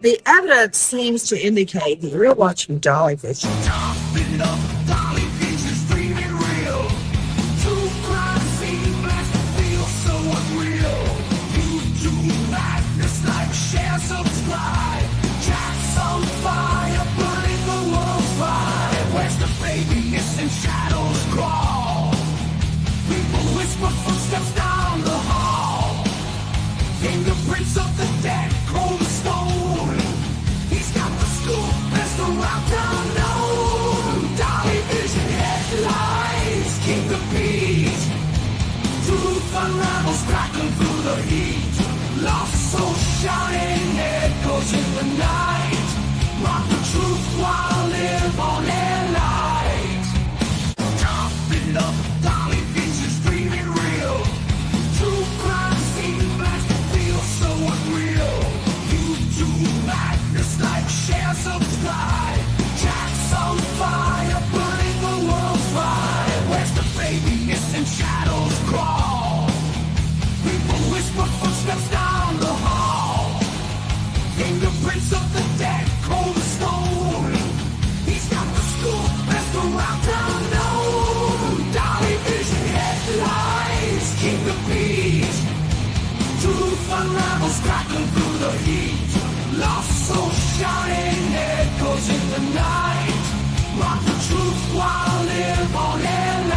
The evidence seems to indicate that you're watching Dolly Vision. Topping up, Dolly Vision's dreaming real. True crime scene blast feel so unreal. YouTube madness like share, subscribe. Chats on fire, burning the world's fire. Where's the baby missing shadows crawl? People whisper footsteps down the hall. Fingerprints of the dead, cold stone. He's got the scoop, there's the route down known. Dolly Vision headlines, King the Beat. Truth unravels, crackling through the heat. Lost soul shining, echoes in the night. Rock the truth while live on air light. Topping up, Dolly Vision's dreaming real. True crime scene blast feels so unreal. YouTube madness like share, subscribe. Chats on fire, burning the world's fire. Where's the baby missing shadows crawl? People whisper footsteps down the hall. Fingerprints of the dead, cold as stone. He's got the scoop, there's the route down known. Dolly Vision headlines, King the Beat. Truth unravels, crackling through the heat. Lost soul shining, echoes in the night. Rock the truth while live on air light.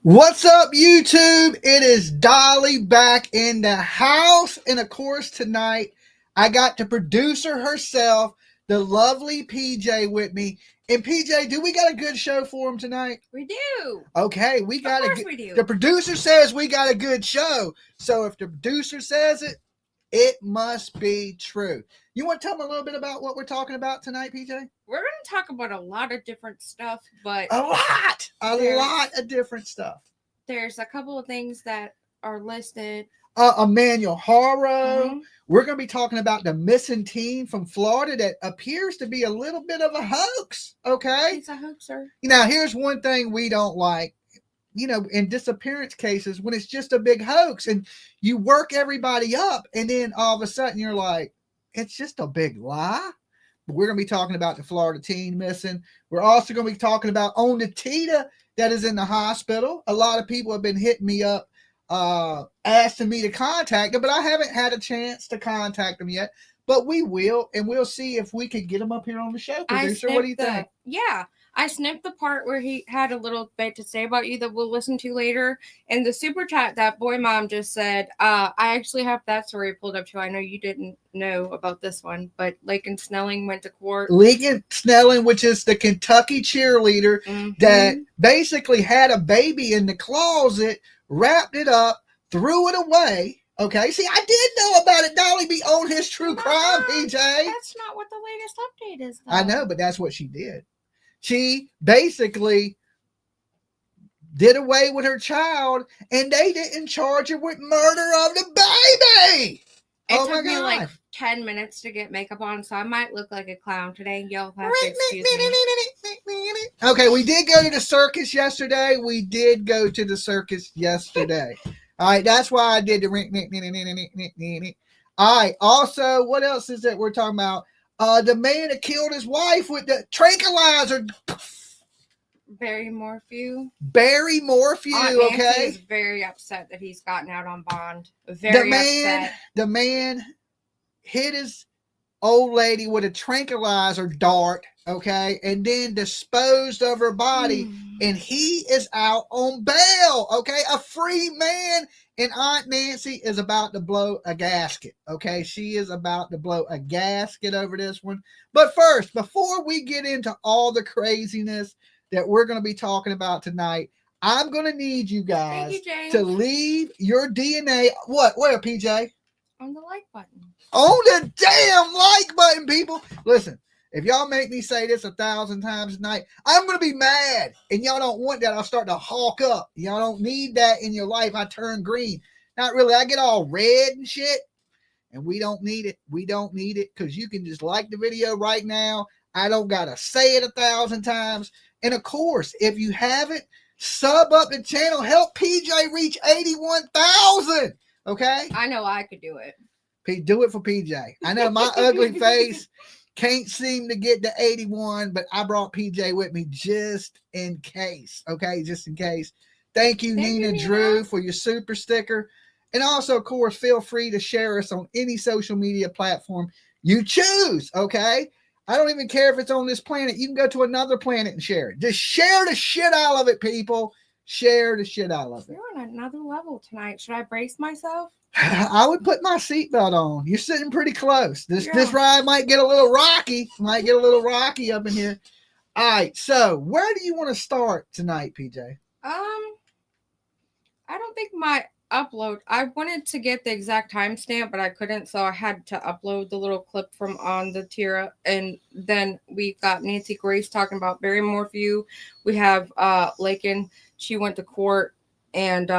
What's up, YouTube? It is Dolly back in the house. And of course, tonight I got the producer herself, the lovely PJ, with me. And PJ, do we got a good show for him tonight? We do. Okay, we got Of course we do. The producer says we got a good show. So if the producer says it, it must be true. You want to tell me a little bit about what we're talking about tonight, PJ? We're going to talk about a lot of different stuff, but A lot of different stuff. there's a couple of things that are listed. Emmanuel Haro. Mhm. We're going to be talking about the missing teen from Florida that appears to be a little bit of a hoax. Okay. He's a hoaxer. Now, here's one thing we don't like. In disappearance cases, when it's just a big hoax and you work everybody up and then all of a sudden you're like, it's just a big lie. But we're going to be talking about the Florida teen missing. We're also going to be talking about OnTita that is in the hospital. A lot of people have been hitting me up, asking me to contact them, but I haven't had a chance to contact them yet. But we will, and we'll see if we can get them up here on the show. Producer, what do you think? Yeah. I snipped the part where he had a little bit to say about you that we'll listen to later. And the super chat that Boy Mom just said, I actually have that story pulled up too. I know you didn't know about this one, but Lakin Snelling went to court. Lakin Snelling, which is the Kentucky cheerleader that basically had a baby in the closet, wrapped it up, threw it away. Okay, see, I did know about it. Dolly be on his true crime, PJ. That's not what the latest update is, though. I know, but that's what she did. She basically did away with her child, and they didn't charge her with murder of the baby. It took me like 10 minutes to get makeup on, so I might look like a clown today. Y'all have to excuse me. Okay, we did go to the circus yesterday. All right, that's why I did the. All right, also, what else is that we're talking about? The man that killed his wife with the tranquilizer. Barry Morphew. Okay. He's very upset that he's gotten out on bond. Very upset. The man hit his old lady with a tranquilizer dart, okay, and then disposed of her body, and he is out on bail, okay? A free man, and Aunt Nancy is about to blow a gasket, okay? She is about to blow a gasket over this one. But first, before we get into all the craziness that we're going to be talking about tonight. I'm going to need you guys Thank you, James. to leave your DNA. What? Where, PJ? On the like button. On the damn like button, people. Listen, if y'all make me say this 1,000 times tonight, I'm going to be mad. And y'all don't want that. I'll start to hawk up. Y'all don't need that in your life. I turn green. Not really. I get all red and shit. And we don't need it. We don't need it because you can just like the video right now. I don't got to say it 1,000 times. And of course, if you haven't, sub up the channel. Help PJ reach 81,000. Okay? I know I could do it. Do it for PJ. I know my ugly face can't seem to get to 81, but I brought PJ with me just in case. Okay? Just in case. Thank you, Nina Drew, for your super sticker. And also, of course, feel free to share us on any social media platform you choose, okay? I don't even care if it's on this planet. You can go to another planet and share it. Just share the shit out of it, people. Share the shit out of it. You're on another level tonight. Should I brace myself? I would put my seatbelt on. You're sitting pretty close. This ride might get a little rocky. Might get a little rocky up in here. All right, so where do you want to start tonight, PJ? I don't think my upload. I wanted to get the exact timestamp, but I couldn't, so I had to upload the little clip from OnTita, and then we got Nancy Grace talking about Barry Morphew. We have Lakin. She went to court, and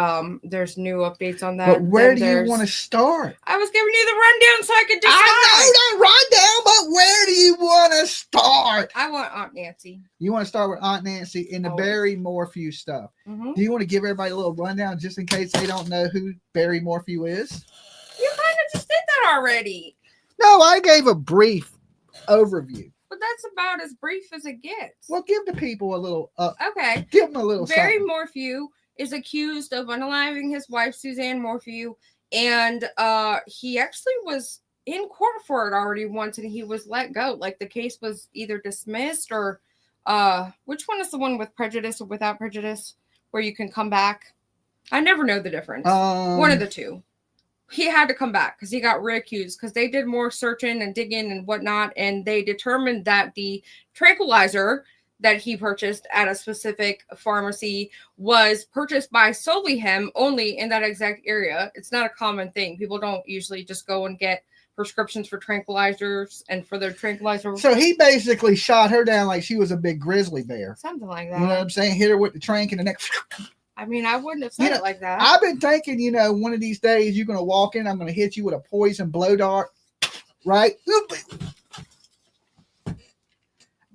there's new updates on that. But where do you want to start? I was giving you the rundown so I could decide. I know that rundown, but where do you want to start? I want Aunt Nancy. You want to start with Aunt Nancy and the Barry Morphew stuff. Mm-hmm. Do you want to give everybody a little rundown just in case they don't know who Barry Morphew is? You kind of just did that already. No, I gave a brief overview. But that's about as brief as it gets. Well, give the people a little. Okay. Give them a little. Barry something. Morphew is accused of unaliving his wife, Suzanne Morphew, and he actually was in court for it already once, and he was let go. Like, the case was either dismissed or which one is the one with prejudice or without prejudice, where you can come back? I never know the difference. One of the two. He had to come back because he got reaccused because they did more searching and digging and whatnot, and they determined that the tranquilizer that he purchased at a specific pharmacy was purchased by solely him only in that exact area. It's not a common thing. People don't usually just go and get prescriptions for tranquilizers and for their tranquilizer. So he basically shot her down like she was a big grizzly bear. Something like that. You know what I'm saying? Hit her with the trank and the next. I mean, I wouldn't have said it like that. I've been thinking, one of these days you're going to walk in, I'm going to hit you with a poison blow dart, right?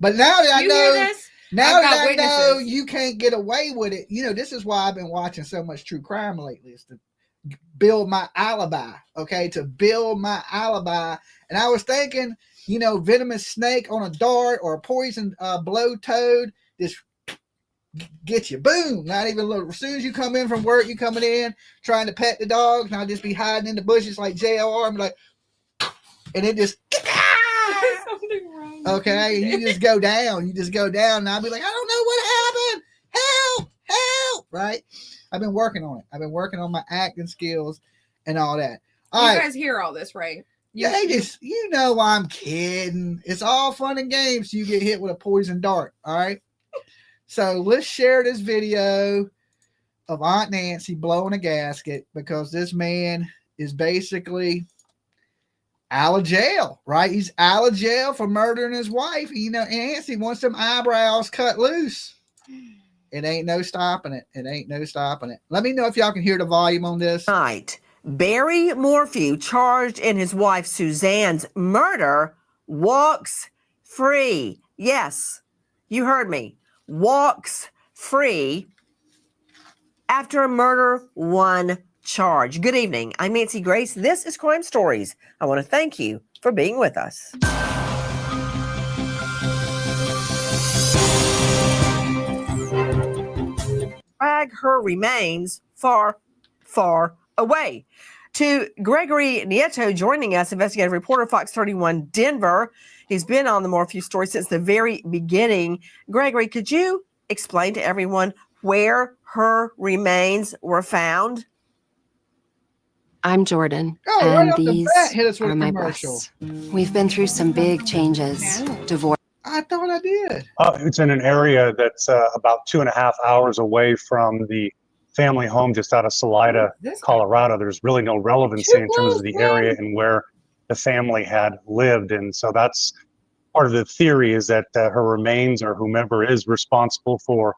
But now that I know you can't get away with it, this is why I've been watching so much true crime lately, is to build my alibi, okay? To build my alibi. And I was thinking, venomous snake on a dart or a poison blow toad, this get you, boom, not even a little. As soon as you come in from work, you coming in trying to pet the dogs, and I'll just be hiding in the bushes like JLR. I'm like, and it just something wrong. Okay, and you just go down, and I'll be like, I don't know what happened. Help, right? I've been working on it. I've been working on my acting skills and all that. All right. Guys hear all this, right? I'm kidding. It's all fun and games till you get hit with a poison dart. All right. So let's share this video of Aunt Nancy blowing a gasket because this man is basically out of jail, right? He's out of jail for murdering his wife. Nancy wants them eyebrows cut loose. It ain't no stopping it. Let me know if y'all can hear the volume on this. Right. Barry Morphew, charged in his wife Suzanne's murder, walks free. Yes, you heard me. Walks free after a murder one charge. Good evening. I'm Nancy Grace. This is Crime Stories. I want to thank you for being with us. Drag her remains far, far away. To Gregory Nieto joining us, investigative reporter, Fox 31 Denver. He's been on the Morphew story since the very beginning. Gregory, could you explain to everyone where her remains were found? I'm Jordan, and these are my breasts. We've been through some big changes. Divorce. I thought I did. It's in an area that's about 2.5 hours away from the family home just out of Salida, This Colorado. There's really no relevancy in terms of the close, area man. and where the family had lived. And so that's part of the theory, is that her remains, or whomever is responsible for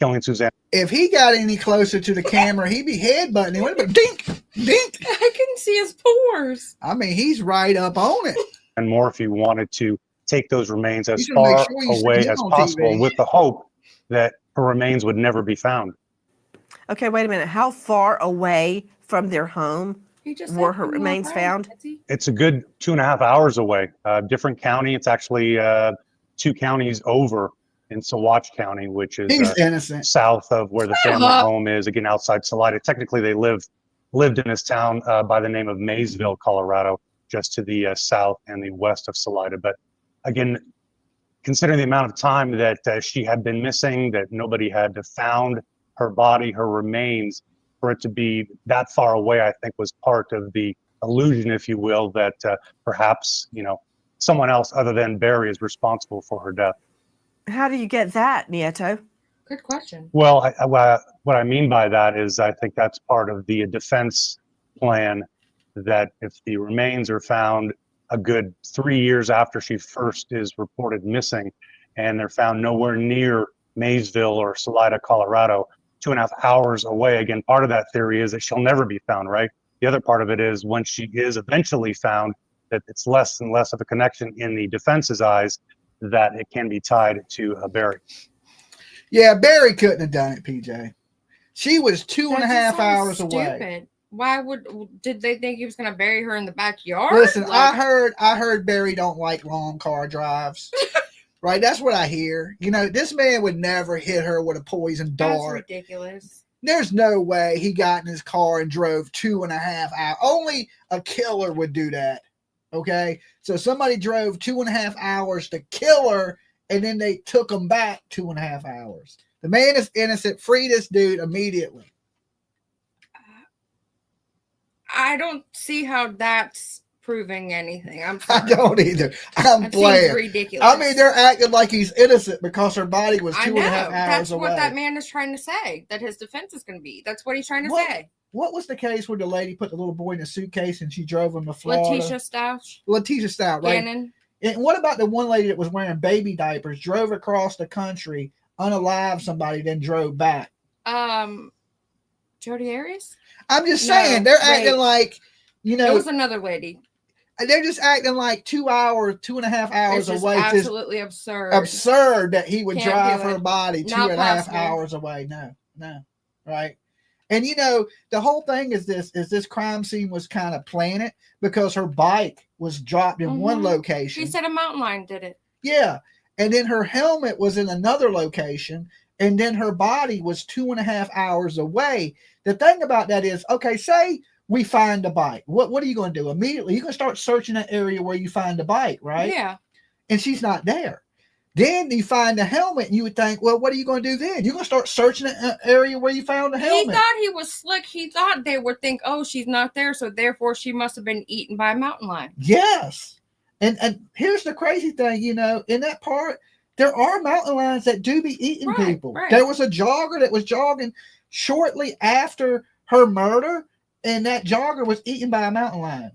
killing Suzanne. If he got any closer to the camera, he'd be headbutting. It would have been dink, dink. I can see his pores. I mean, he's right up on it. And Morphew wanted to take those remains as You gotta make far sure you see away him as on possible, TV. with the hope that her remains would never be found. Okay, wait a minute. How far away from their home He just were said her he walked remains around, found? Betsy. It's a good 2.5 hours away. Different county. It's actually 2 counties over in Saguache County, which is He's innocent. south of where the Shut family up. home is. Again, outside Salida. Technically, they lived in this town by the name of Maysville, Colorado, just to the south and the west of Salida. But again, considering the amount of time that she had been missing, that nobody had found her body, her remains, for it to be that far away, I think was part of the illusion, if you will, that perhaps, someone else other than Barry is responsible for her death. How do you get that, Nieto? Good question. Well, what I mean by that is I think that's part of the defense plan, that if the remains are found a good 3 years after she first is reported missing, and they're found nowhere near Maysville or Salida, Colorado, 2.5 hours away. Again, part of that theory is that she'll never be found, right? The other part of it is when she is eventually found, that it's less and less of a connection in the defense's eyes, that it can be tied to Barry. Yeah, Barry couldn't have done it, PJ. She was two and a That half just sounds hours away. stupid. Why did they think he was going to bury her in the backyard? Listen, Like, I heard Barry don't like long car drives. Right? That's what I hear. This man would never hit her with a poison that's dart. ridiculous. There's no way he got in his car and drove 2.5 hours. Only a killer would do that. Okay? So somebody drove 2.5 hours to kill her, and then they took him back 2.5 hours. The man is innocent. Free this dude immediately. I don't see how that's proving anything. I'm I sorry. don't either. I'm That playing. seems ridiculous. I mean, they're acting like he's innocent because her body was I 2.5 know. hours That's away. what that man is trying to say. That his defense is going to be. That's what he's trying to say. What was the case where the lady put the little boy in a suitcase and she drove him to Florida? Letitia Stouch. Letitia Stout, right? Gannon. And what about the one lady that was wearing baby diapers, drove across the country, unalived somebody, then drove back? Jodi Arias? I'm just No, saying, they're wait. acting like, It was another lady. they're just acting like 2.5 hours It's just away. It's just absolutely absurd. absurd that he would Can't drive do her it. body Not 2.5 possible. hours away. No, right? And the whole thing is this crime scene was kind of planted because her bike was dropped in one Mhm. location. She said a mountain lion did it. Yeah. And then her helmet was in another location. And then her body was 2.5 hours away. The thing about that is, okay, say we find the bike. What are you going to do? Immediately, you're going to start searching that area where you find the bike, right? Yeah. And she's not there. Then you find the helmet and you would think, well, what are you going to do then? You're going to start searching the area where you found the He helmet. thought he was slick. He thought they would think, oh, she's not there, so therefore she must have been eaten by a mountain lion. Yes. And here's the crazy thing, in that part, there are mountain lions that do be eating Right, people. right. There was a jogger that was jogging shortly after her murder, and that jogger was eaten by a mountain lion.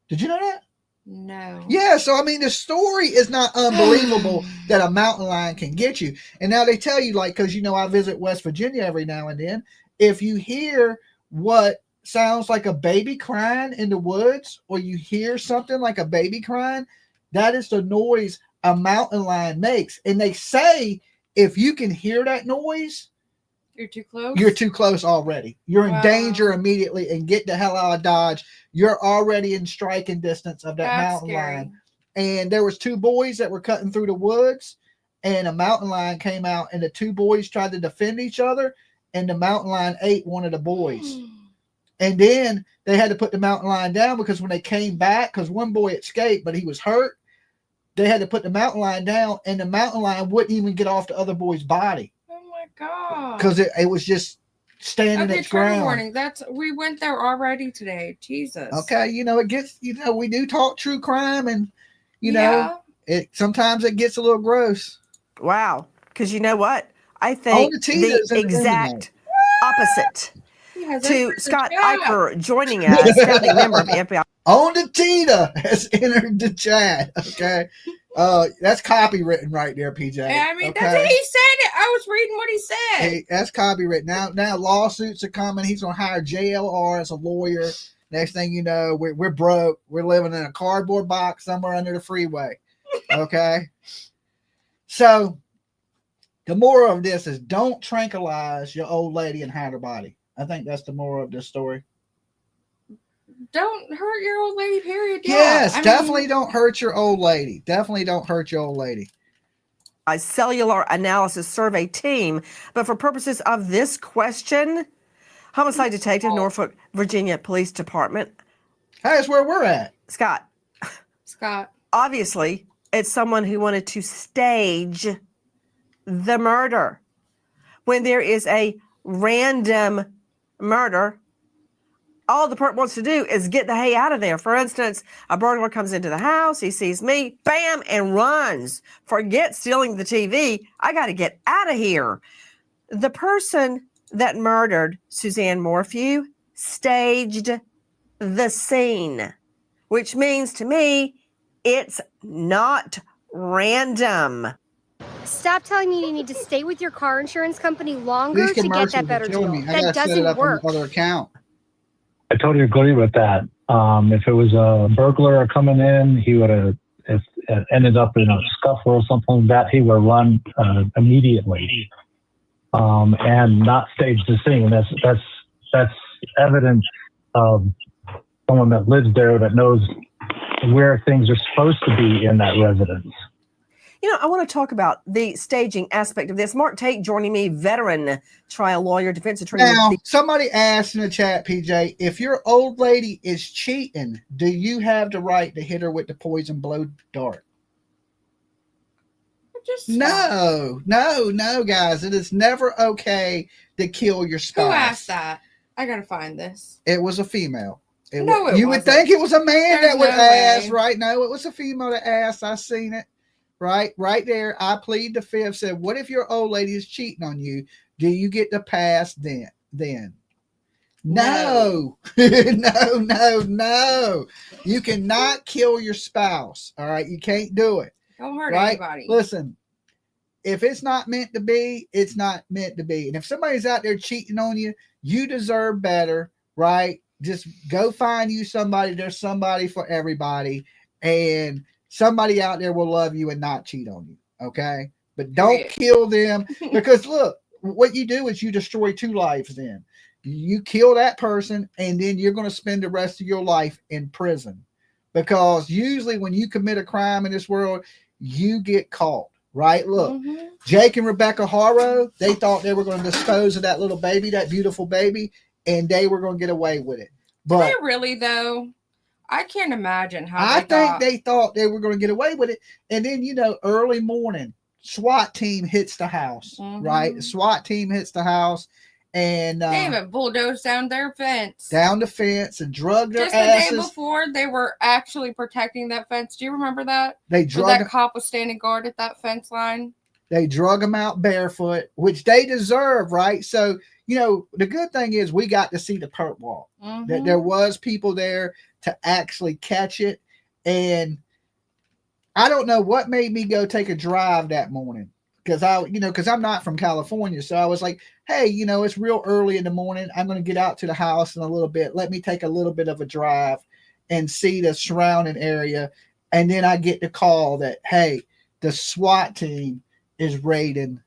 Did you know that? No. Yeah, so I mean, the story is not unbelievable that a mountain lion can get you. And now they tell you, like, because I visit West Virginia every now and then, if you hear what sounds like a baby crying in the woods, or you hear something like a baby crying, that is the noise a mountain lion makes. And they say if you can hear that noise, You're too close? you're too close already. You're in Wow. danger immediately, and get the hell out of Dodge. You're already in striking distance of that That's mountain scary. lion. And there was 2 boys that were cutting through the woods, and a mountain lion came out, and the 2 boys tried to defend each other, and the mountain lion ate one of the boys. And then they had to put the mountain lion down because when they came back, because one boy escaped, but he was hurt, they had to put the mountain lion down, and the mountain lion wouldn't even get off the other boy's body Oh my god. because it was just standing Okay, its trigger ground. warning. We went there already today. Jesus. Okay, it gets, we do talk true crime, and, Yeah. Sometimes it gets a little gross. Wow. Because you know what? I think the exact opposite He has to entered the Scott chat. Eicher joining us, founding member of FBI. OnTita has entered the chat. Okay. That's copywritten right there, PJ. I mean, okay? that's what he said. I was reading what he said. Hey, that's copywritten. Now lawsuits are coming. He's gonna hire JLR as a lawyer. Next thing you know, we're broke. We're living in a cardboard box somewhere under the freeway. Okay. So the moral of this is don't tranquilize your old lady and hide her body. I think that's the moral of this story. Don't hurt your old lady, period. Yes, I definitely mean, don't hurt your old lady. Definitely don't hurt your old lady. A cellular analysis survey team. But for purposes of this question, homicide detective, Norfolk, Virginia Police Department. Hey, that's where we're at. Scott. Obviously, it's someone who wanted to stage the murder. When there is a random murder, all the perp wants to do is get the hay out of there. For instance, a burglar comes into the house, he sees me, bam, and runs. Forget stealing the TV. I got to get out of here. The person that murdered Suzanne Morphew staged the scene, which means to me, it's not random. Stop telling me you need to stay with your car insurance company longer to get that better deal. That doesn't work. Other account. I totally agree with that. If it was a burglar coming in, he would have, if it ended up in a scuffle or something like that, he would run immediately and not stage the scene. That's evidence of someone that lives there that knows where things are supposed to be in that residence. You know, I want to talk about the staging aspect of this. Mark Tate joining me, veteran trial lawyer, defense attorney. Now, somebody asked in the chat, PJ, if your old lady is cheating, do you have the right to hit her with the poison blow dart? No, guys. It is never okay to kill your spouse. Who asked that? I gotta find this. It was a female. You wasn't. would think it was a man that would ask, way. right? No, it was a female that asked. I seen it. Right there. I plead the fifth. Said, what if your old lady is cheating on you? Do you get to pass then? No. No. You cannot kill your spouse. All right. You can't do it. Don't hurt anybody. Listen, if it's not meant to be, it's not meant to be. And if somebody's out there cheating on you, you deserve better, right? Just go find you somebody. There's somebody for everybody. And somebody out there will love you and not cheat on you. Okay. But don't kill them, because look, what you do is you destroy two lives. Then you kill that person, and then you're going to spend the rest of your life in prison, because usually when you commit a crime in this world, you get caught. Right. Look, Jake and Rebecca Haro, they thought they were going to dispose of that little baby, that beautiful baby, and they were going to get away with it. But did they really though? I can't imagine how they thought they were going to get away with it. And then, early morning, SWAT team hits the house, right? The SWAT team hits the house, and they even bulldozed down their fence. Down the fence and drugged their asses. Just the day before, they were actually protecting that fence. Do you remember that? That cop was standing guard at that fence line. They drug them out barefoot, which they deserve, right? So, the good thing is we got to see the perp walk. That there was people there to actually catch it. And I don't know what made me go take a drive that morning, because I'm not from California. So I was like, hey, it's real early in the morning. I'm going to get out to the house in a little bit. Let me take a little bit of a drive and see the surrounding area. And then I get the call that, hey, the SWAT team is raiding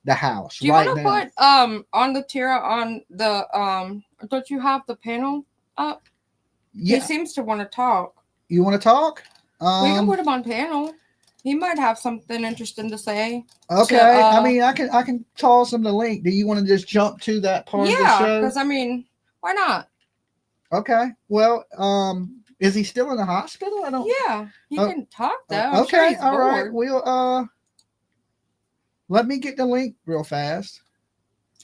the house. Do you want to put on the Tira on the don't you have the panel up? Yeah. He seems to want to talk. You want to talk? We can put him on panel. He might have something interesting to say. Okay. I mean, I can toss him the link. Do you want to just jump to that part of the show? Yeah, because I mean, why not? Okay. Well, is he still in the hospital? I don't. Yeah, he can talk though. Okay. All right. We'll let me get the link real fast.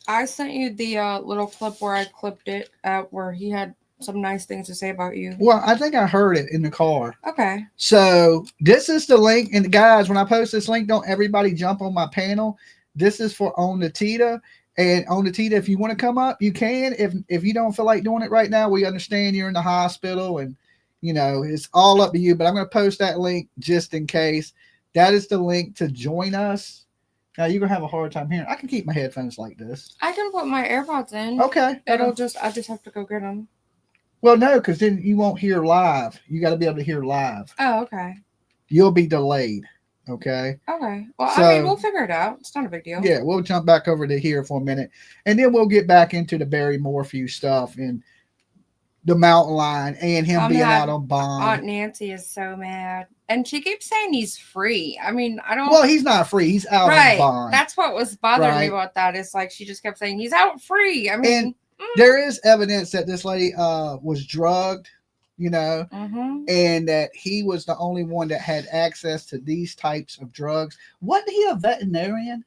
I sent you the little clip where I clipped it out where he had some nice things to say about you. Well, I think I heard it in the car. Okay. So this is the link. And guys, when I post this link, don't everybody jump on my panel. This is for OnTita. And OnTita, if you want to come up, you can. If you don't feel like doing it right now, we understand you're in the hospital and, you know, it's all up to you. But I'm going to post that link just in case. That is the link to join us. Now, you're going to have a hard time hearing. I can keep my headphones like this. I can put my AirPods in. Okay. I just have to go get them. Well, no, because then you won't hear live. You got to be able to hear live. Oh, okay. You'll be delayed. Okay. Okay. Well, So, I mean, we'll figure it out. It's not a big deal. Yeah, we'll jump back over to here for a minute, and then we'll get back into the Barry Morphew stuff and the mountain lion and him being out on bond. Aunt Nancy is so mad, and she keeps saying he's free. I mean, I don't. Well, he's not free. He's out on bond. That's what was bothering me about that. Is like she just kept saying he's out free. I mean, there is evidence that this lady was drugged, you know, and that he was the only one that had access to these types of drugs. Wasn't he a veterinarian?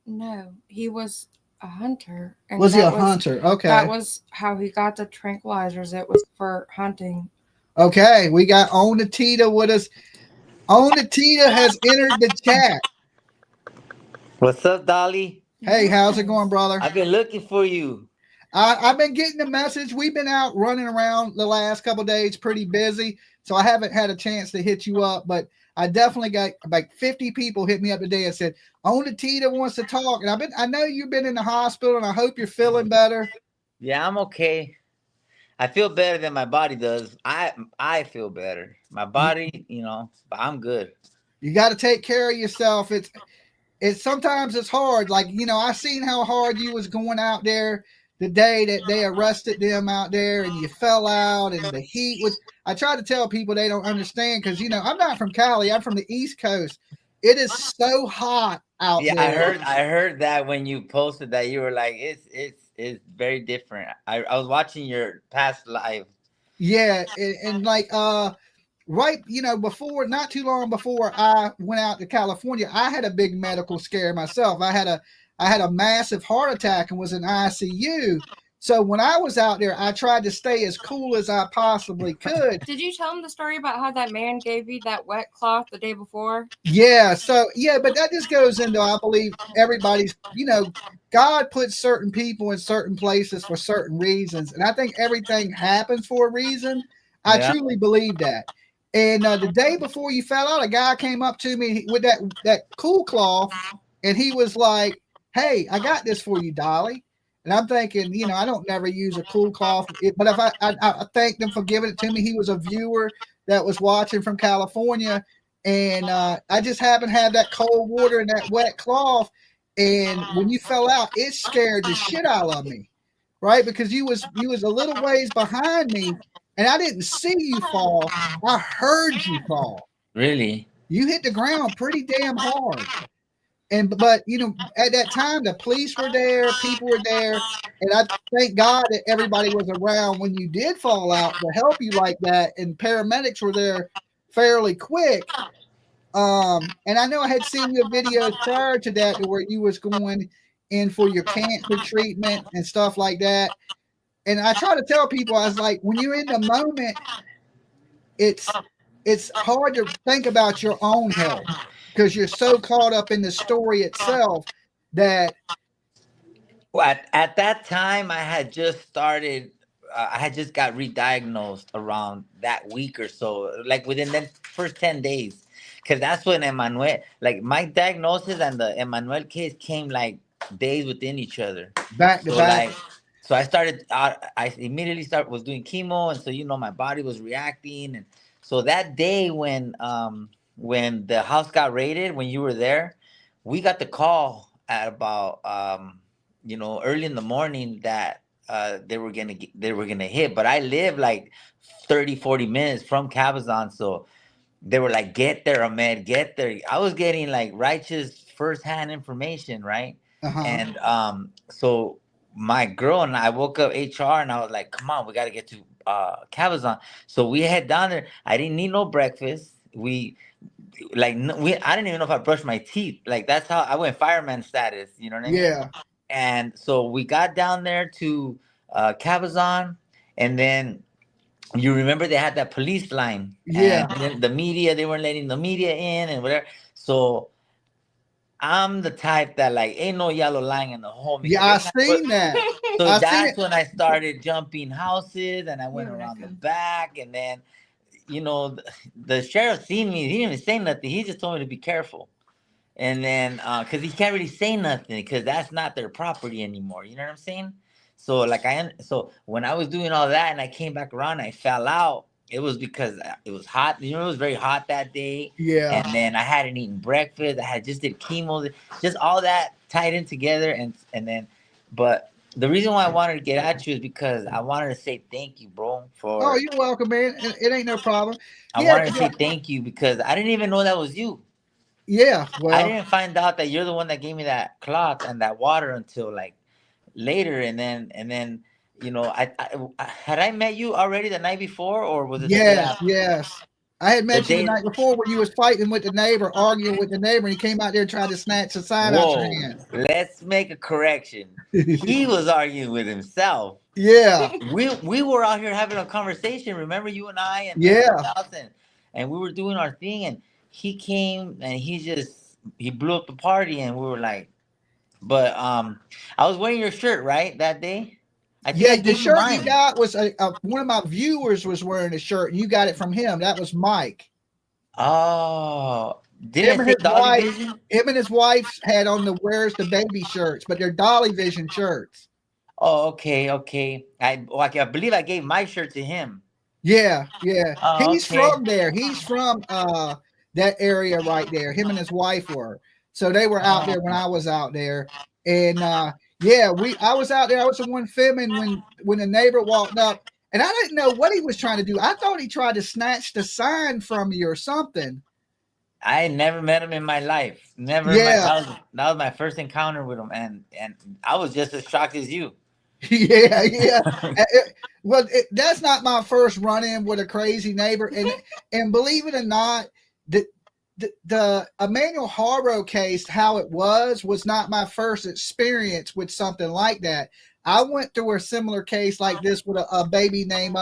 No, he was a hunter. And was he a hunter? Okay. That was how he got the tranquilizers. It was for hunting. Okay, we got OnTita with us. OnTita has entered the chat. What's up, Dolly? Hey, how's it going, brother? I've been looking for you. I've been getting the message. We've been out running around the last couple of days, pretty busy, so I haven't had a chance to hit you up. But I definitely got like 50 people hit me up today and said OnTita wants to talk. And I know you've been in the hospital, and I hope you're feeling better. Yeah, I'm okay. I feel better than my body does. I feel better. My body, you know, but I'm good. You got to take care of yourself. It's sometimes it's hard. Like, you know, I seen how hard you was going out there the day that they arrested them out there, and you fell out, and the heat was. I try to tell people they don't understand because, you know, I'm not from Cali. I'm from the East Coast. It is so hot out there. Yeah, I heard that when you posted that, you were like, it's very different. I was watching your past live. Yeah, and like right, you know, before, not too long before I went out to California, I had a big medical scare myself. I had a massive heart attack and was in ICU. So when I was out there, I tried to stay as cool as I possibly could. Did you tell him the story about how that man gave you that wet cloth the day before? Yeah. So, yeah, but that just goes into, I believe, everybody's, you know, God puts certain people in certain places for certain reasons. And I think everything happens for a reason. I truly believe that. And the day before you fell out, a guy came up to me with that cool cloth, and he was like, "Hey, I got this for you, Dolly." And I'm thinking, you know, I don't never use a cool cloth, but if I thanked him for giving it to me. He was a viewer that was watching from California, and I just happened to have that cold water and that wet cloth. And when you fell out, it scared the shit out of me, right? Because you was a little ways behind me, and I didn't see you fall. I heard you fall. Really? You hit the ground pretty damn hard. But you know, at that time, the police were there, people were there, and I thank God that everybody was around when you did fall out to help you like that, and paramedics were there fairly quick. And I know I had seen your videos prior to that where you was going in for your cancer treatment and stuff like that. And I try to tell people, I was like, when you're in the moment, it's hard to think about your own health because you're so caught up in the story itself that. Well, at that time, I had just started. I had just got re-diagnosed around that week or so, like within the first 10 days. Because that's when Emmanuel, like my diagnosis and the Emmanuel case came like days within each other. Back to back. Like, so I started, I immediately was doing chemo. And so, you know, my body was reacting. And so that day when the house got raided, when you were there, we got the call at about, you know, early in the morning that they were gonna hit. But I live like 30-40 minutes from Cabazon, so they were like, get there, Ahmed, get there. I was getting like righteous firsthand information, right? And so my girl and I woke up HR and I was like, come on, we got to get to Cabazon. So we head down there. I didn't need no breakfast. I didn't even know if I brushed my teeth. Like that's how I went fireman status, you know what I mean? Yeah. And so we got down there to Cabazon, And then you remember they had that police line. Yeah. And then the media, they weren't letting the media in and whatever. So I'm the type that like ain't no yellow line in the home. Yeah, I seen that. So I seen that's it. when I started jumping houses and I went around the back. And then, you know, the sheriff seen me. He didn't even say nothing. He just told me to be careful. And then, cause he can't really say nothing because that's not their property anymore. You know what I'm saying? So like so when I was doing all that and I came back around, I fell out. It was because it was hot. You know, it was very hot that day. Yeah. And then I hadn't eaten breakfast. I had just did chemo. Just all that tied in together. And then, but the reason why I wanted to get at you is because I wanted to say thank you, bro. Oh, you're welcome, man. It ain't no problem. I wanted to say thank you because I didn't even know that was you. Yeah, well, I didn't find out that you're the one that gave me that cloth and that water until like later, and then you know, I had I met you already the night before, or was it? Yes. I had met you the night before when you was fighting with the neighbor, arguing with the neighbor, and he came out there and tried to snatch the sign out your hand. Let's make a correction. He was arguing with himself. Yeah. We were out here having a conversation. Remember, you and I and and we were doing our thing, and he came and he blew up the party, and we were like, but I was wearing your shirt right that day. I think the shirt you got was one of my viewers was wearing a shirt, and you got it from him. That was Mike. Oh, him and his wife had on the Where's the Baby shirts, but they're Dolly Vision shirts. Oh, okay. I believe I gave my shirt to him. Yeah. Oh, he's from there. He's from that area right there. Him and his wife were. So they were out there when I was out there. And I was out there. I was the one filming when the neighbor walked up, and I didn't know what he was trying to do. I thought he tried to snatch the sign from you or something. I never met him in my life. Never. That was my first encounter with him, and I was just as shocked as you. Yeah. Well, that's not my first run-in with a crazy neighbor, and believe it or not, the Emmanuel Haro case, how it was not my first experience with something like that. I went through a similar case like this with a baby named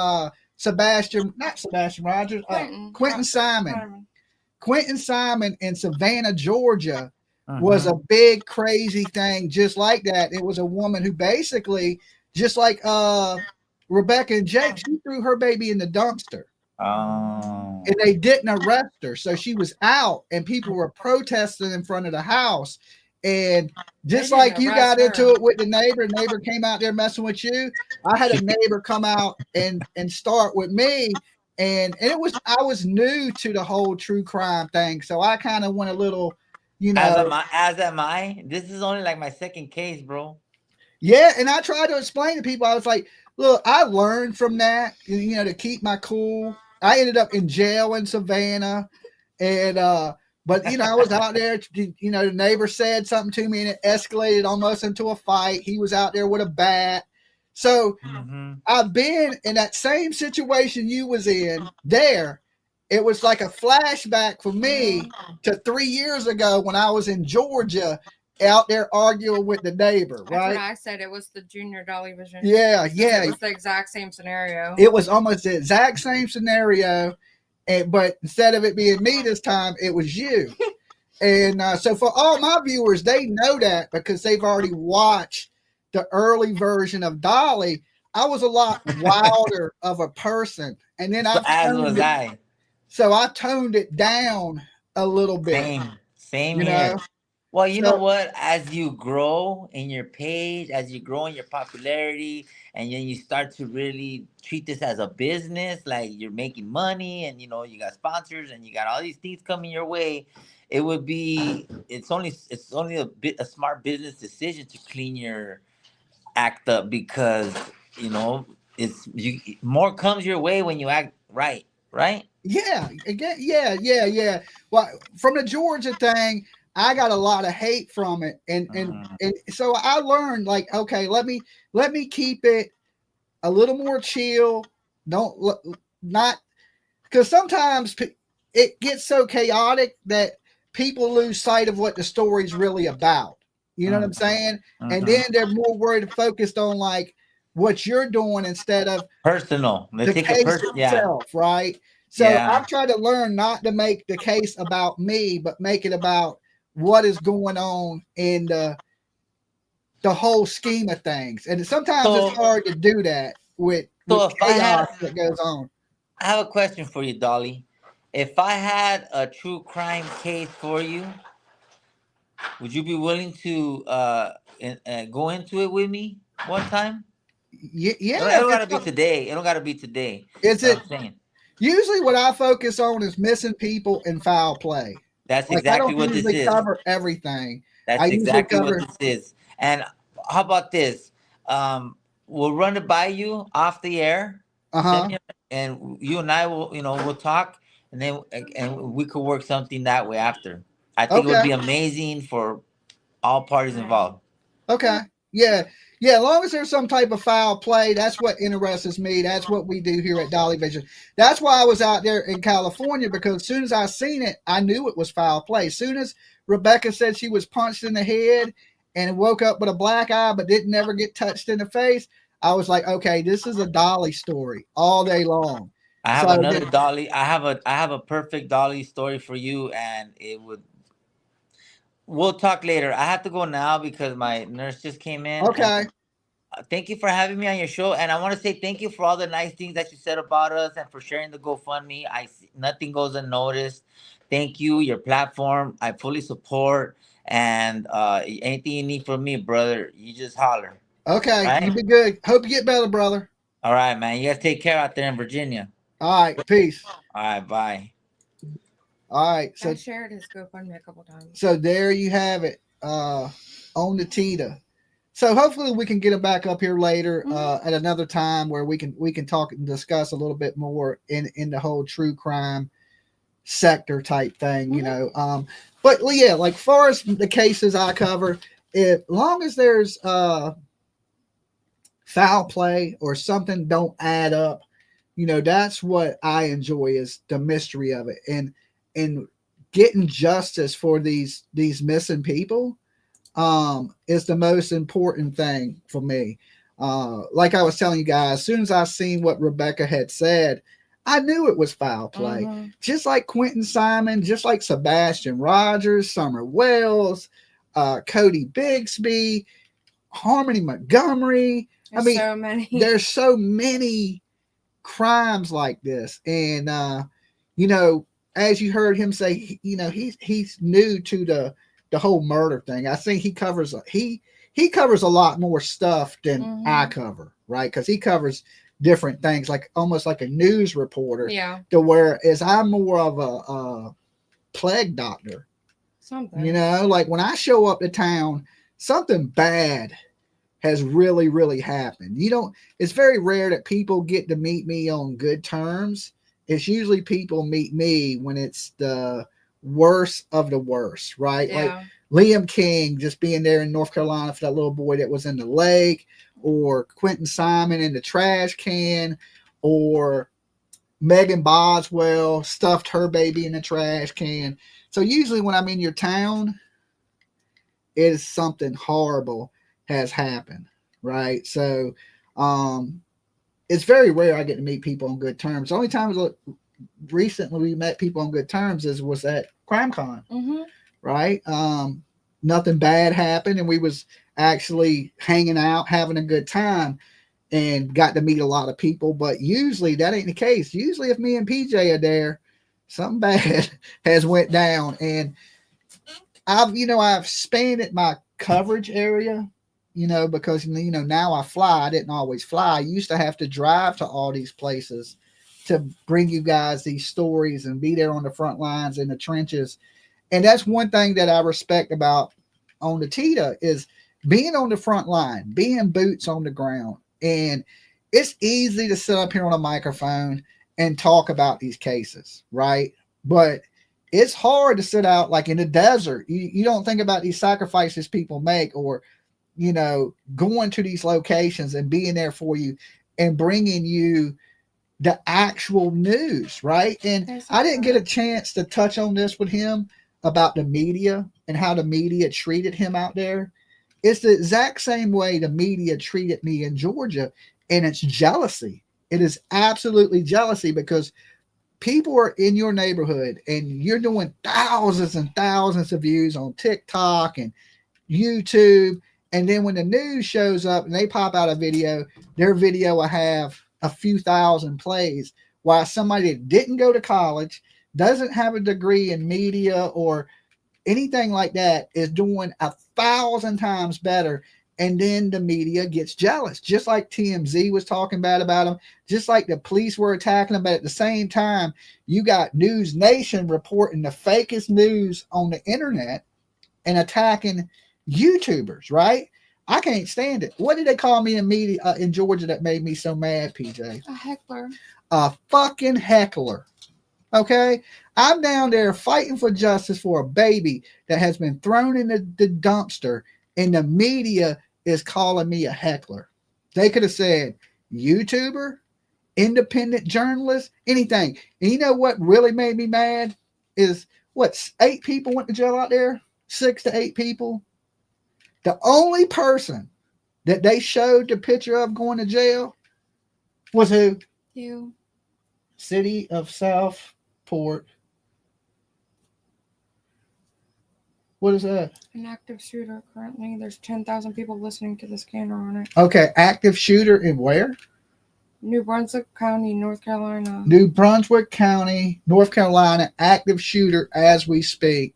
Quentin Simon. Quentin Simon in Savannah, Georgia, was a big crazy thing just like that. It was a woman who basically, just like Rebecca and Jake, she threw her baby in the dumpster. Oh. And they didn't arrest her. So she was out and people were protesting in front of the house. And just like you got into it with the neighbor came out there messing with you. I had a neighbor come out and start with me. And I was new to the whole true crime thing. So I kind of went a little, you know. As am I. This is only like my second case, bro. Yeah. And I tried to explain to people, I was like, look, I learned from that, you know, to keep my cool. I ended up in jail in Savannah, and but you know, I was out there. You know, the neighbor said something to me, and it escalated almost into a fight. He was out there with a bat. So I've been in that same situation you was in there. It was like a flashback for me to 3 years ago when I was in Georgia, out there arguing with the neighbor, right? I said it was the junior Dolly Vision. Yeah. It was the exact same scenario. It was almost the exact same scenario, but instead of it being me this time, it was you. And so for all my viewers, they know that because they've already watched the early version of Dolly. I was a lot wilder of a person, and then So I toned it down a little bit. Same here. Well, you know what? As you grow in your page, as you grow in your popularity, and then you start to really treat this as a business, like you're making money, and you know you got sponsors, and you got all these things coming your way. It's only a smart business decision to clean your act up because you know more comes your way when you act right. Yeah. Well, from the Georgia thing, I got a lot of hate from it, and so I learned, like, okay, let me keep it a little more chill. Not because sometimes it gets so chaotic that people lose sight of what the story's really about. You know what I'm saying? And then they're more worried and focused on like what you're doing instead of personal. They the take it case personal. Yeah. itself, right? So Yeah. I'm trying to learn not to make the case about me, but make it about what is going on in the whole scheme of things. And sometimes it's hard to do that with chaos that goes on. I have a question for you, Dolly. If I had a true crime case for you, would you be willing to go into it with me one time? Yeah. It don't gotta be today. It don't gotta be today. Is it? I'm saying. Usually what I focus on is missing people and foul play. That's like, exactly I don't what this usually is. cover everything. That's exactly what this is. And how about this? We'll run it by you off the air. And you and I will, we'll talk, and then we could work something that way after. I think it would be amazing for all parties involved. Okay. Yeah. Yeah. As long as there's some type of foul play, that's what interests me. That's what we do here at Dolly Vision. That's why I was out there in California, because as soon as I seen it, I knew it was foul play. As soon as Rebecca said she was punched in the head and woke up with a black eye, but didn't never get touched in the face, I was like, okay, this is a Dolly story all day long. I have another Dolly. I have a perfect Dolly story for you, and we'll talk later. I have to go now because my nurse just came in. Okay. Thank you for having me on your show, and I want to say thank you for all the nice things that you said about us and for sharing the GoFundMe. Nothing goes unnoticed. Thank you. Your platform, I fully support, and anything you need from me, brother, you just holler. Okay, right? You be good. Hope you get better, brother. All right, man. You guys take care out there in Virginia. All right, peace. All right, bye. All right, so I shared his GoFundMe a couple times. So there you have it, OnTita. So hopefully we can get him back up here later at another time where we can talk and discuss a little bit more in the whole true crime sector type thing, you know. But yeah, like far as the cases I cover, as long as there's foul play or something don't add up, you know, that's what I enjoy, is the mystery of it and getting justice for these missing people is the most important thing for me. Like I was telling you guys, as soon as I seen what Rebecca had said, I knew it was foul play. Just like Quentin Simon, just like Sebastian Rogers, Summer Wells, Cody Bixby, Harmony Montgomery. There's so many crimes like this. And, you know, as you heard him say, you know, he's new to the whole murder thing. I think he covers a lot more stuff than I cover, right? Because he covers different things, like almost like a news reporter. Yeah. To whereas I'm more of a plague doctor. Something. You know, like when I show up to town, something bad has really, really happened. It's very rare that people get to meet me on good terms. It's usually people meet me when it's the worst of the worst, right? Yeah. Like Liam King just being there in North Carolina for that little boy that was in the lake, or Quentin Simon in the trash can, or Megan Boswell stuffed her baby in the trash can. So usually when I'm in your town, it is something horrible has happened, right? So it's very rare I get to meet people on good terms. The only time recently we met people on good terms was at CrimeCon, right? Nothing bad happened, and we was actually hanging out, having a good time, and got to meet a lot of people. But usually that ain't the case. Usually if me and PJ are there, something bad has went down. And I've expanded my coverage area, you know, because, you know, now I fly. I didn't always fly. I used to have to drive to all these places to bring you guys these stories and be there on the front lines in the trenches. And that's one thing that I respect about OnTita, is being on the front line, being boots on the ground. And it's easy to sit up here on a microphone and talk about these cases, right? But it's hard to sit out like in the desert. You don't think about these sacrifices people make, or, you know, going to these locations and being there for you and bringing you the actual news, right? And I didn't get a chance to touch on this with him about the media and how the media treated him out there. It's the exact same way the media treated me in Georgia, and it's jealousy. It is absolutely jealousy because people are in your neighborhood and you're doing thousands and thousands of views on TikTok and YouTube. And then when the news shows up and they pop out a video, their video will have a few thousand plays, while somebody that didn't go to college, doesn't have a degree in media or anything like that, is doing 1,000 times better. And then the media gets jealous, just like TMZ was talking bad about them, just like the police were attacking them. But at the same time, you got News Nation reporting the fakest news on the internet and attacking YouTubers, right? I can't stand it. What did they call me in media in Georgia that made me so mad, PJ? A heckler. A fucking heckler. Okay? I'm down there fighting for justice for a baby that has been thrown in the dumpster, and the media is calling me a heckler. They could have said YouTuber, independent journalist, anything. And you know what really made me mad is what, 8 people went to jail out there? 6 to 8 people. The only person that they showed the picture of going to jail was who? You. City of Southport. What is that? An active shooter currently. There's 10,000 people listening to the scanner on it. Okay, active shooter in where? New Brunswick County, North Carolina. New Brunswick County, North Carolina, active shooter as we speak.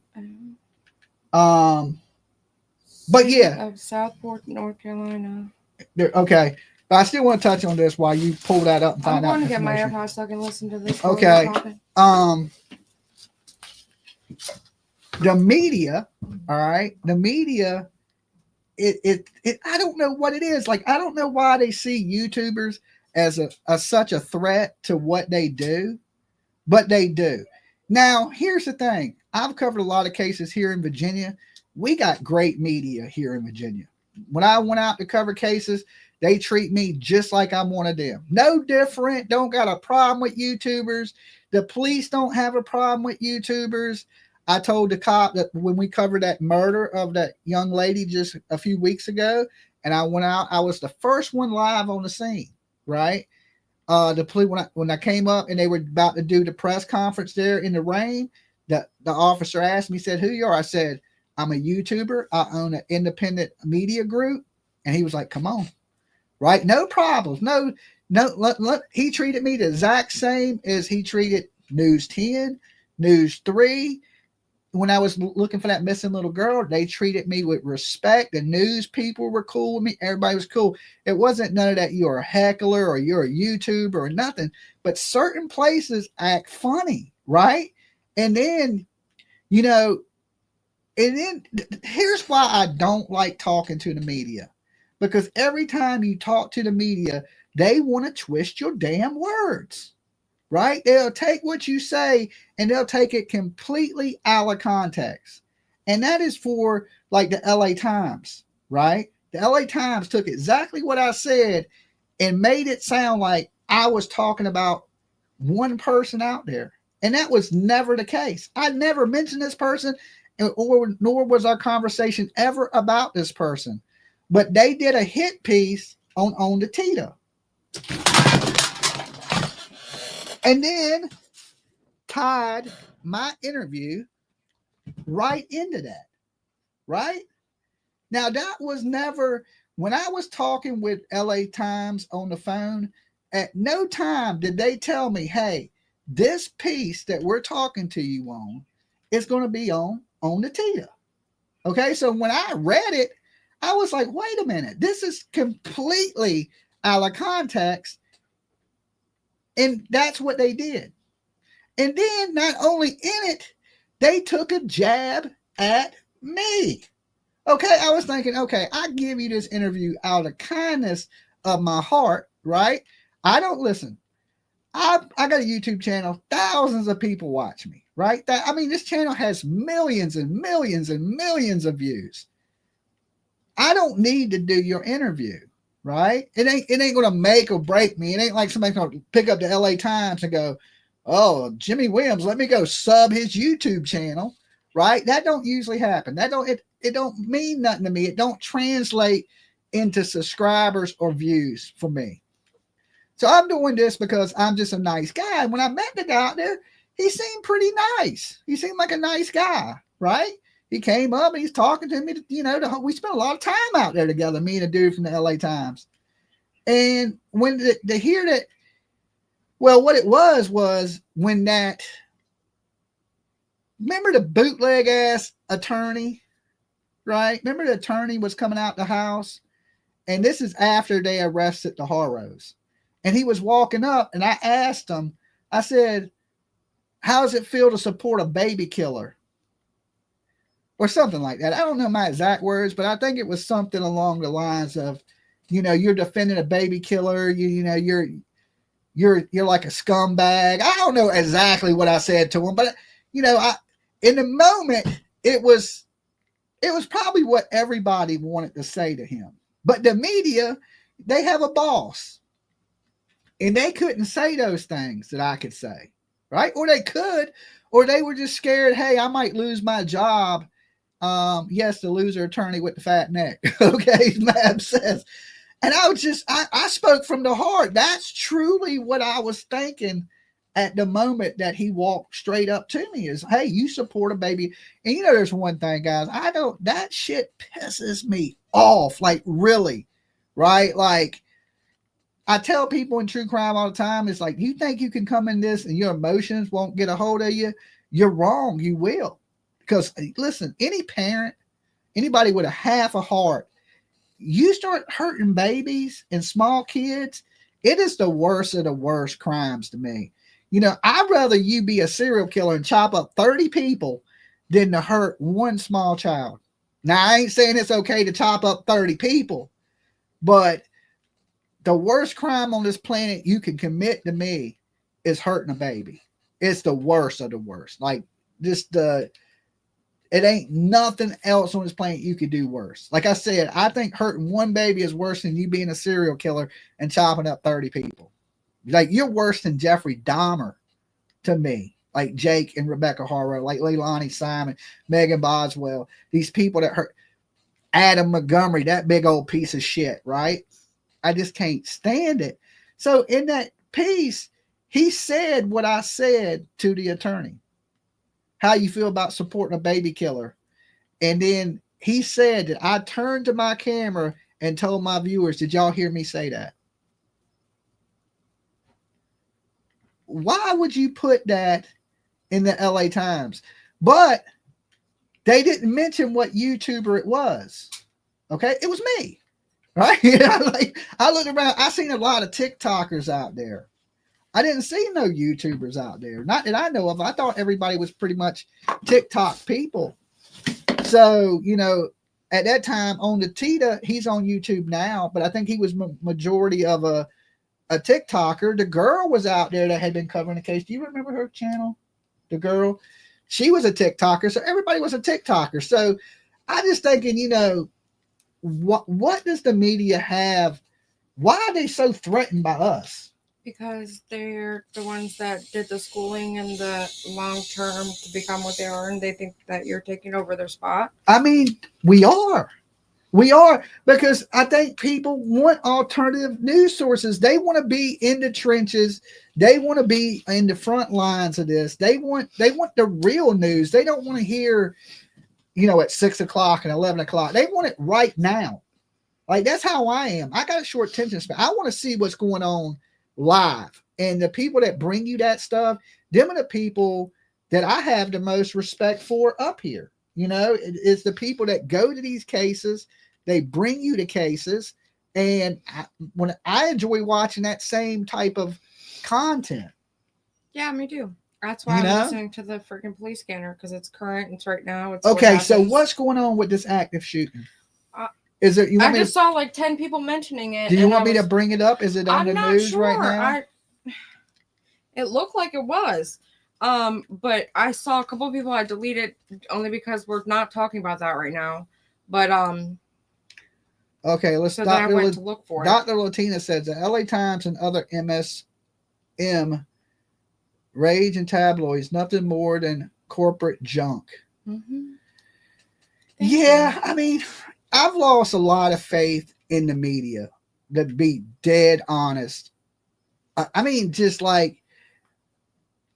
But yeah, of Southport, North Carolina. Okay, but I still want to touch on this while you pull that up and find out. I'm going to get my AirPods so I can listen to this. Okay. The media, all right, the media, it I don't know what it is. Like, I don't know why they see YouTubers as such a threat to what they do, but they do. Now, here's the thing. I've covered a lot of cases here in Virginia. We got great media here in Virginia. When I went out to cover cases, they treat me just like I'm one of them. No different. Don't got a problem with YouTubers. The police don't have a problem with YouTubers. I told the cop that when we covered that murder of that young lady just a few weeks ago, and I went out, I was the first one live on the scene, right? The police, when I came up and they were about to do the press conference there in the rain, the officer asked me, said, "Who you are?" I said, "I'm a YouTuber. I own an independent media group." And he was like, "Come on." Right? No problems. No. He treated me the exact same as he treated News 10, News 3. When I was looking for that missing little girl, they treated me with respect. The news people were cool with me. Everybody was cool. It wasn't none of that you're a heckler or you're a YouTuber or nothing. But certain places act funny, right? And then, and then here's why I don't like talking to the media. Because every time you talk to the media, they want to twist your damn words. Right? They'll take what you say and they'll take it completely out of context. And that is for like the LA Times, right? The LA Times took exactly what I said and made it sound like I was talking about one person out there. And that was never the case. I never mentioned this person, nor was our conversation ever about this person. But they did a hit piece on OnTita. And then tied my interview right into that, right? Now, that was never, when I was talking with LA Times on the phone, at no time did they tell me, hey, this piece that we're talking to you on is going to be on OnTita. Okay, so when I read it, I was like, wait a minute, this is completely out of context. And that's what they did. And then not only in it, they took a jab at me. Okay, I was thinking, okay, I give you this interview out of kindness of my heart, right? I don't listen. I got a YouTube channel. Thousands of people watch me, right? This channel has millions and millions and millions of views. I don't need to do your interview. Right? It ain't gonna make or break me. It ain't like somebody's gonna pick up the LA Times and go, "Oh, Jimmy Williams, let me go sub his YouTube channel." Right? That don't usually happen. don't mean nothing to me. It don't translate into subscribers or views for me. So I'm doing this because I'm just a nice guy. When I met the guy out there, he seemed pretty nice. He seemed like a nice guy, right? He came up and he's talking to me. We spent a lot of time out there together, me and a dude from the LA Times. And when to hear that, well, what it was when that, remember the bootleg ass attorney, right? Remember the attorney was coming out the house? And this is after they arrested the Haros. And he was walking up and I asked him, I said, how does it feel to support a baby killer? Or something like that. I don't know my exact words, but I think it was something along the lines of, you're defending a baby killer. You're like a scumbag. I don't know exactly what I said to him, but in the moment, it was probably what everybody wanted to say to him. But the media, they have a boss. And they couldn't say those things that I could say, right? Or they could, or they were just scared, hey, I might lose my job. Yes, the loser attorney with the fat neck. Okay, Mab says. And I spoke from the heart. That's truly what I was thinking at the moment that he walked straight up to me is, hey, you support a baby. And there's one thing, guys, that shit pisses me off. Like, really, right? Like, I tell people in true crime all the time, it's like, you think you can come in this and your emotions won't get a hold of you? You're wrong. You will. Because, listen, any parent, anybody with a half a heart, you start hurting babies and small kids, it is the worst of the worst crimes to me. I'd rather you be a serial killer and chop up 30 people than to hurt one small child. Now, I ain't saying it's okay to chop up 30 people, but the worst crime on this planet you can commit to me is hurting a baby. It's the worst of the worst. Like, it ain't nothing else on this planet you could do worse. Like I said, I think hurting one baby is worse than you being a serial killer and chopping up 30 people. Like, you're worse than Jeffrey Dahmer to me. Like Jake and Rebecca Haro, like Leilani Simon, Megan Boswell, these people that hurt. Adam Montgomery, that big old piece of shit, right? I just can't stand it. So in that piece, he said what I said to the attorney. How you feel about supporting a baby killer? And then he said that I turned to my camera and told my viewers, did y'all hear me say that? Why would you put that in the LA Times? But they didn't mention what YouTuber it was. Okay, it was me. Right? I looked around, I seen a lot of TikTokers out there. I didn't see no YouTubers out there. Not that I know of. I thought everybody was pretty much TikTok people. So, at that time, OnTita, he's on YouTube now, but I think he was majority of a TikToker. The girl was out there that had been covering the case. Do you remember her channel? The girl? She was a TikToker. So everybody was a TikToker. So I just thinking, what does the media have? Why are they so threatened by us? Because they're the ones that did the schooling and the long term to become what they are, and they think that you're taking over their spot. I mean, we are. We are, because I think people want alternative news sources. They want to be in the trenches. They want to be in the front lines of this. They want the real news. They don't want to hear, at 6 o'clock and 11 o'clock. They want it right now. Like, that's how I am. I got a short attention span. I want to see what's going on live. And the people that bring you that stuff, them are the people that I have the most respect for up here. It's the people that go to these cases. They bring you the cases. And when I enjoy watching that same type of content. Yeah, me too. That's why I'm listening to the freaking police scanner, because it's current. It's right now. It's okay, so what's going on with this active shooting? Is it? I just saw like 10 people mentioning it. Do you want me to bring it up? Is it on the news right now? It looked like it was. But I saw a couple of people I deleted only because we're not talking about that right now. But okay, let's. So then I went to look for it. Dr. Latina says the LA Times and other MSM rage and tabloids, nothing more than corporate junk. Mm-hmm. Yeah, I mean, I've lost a lot of faith in the media, to be dead honest. I mean, just like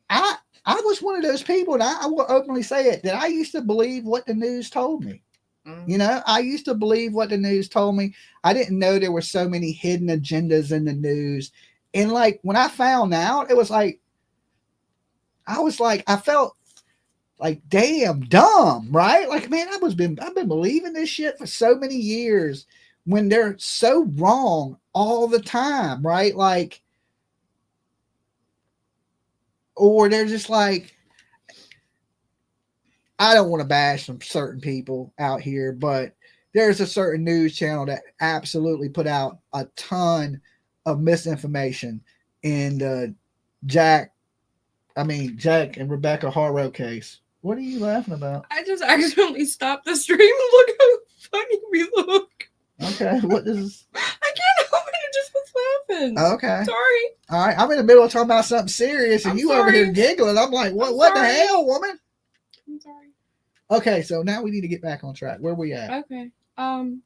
I was one of those people, and I will openly say it, that I used to believe what the news told me. You know, I used to believe what the news told me. I didn't know there were so many hidden agendas in the news. And like when I found out, it was like I felt like damn dumb, right? Like, man, I've been believing this shit for so many years when they're so wrong all the time, right? Like, or they're just like, I don't want to bash some certain people out here, but there's a certain news channel that absolutely put out a ton of misinformation in the Jack and Rebecca Haro case. What are you laughing about? I just accidentally stopped the stream and look how funny we look. Okay, what is? I can't help it. It just was laughing. Okay, sorry. All right, I'm in the middle of talking about something serious, and I'm you sorry. over here giggling. I'm like, what the hell, woman? I'm sorry. Okay, so now we need to get back on track. Where we at? Okay. I don't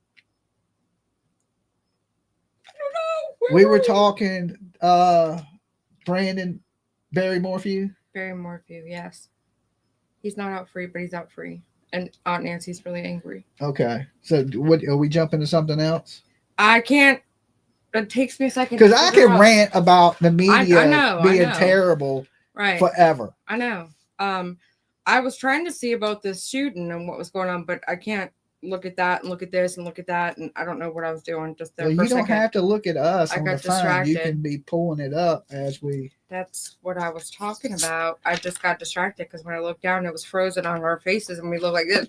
know. We were talking Brandon Barry Morphew. Barry Morphew, yes. He's not out free, but he's out free. And Aunt Nancy's really angry. Okay. So what are we jumping to something else? I can't. It takes me a second. Because I can rant about the media being terrible forever. I know. I was trying to see about this shooting and what was going on, but I can't look at that and look at this and look at that, and I don't know what I was doing just there. Well, for you a don't have to look at us on the phone. Distracted. You can be pulling it up as we. That's what I was talking about. I just got distracted because when I looked down, it was frozen on our faces, and we look like this.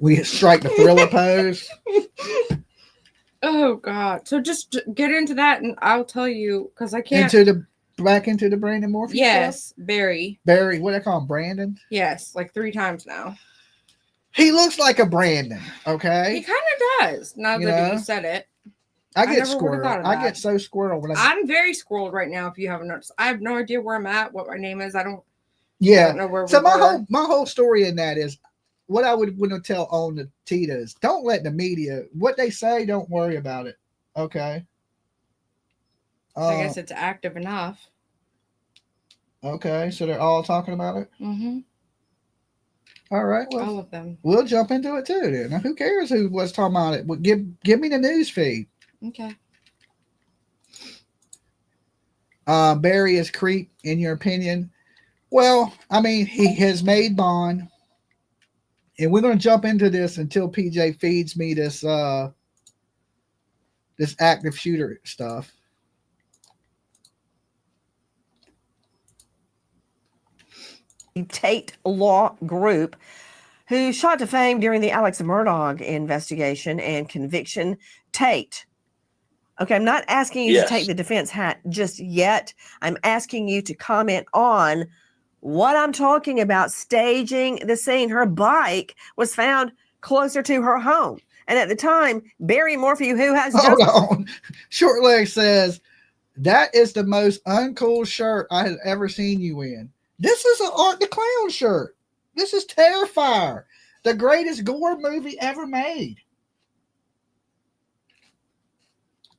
We strike the thriller pose. Oh God! So just get into that, and I'll tell you because I can't. Back into the Brandon Morphew. Yes, stuff? Barry. Barry, what do I call him? Brandon? Yes, like 3 times now. He looks like a Brandon, okay? He kind of does, now that you said it. I get squirreled. I get so squirreled when I'm very squirreled right now, if you haven't noticed. I have no idea where I'm at, what my name is. I don't know where so my whole story in that is what I would want to tell OnTita is don't let the media, what they say, don't worry about it. Okay. I guess it's active enough. Okay, so they're all talking about it? Mm-hmm. All right. Well, all of them. We'll jump into it too then. Now, who cares who was talking about it? Well, give me the news feed. Okay. Barry is creep, in your opinion? Well, I mean, he has made bond. And we're going to jump into this until PJ feeds me this this active shooter stuff. Tate Law Group, who shot to fame during the Alex Murdaugh investigation and conviction. Tate. Okay, I'm not asking you to take the defense hat just yet. I'm asking you to comment on what I'm talking about, staging the scene. Her bike was found closer to her home. And at the time, Barry Morphew, who has Hold on. Short Leg says, that is the most uncool shirt I have ever seen you in. This is an Art the Clown shirt. This is Terrifier, the greatest gore movie ever made.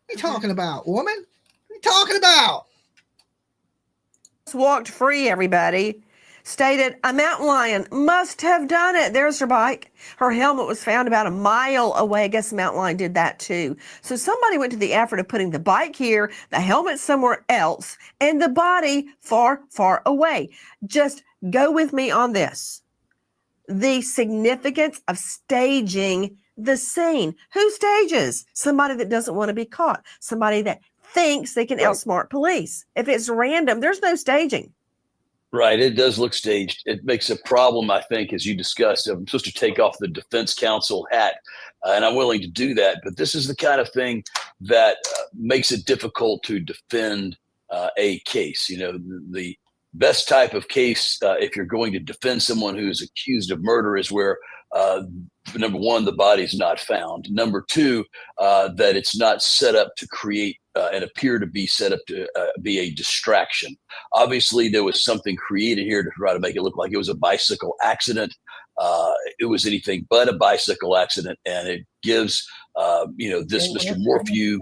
What are you talking about, woman? What are you talking about? Walked free, everybody. Stated, a mountain lion must have done it. There's her bike. Her helmet was found about a mile away. I guess the mountain lion did that too. So somebody went to the effort of putting the bike here, the helmet somewhere else, and the body far, far away. Just go with me on this. The significance of staging the scene. Who stages? Somebody that doesn't want to be caught. Somebody that thinks they can outsmart police. If it's random, there's no staging. Right. It does look staged. It makes a problem, I think, as you discussed. I'm supposed to take off the defense counsel hat, and I'm willing to do that. But this is the kind of thing that makes it difficult to defend a case. You know, the best type of case, if you're going to defend someone who's accused of murder, is where number one, the body's not found. Number two, that it's not set up to create and appear to be set up to be a distraction. Obviously, there was something created here to try to make it look like it was a bicycle accident. It was anything but a bicycle accident, and it gives this Mr. Morphew,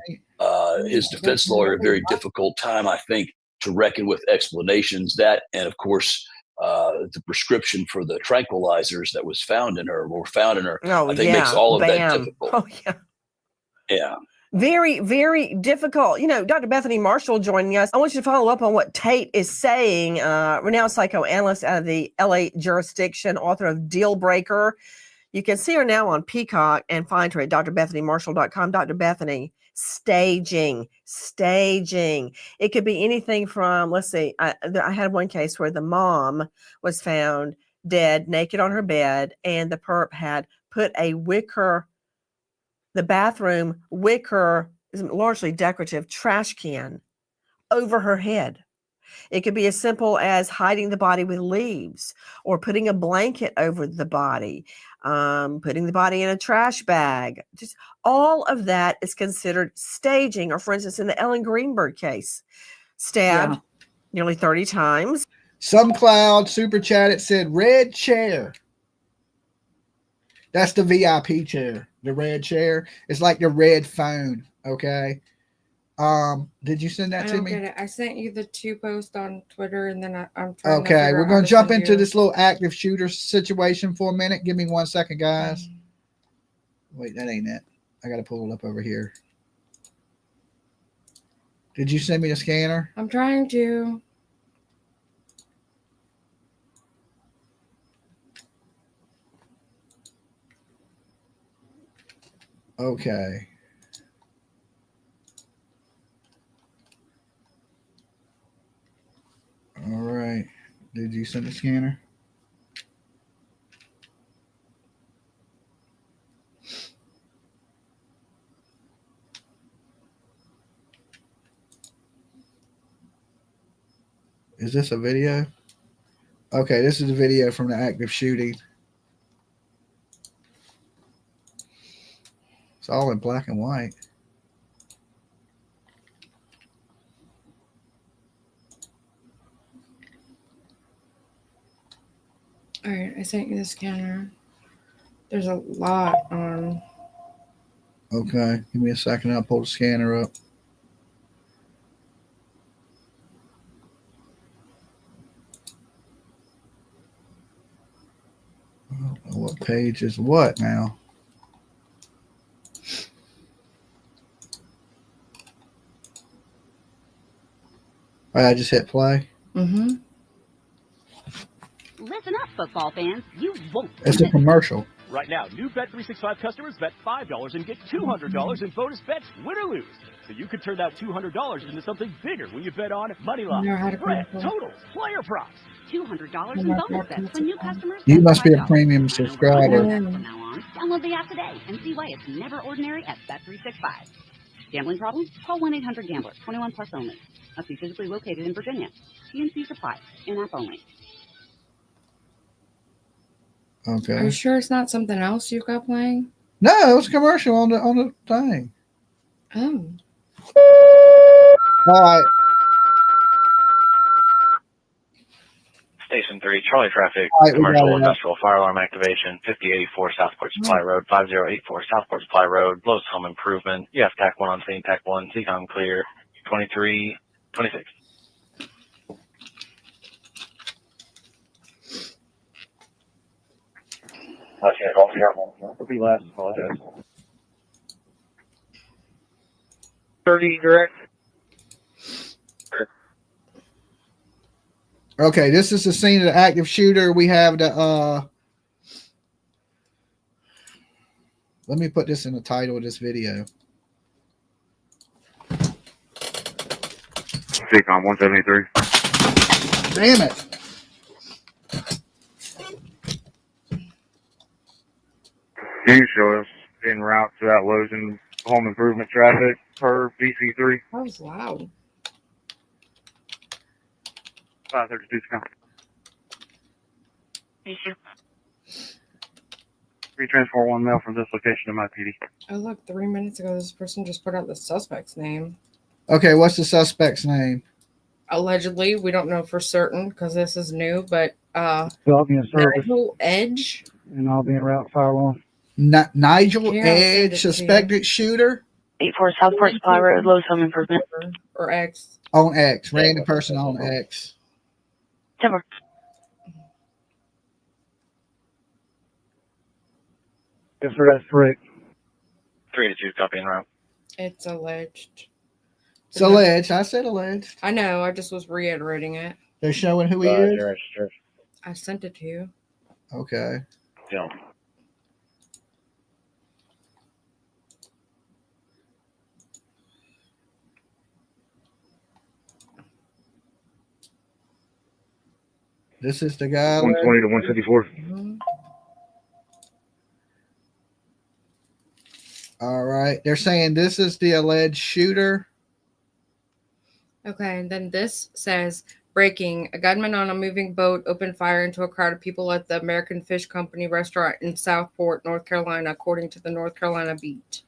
his defense lawyer, a very difficult time, I think, to reckon with explanations. That, and of course, the prescription for the tranquilizers that was found in her, I think makes all of that difficult. Oh, yeah. Yeah. Very, very difficult. Dr. Bethany Marshall joining us. I want you to follow up on what Tate is saying. Renowned psychoanalyst out of the LA jurisdiction, author of Deal Breaker. You can see her now on Peacock and find her at drbethanymarshall.com. Dr. Bethany, staging. It could be anything from, let's see, I had one case where the mom was found dead, naked on her bed, and the perp had put the bathroom wicker, largely decorative trash can over her head. It could be as simple as hiding the body with leaves or putting a blanket over the body, putting the body in a trash bag. Just all of that is considered staging. Or, for instance, in the Ellen Greenberg case, stabbed nearly 30 times. Some cloud super chat, it said red chair. That's the VIP chair, the red chair. It's like the red phone. Okay. Did you send that to me? Get it. I sent you the 2 posts on Twitter, and then I'm trying. Okay, we're going to jump into this little active shooter situation for a minute. Give me 1 second, guys. Wait, that ain't it. I got to pull it up over here. Did you send me the scanner? I'm trying to. Okay. All right. Did you send the scanner? Is this a video? Okay, this is a video from the active shooting. It's all in black and white. All right, I sent you the scanner. There's a lot on. Okay, give me a second. I'll pull the scanner up. I don't know what page is what now. All right, I just hit play. Mm-hmm. Listen up, football fans. You won't. It's a commercial. Right now, new Bet365 customers bet $5 and get $200 in bonus bets, win or lose. So you could turn that $200 into something bigger when you bet on money line, spread, totals, player props. $200 in bonus bets when new customers. You must be a premium subscriber. From now on, download the app today and see why it's never ordinary at Bet365. Gambling problems? Call 1-800-GAMBLER. 21 plus only. Must be physically located in Virginia. PNC supplies. In-app only. Okay. Are you sure it's not something else you've got playing? No, it was a commercial on the thing. Oh. All right. Station 3, Charlie Traffic, All right, commercial industrial fire alarm activation, 5084 Southport Supply Road, 5084 Southport Supply Road, Blows Home Improvement. You have TAC 1 on scene, TAC 1, CCOM clear, 2326. It'll be last, apologize. 30 direct. Okay, this is the scene of the active shooter. We have the let me put this in the title of this video. CCOM 173. Damn it. Can you show us en route to that Lowe's home improvement traffic per VC3? That was loud. 532 come. Retransport 1 male from this location to my PD. Oh, look, 3 minutes ago, this person just put out the suspect's name. Okay, what's the suspect's name? Allegedly, we don't know for certain because this is new, but Albany service. Nigel Edge. And I'll be en route, fire one. Nigel Here, I'll send it Edge, to you. suspected shooter 84 Southport Supply Road, Lowe's Home Improvement. Or X. on X, random person on X. Timber. Yes, sir, that's correct. 3 to 2, copy en route. It's alleged. It's alleged. I said alleged. I know. I just was reiterating it. They're showing who he is. I sent it to you. Okay. Yeah. This is the guy. 120 to 154. All right. They're saying this is the alleged shooter. Okay, and then this says breaking: a gunman on a moving boat opened fire into a crowd of people at the American Fish Company restaurant in Southport, North Carolina, according to the North Carolina Beat.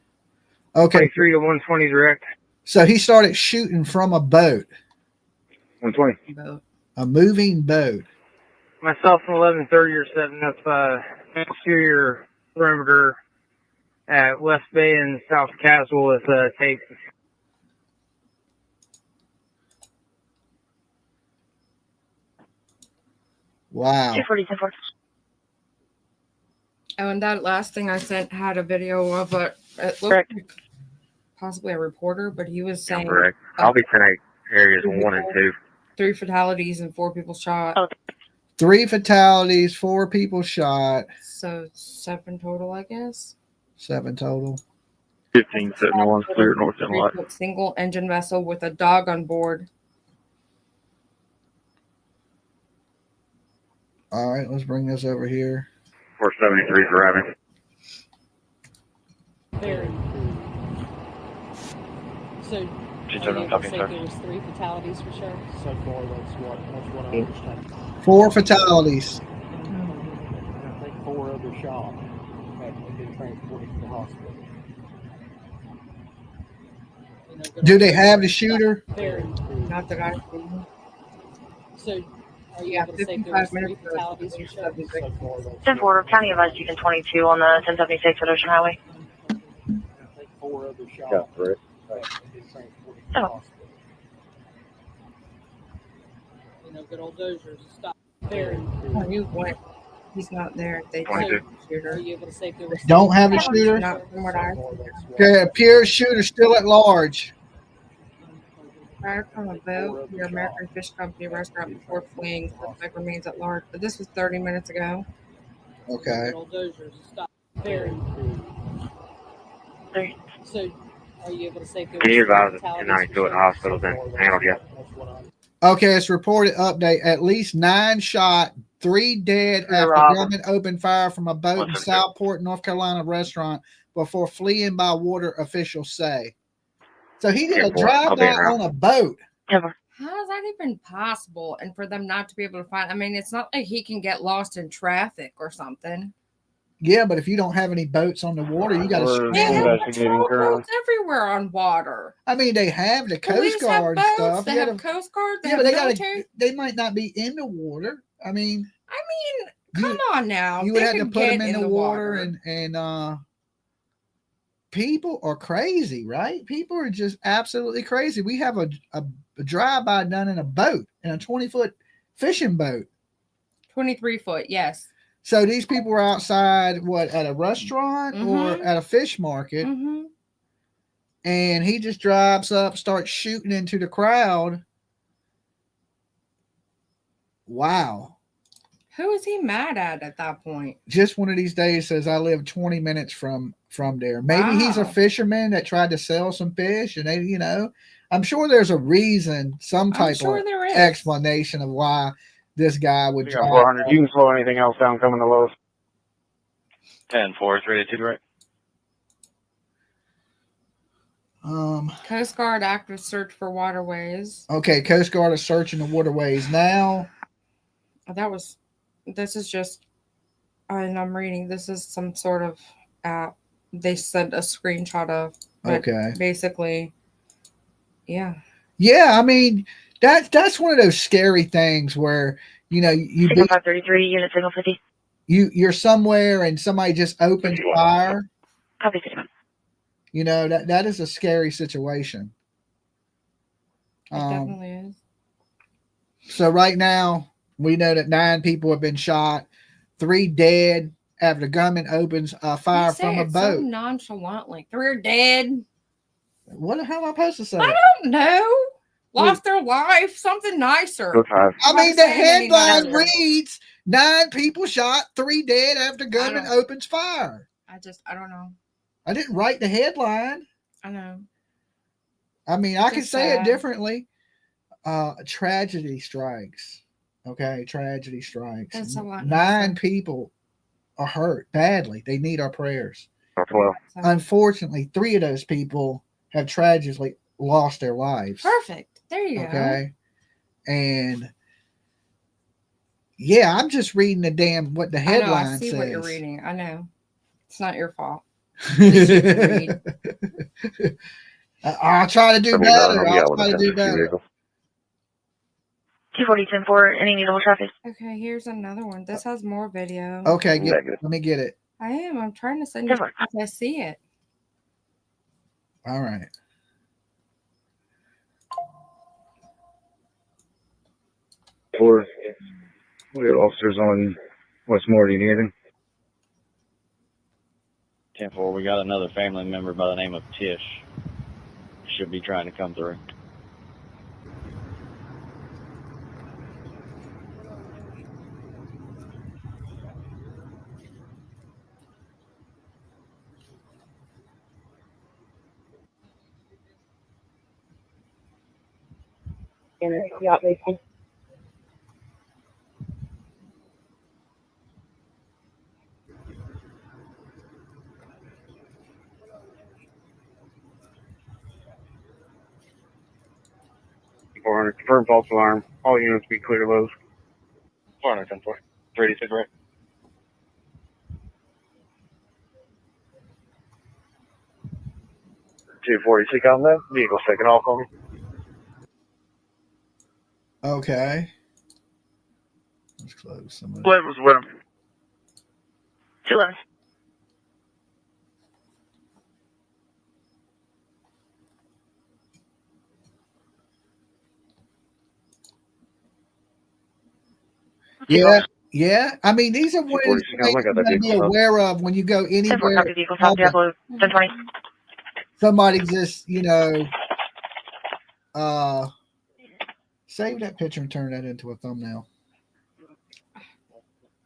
Okay. 3 to 120 direct. So he started shooting from a boat, 120. Boat. a moving boat. Myself and 1130 are setting up exterior perimeter at West Bay and South Castle with tapes. Wow. 240, 240. Oh, and that last thing I sent had a video of it looked like possibly a reporter, but he was saying Correct. I'll be tonight areas 1 and 2. 3 fatalities and 4 people shot. Oh. 3 fatalities, 4 people shot. So 7 total, I guess. 7 total. 15 sitting on clear north and light. Single engine vessel with a dog on board. All right, let's bring this over here. 473 driving. Barry. So, there was 3 fatalities for sure. So far, that's what I understand. 4 fatalities. I think 4 others shot have been transported to the hospital. Do they have the shooter? Barry. Not that I've seen. So, are you able to say there was 3 fatalities for sure? 10-4, County advised Beacon 22 on the 1076 at Ocean Highway. I think 4 others shot Yeah, correct. have been transported to the Oh. hospital. Good old Dozier's stop. Barry. Oh, you went. He's not there. They took the shooter. Are you able to say there was Don't have a shooter? Not from what I Okay, a pure shooter still at large. fired from a boat near American Fish Company restaurant before fleeing. Suspect remains at large. But this was 30 minutes ago. Okay. Good old Dozier's stop. Barry. So, are you able to say there Can you was 3 advise us fatalities tonight for to the sure? hospital then handled yet? Okay, it's reported update. At least 9 shot, 3 dead after gunman opened fire from a boat in Southport, North Carolina restaurant before fleeing by water, officials say. So he did a drive-by on a boat. How is that even possible? And for them not to be able to find, I mean, it's not like he can get lost in traffic or something. Yeah, but if you don't have any boats on the water, you got to. They have patrol boats everywhere on water. I mean, they have the Coast Police have Guard boats, stuff. They You have gotta- Coast Guard. They yeah, have but military. they might not be in the water. I mean, Come on now. you would They have to could put them get in the water, and people are crazy, right? People are just absolutely crazy. We have a drive-by done in a boat, in a 20-foot fishing boat. 23 foot, yes. So these people were outside, what, at a restaurant or at a fish market, and he just drives up, starts shooting into the crowd. Wow. Who is he mad at that point? Just one of these days says I live 20 minutes from there. Maybe he's a fisherman that tried to sell some fish, and they, I'm sure there's a reason, some type of explanation of why this guy would We got drive. 400. You can slow anything else down coming to Lowe's. 10-4, 3 to 2 right. Coast Guard active search for waterways. Okay, Coast Guard is searching the waterways now. This is just, and I'm reading, this is some sort of app they sent a screenshot of. Okay. Basically, yeah. Yeah, I mean, that's one of those scary things where, you Signal 533, unit signal 50. You're somewhere and somebody just opens fire. Copy, signal. That is a scary situation. It definitely is. So right now, we know that 9 people have been shot, 3 dead after the gunman opens fire from a boat. So nonchalantly. 3 are dead. What the hell am I supposed to say? I don't know. Lost their life. Something nicer. I mean, the headline reads 9 people shot, 3 dead after gunman opens fire. I don't know. I didn't write the headline. I know. I mean, I can say it differently. Tragedy strikes. Okay, tragedy strikes. That's a lot. 9 people are hurt badly. They need our prayers. 12. Unfortunately, 3 of those people have tragically lost their lives. Perfect. There you go. Okay. And yeah, I'm just reading what the headline says. I see what you're reading. I know. It's not your fault. I'll try to do better. I'll try to do better. 240, 10-4, any needle traffic? Okay, here's another one. This has more video. Okay, let me get it. I am. I'm trying to send you because I see it. All right. We got officers on Westmore. Do you need anything? 10-4, we got another family member by the name of Tish. Should be trying to come through. Yacht basement. Confirm false alarm. All units be clear lows. 400, 10-4. 386, right? $240 on that. Vehicle's taking off on me. Okay. Let's close some of that. What was with him? 211. Yeah. I mean, these are what you got to be aware of when you go anywhere. Somebody just, save that picture and turn that into a thumbnail.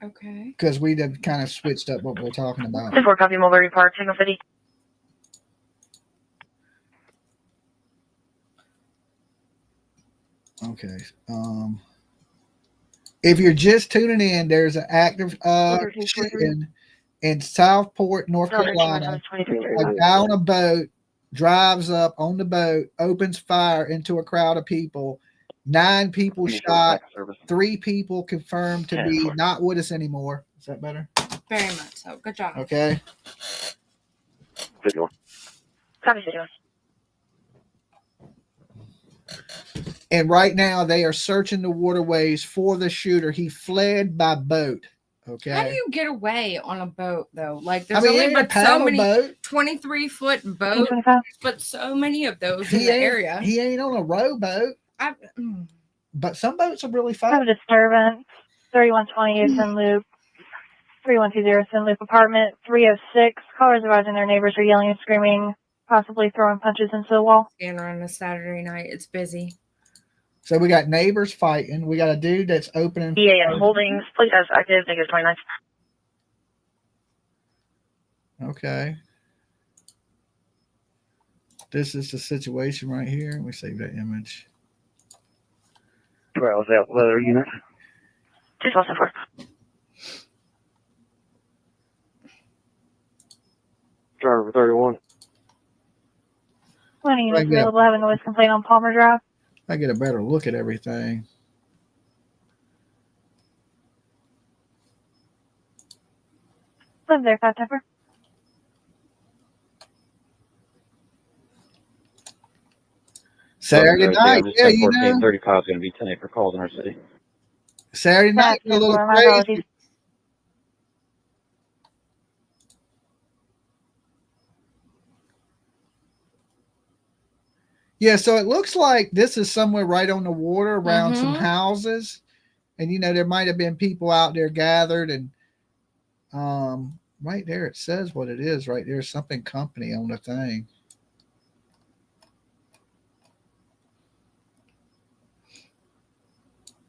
Okay. Because we have kind of switched up what we're talking about. 4 copy Mulberry Park, signal 50. Okay. If you're just tuning in, there's an active shooting in Southport, North Carolina. A guy on a boat drives up on the boat, opens fire into a crowd of people. 9 people shot, 3 people confirmed to be not with us anymore. Is that better? Very much so. Good job. Okay. Video. Copy, video. And right now they are searching the waterways for the shooter. He fled by boat. Okay. How do you get away on a boat though? Like there's only but so many 23-foot boats, but so many of those in the area. He ain't on a rowboat. But some boats are really fast. Have a disturbance. 3120 Sun Loop. 3120 Sun Loop apartment. 306. Callers advising their neighbors are yelling and screaming, possibly throwing punches into the wall. Scanner on a Saturday night. It's busy. So we got neighbors fighting. We got a dude that's opening. EA and Holdings. Please has active. I think it's 29. Okay. This is the situation right here. We save that image. Browse out weather unit. 212 Driver 31. 20 units available. Have a noise complaint on Palmer Drive. I get a better look at everything. Live there, Fat Temper. Saturday night, yeah, you know. 35 is going to be 10 for calls in our city. Saturday night, a little My crazy. apologies. Yeah, so it looks like this is somewhere right on the water around some houses. And, you know, there might have been people out there gathered. And right there, it says what it is right there. Something company on the thing.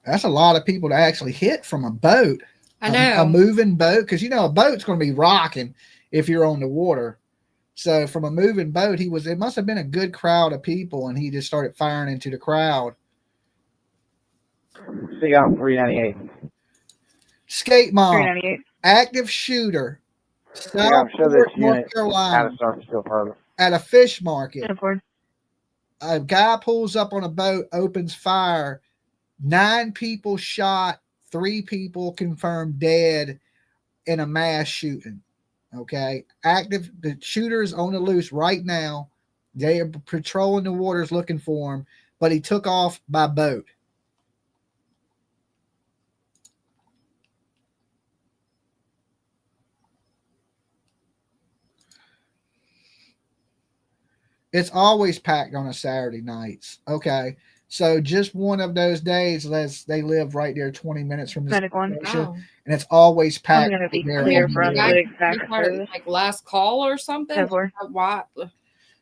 That's a lot of people to actually hit from a boat. I know. A moving boat. Because, you know, a boat's going to be rocking if you're on the water. So from a moving boat, it must have been a good crowd of people, and he just started firing into the crowd. See out 398. Skate Mom, 398. active shooter, Southport, North Carolina, at a fish market. A guy pulls up on a boat, opens fire. 9 people shot, 3 people confirmed dead in a mass shooting. Okay, the shooter is on the loose right now. They are patrolling the waters looking for him, but he took off by boat. It's always packed on a Saturday nights. Okay, so just one of those days, they live right there 20 minutes from the station, and it's always packed. I'm going to be there clear on the from road. the exact service. Like last call or something. Why?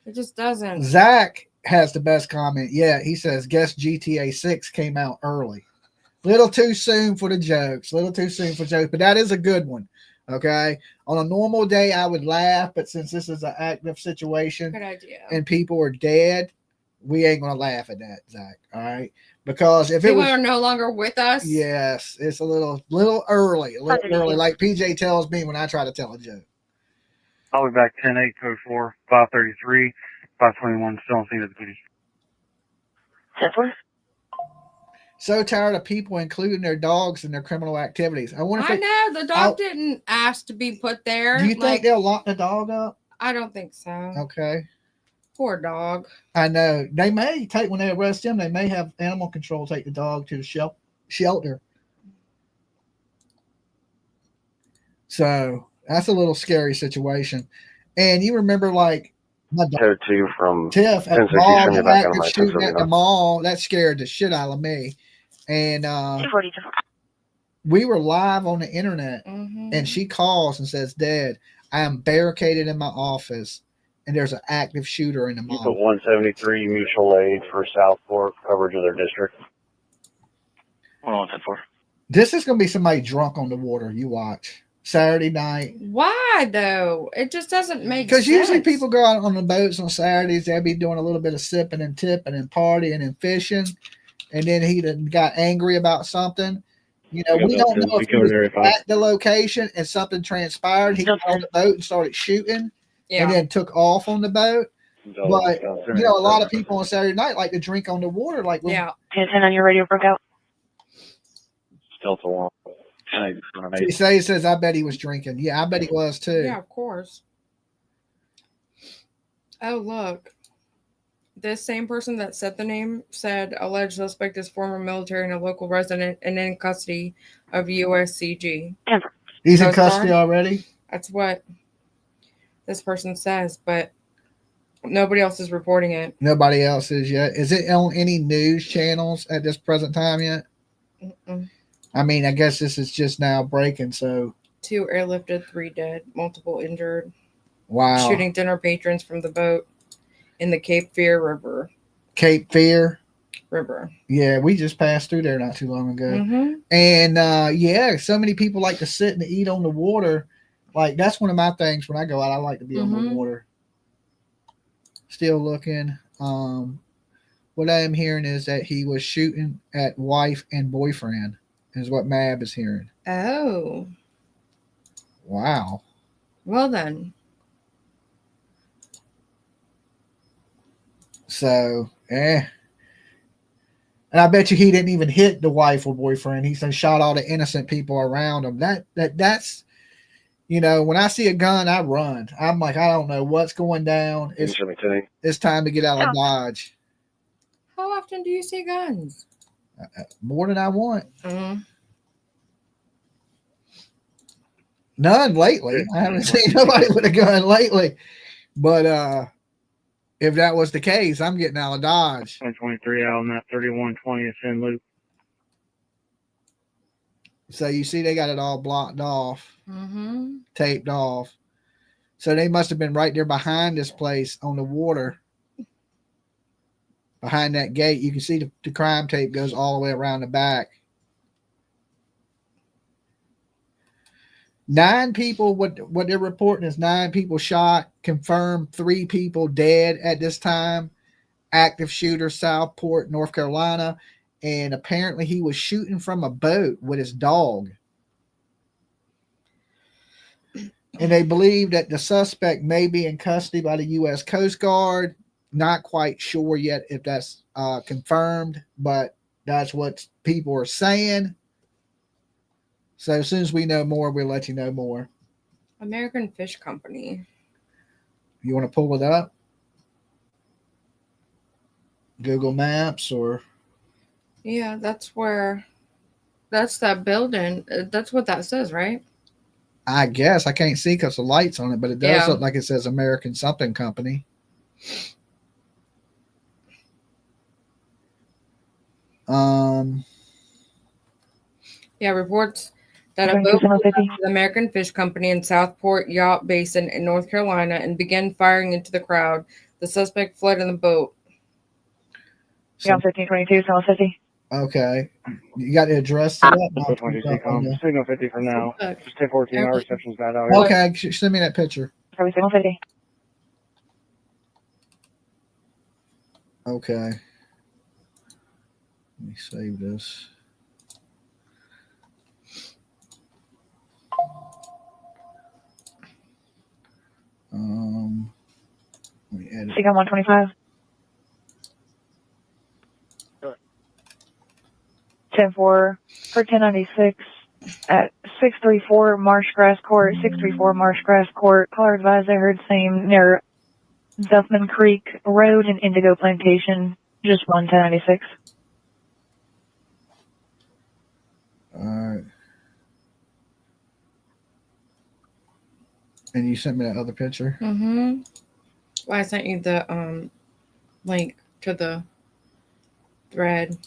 It just doesn't. Zach has the best comment. Yeah, he says, guess GTA 6 came out early. Little too soon for the jokes. But that is a good one. Okay. On a normal day, I would laugh, but since this is an active situation Good idea. and people are dead, we ain't going to laugh at that, Zach. All right. Because if People it was are no longer with us. yes, it's a little early. Like PJ tells me when I try to tell a joke. I'll be back 10-8, code 4, 533, 521, still on scene of the booty. So tired of people including their dogs in their criminal activities. I know the dog didn't ask to be put there. Do you think they'll lock the dog up? I don't think so. Okay. Poor dog. I know. They may take, when they arrest him, they may have animal control take the dog to the shelter. So that's a little scary situation. And you remember, like, my dog, Code 2 from Tiff at the 1060, mall, send me back on my shooting at the mall. That scared the shit out of me. And we were live on the internet, and she calls and says, Dad, I am barricaded in my office, and there's an active shooter in the mall. Put 173 mutual aid for Southport coverage of their district. Hold on, 10-4. This is going to be somebody drunk on the water. You watch. Saturday night. Why though? It just doesn't make sense. Because usually people go out on the boats on Saturdays. They'll be doing a little bit of sipping and tipping and partying and fishing. And then he got angry about something. You know, we don't know if he was at the location and something transpired. He got on the boat and started shooting and then took off on the boat. But, you know, a lot of people on Saturday night like to drink on the water. Like, 10 on your radio broke out. Delta 1. He says, I bet he was drinking. Yeah, I bet he was too. Yeah, of course. Oh, look. This same person that said the name said alleged suspect is former military and a local resident and in custody of USCG. He's in custody already? That's what this person says, but nobody else is reporting it. Nobody else is yet. Is it on any news channels at this present time yet? Mm-mm. I mean, I guess this is just now breaking, so. 2 airlifted, 3 dead, multiple injured. Wow. Shooting dinner patrons from the boat in the Cape Fear River. Cape Fear River. Yeah, we just passed through there not too long ago. Mm-hmm. And yeah, so many people like to sit and eat on the water. Like, that's one of my things when I go out. I like to be on the water. Still looking. What I am hearing is that he was shooting at wife and boyfriend, is what Mab is hearing. Oh. Wow. Well then. So, And I bet you he didn't even hit the wife or boyfriend. He shot all the innocent people around him. That's when I see a gun, I run. I'm like, I don't know what's going down. It's time to get out of Dodge. How often do you see guns? More than I want. Mm-hmm. None lately. I haven't seen nobody with a gun lately. But if that was the case, I'm getting out of Dodge. 123 out on that 3120th in loop. So you see they got it all blocked off, Mm-hmm. taped off. So they must have been right there behind this place on the water. Behind that gate, you can see the crime tape goes all the way around the back. 9 people, what they're reporting is 9 people shot, confirmed 3 people dead at this time. Active shooter, Southport, North Carolina. And apparently he was shooting from a boat with his dog. And they believe that the suspect may be in custody by the U.S. Coast Guard. Not quite sure yet if that's confirmed, but that's what people are saying. So as soon as we know more, we'll let you know more. American Fish Company. You want to pull it up? Google Maps or? Yeah, that's that building. That's what that says, right? I guess. I can't see because the light's on it, but it does look like it says American something company. Yeah, reports that a boat pulled up to the American Fish Company in Southport Yacht Basin in North Carolina and began firing into the crowd. The suspect fled in the boat. Yeah, 1522, South City. Okay. You got the address to that? Signal 50 for now. Just 1014, our reception's bad out here. Okay, send me that picture. Signal 50. Okay. Let me save this. Let me edit. Signal 125. 10-4 for 1096 at 634 Marshgrass Court, 634 Marshgrass Court. Caller advised I heard same near Duffman Creek Road and Indigo Plantation, just 1096. All right. And you sent me that other picture? Mm-hmm. Well, I sent you the link to the thread.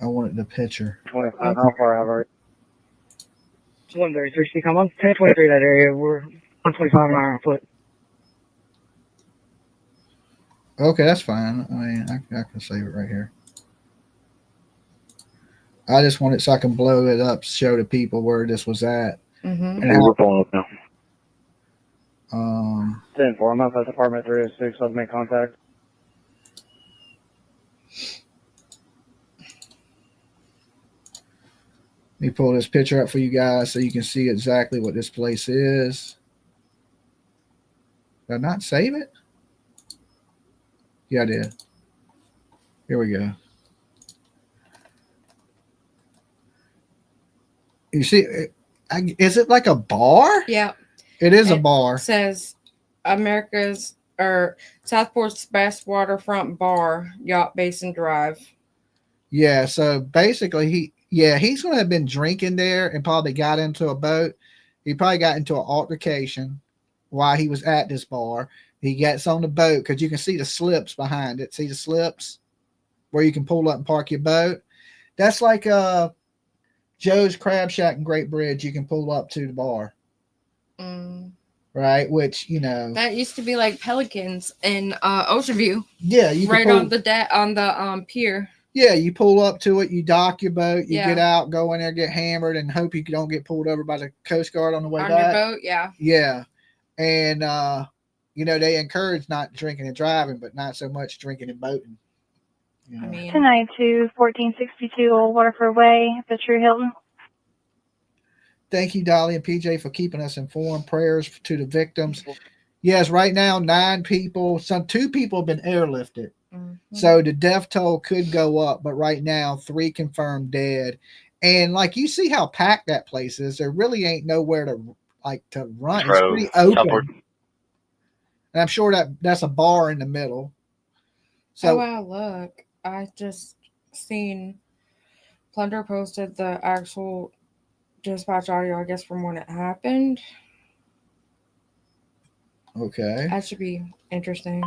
I wanted the picture. 25, how far have I? 133, come on. 1023 that area. We're 125 an hour on foot. Okay, that's fine. I mean, I can save it right here. I just want it so I can blow it up, show the people where this was at. Mm-hmm. And we're pulling up now. 10-4, I'm up at apartment 306. Let's make contact. Let me pull this picture up for you guys so you can see exactly what this place is. Did I not save it? Yeah, I did. Here we go. You see, is it like a bar? Yeah. It is a bar. It says America's or Southport's best waterfront bar, Yacht Basin Drive. Yeah, so basically he's going to have been drinking there and probably got into a boat. He probably got into an altercation while he was at this bar. He gets on the boat because you can see the slips behind it. See the slips where you can pull up and park your boat? That's like Joe's Crab Shack in Great Bridge. You can pull up to the bar. Right? Which, that used to be like Pelicans in Ocean View. Yeah, you right on the pier. Yeah, you pull up to it, you dock your boat, you get out, go in there, get hammered, and hope you don't get pulled over by the Coast Guard on the way back. On your boat, yeah. Yeah. And, they encourage not drinking and driving, but not so much drinking and boating. I mean, 1092, 1462 Old Waterford Way, Fisher Hilton. Thank you, Dolly and PJ, for keeping us informed. Prayers to the victims. Yes, right now 9 people. 2 people have been airlifted. Mm-hmm. So the death toll could go up, but right now 3 confirmed dead. And like you see how packed that place is. There really ain't nowhere to run. It's pretty open. And I'm sure that's a bar in the middle. So oh wow, look. I just seen Plunder posted the actual dispatch audio, I guess, from when it happened. Okay. That should be interesting.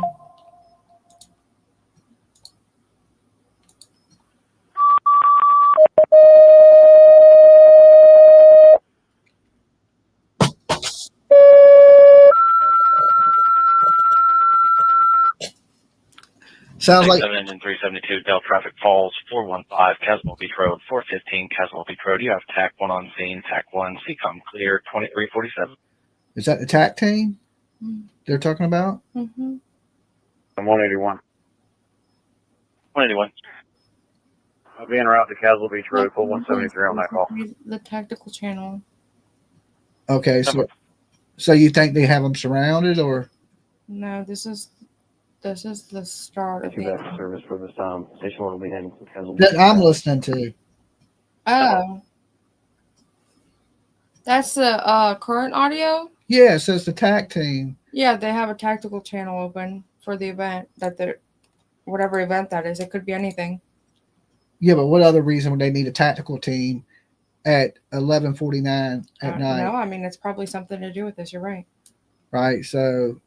Sounds like Engine 372 Dell Traffic Falls 415 Caswell Beach Road 415 Caswell Beach Road. You have TAC 1 on scene. TAC 1 CCOM clear 2347. Is that the TAC team they're talking about? Mm-hmm. I'm 181. 181. I'll be en route to Caswell Beach Road, full 173 on that call. The tactical channel. Okay, so you think they have them surrounded, or No, this is the start of the the service for this time. Station will be heading to Caswell that I'm listening to? Oh. That's the current audio? Yeah, it says the TAC team. Yeah, they have a tactical channel open for the event whatever event that is. It could be anything. Yeah, but what other reason would they need a tactical team at 11:49 at night? No, I mean it's probably something to do with this. You're right. Right. So,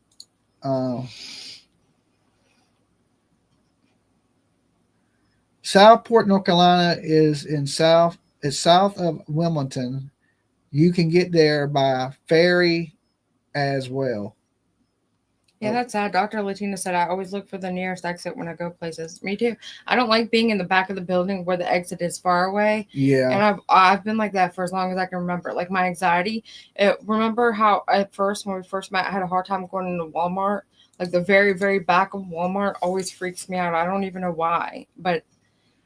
Southport, North Carolina is it's south of Wilmington. You can get there by ferry as well. Yeah, that's sad. Dr. Latina said I always look for the nearest exit when I go places. Me too. I don't like being in the back of the building where the exit is far away. Yeah. And I've been like that for as long as I can remember. Like my anxiety. Remember how at first when we first met, I had a hard time going into Walmart. Like the very, very back of Walmart always freaks me out. I don't even know why, but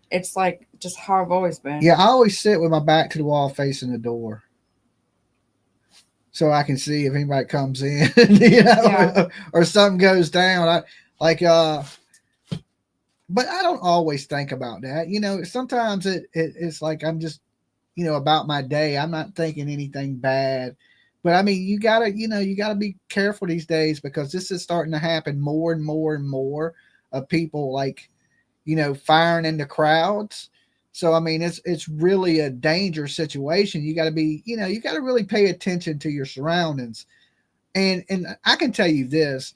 it's like just how I've always been. Yeah, I always sit with my back to the wall facing the door, so I can see if anybody comes in, or something goes down. But I don't always think about that. Sometimes it's like I'm just, about my day. I'm not thinking anything bad. But I mean, you gotta be careful these days because this is starting to happen more and more and more of people firing into crowds. So, I mean, it's really a dangerous situation. You got to be, you got to really pay attention to your surroundings. And I can tell you this,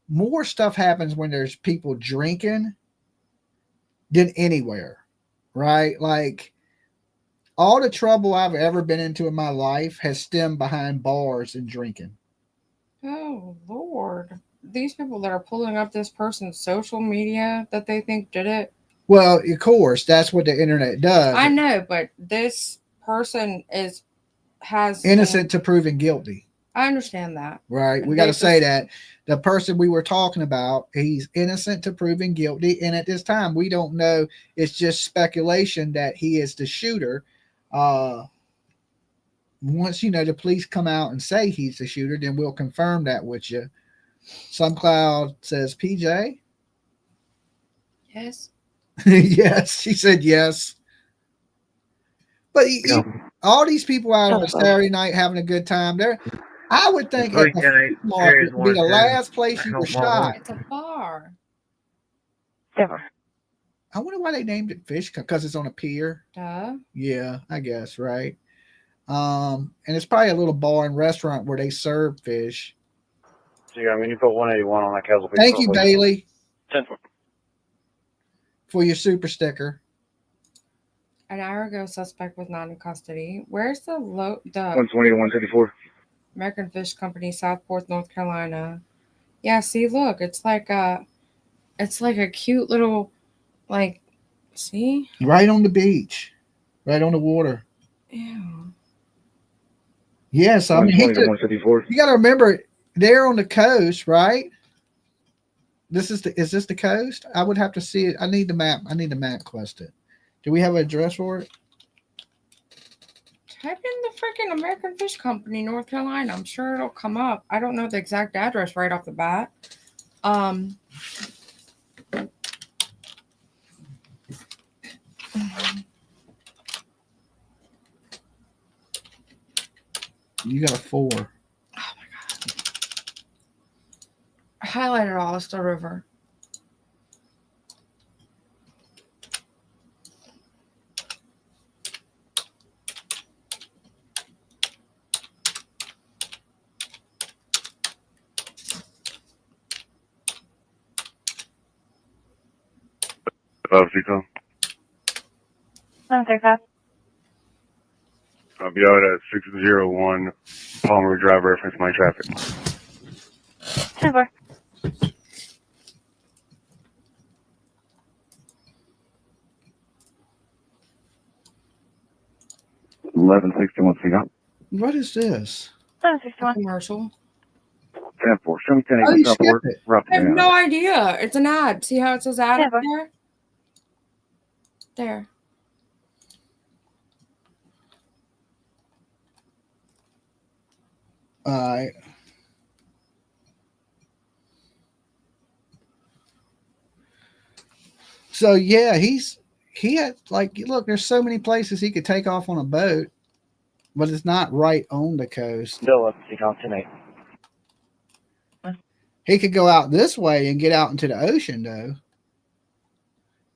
more stuff happens when there's people drinking than anywhere, right? Like all the trouble I've ever been into in my life has stemmed behind bars and drinking. Oh, Lord. These people that are pulling up this person's social media that they think did it. Well, of course, that's what the internet does. I know, but this person has innocent to proven guilty. I understand that. Right. We got to say that the person we were talking about, he's innocent to proven guilty. And at this time, we don't know. It's just speculation that he is the shooter. Once, the police come out and say he's the shooter, then we'll confirm that with you. Some Cloud says, PJ? Yes. Yes. She said yes. But all these people out on a Saturday night having a good time there. I would think at the market would be the last place you were shot. It's a bar. Never. I wonder why they named it Fish, because it's on a pier. Duh. Yeah, I guess, right. And it's probably a little bar and restaurant where they serve fish. So you put 181 on that Castle. Thank you, Bailey. 10. For your super sticker. An hour ago, suspect was not in custody. Where's the 120 to 154. American Fish Company, Southport, North Carolina. Yeah, see, look, it's like a cute little, see? Right on the beach. Right on the water. Ew. Yes, I mean, you got to remember, they're on the coast, right? Is this the coast? I would have to see it. I need the map. Quest it. Do we have an address for it? Type in the freaking American Fish Company, North Carolina. I'm sure it'll come up. I don't know the exact address right off the bat. You got a 4. I highlighted all. It's the river. Chico. 735. I'll be out at 601 Palmer Drive, reference my traffic. 10-4. What is this? 761. Commercial. 10-4. Show me 10 Oh, you Southport. skipped it. I have no idea. It's an ad. See how it says ad up there? There. All right. So yeah, he had like, look, there's so many places he could take off on a boat, but it's not right on the coast. Still tonight. He could go out this way and get out into the ocean, though.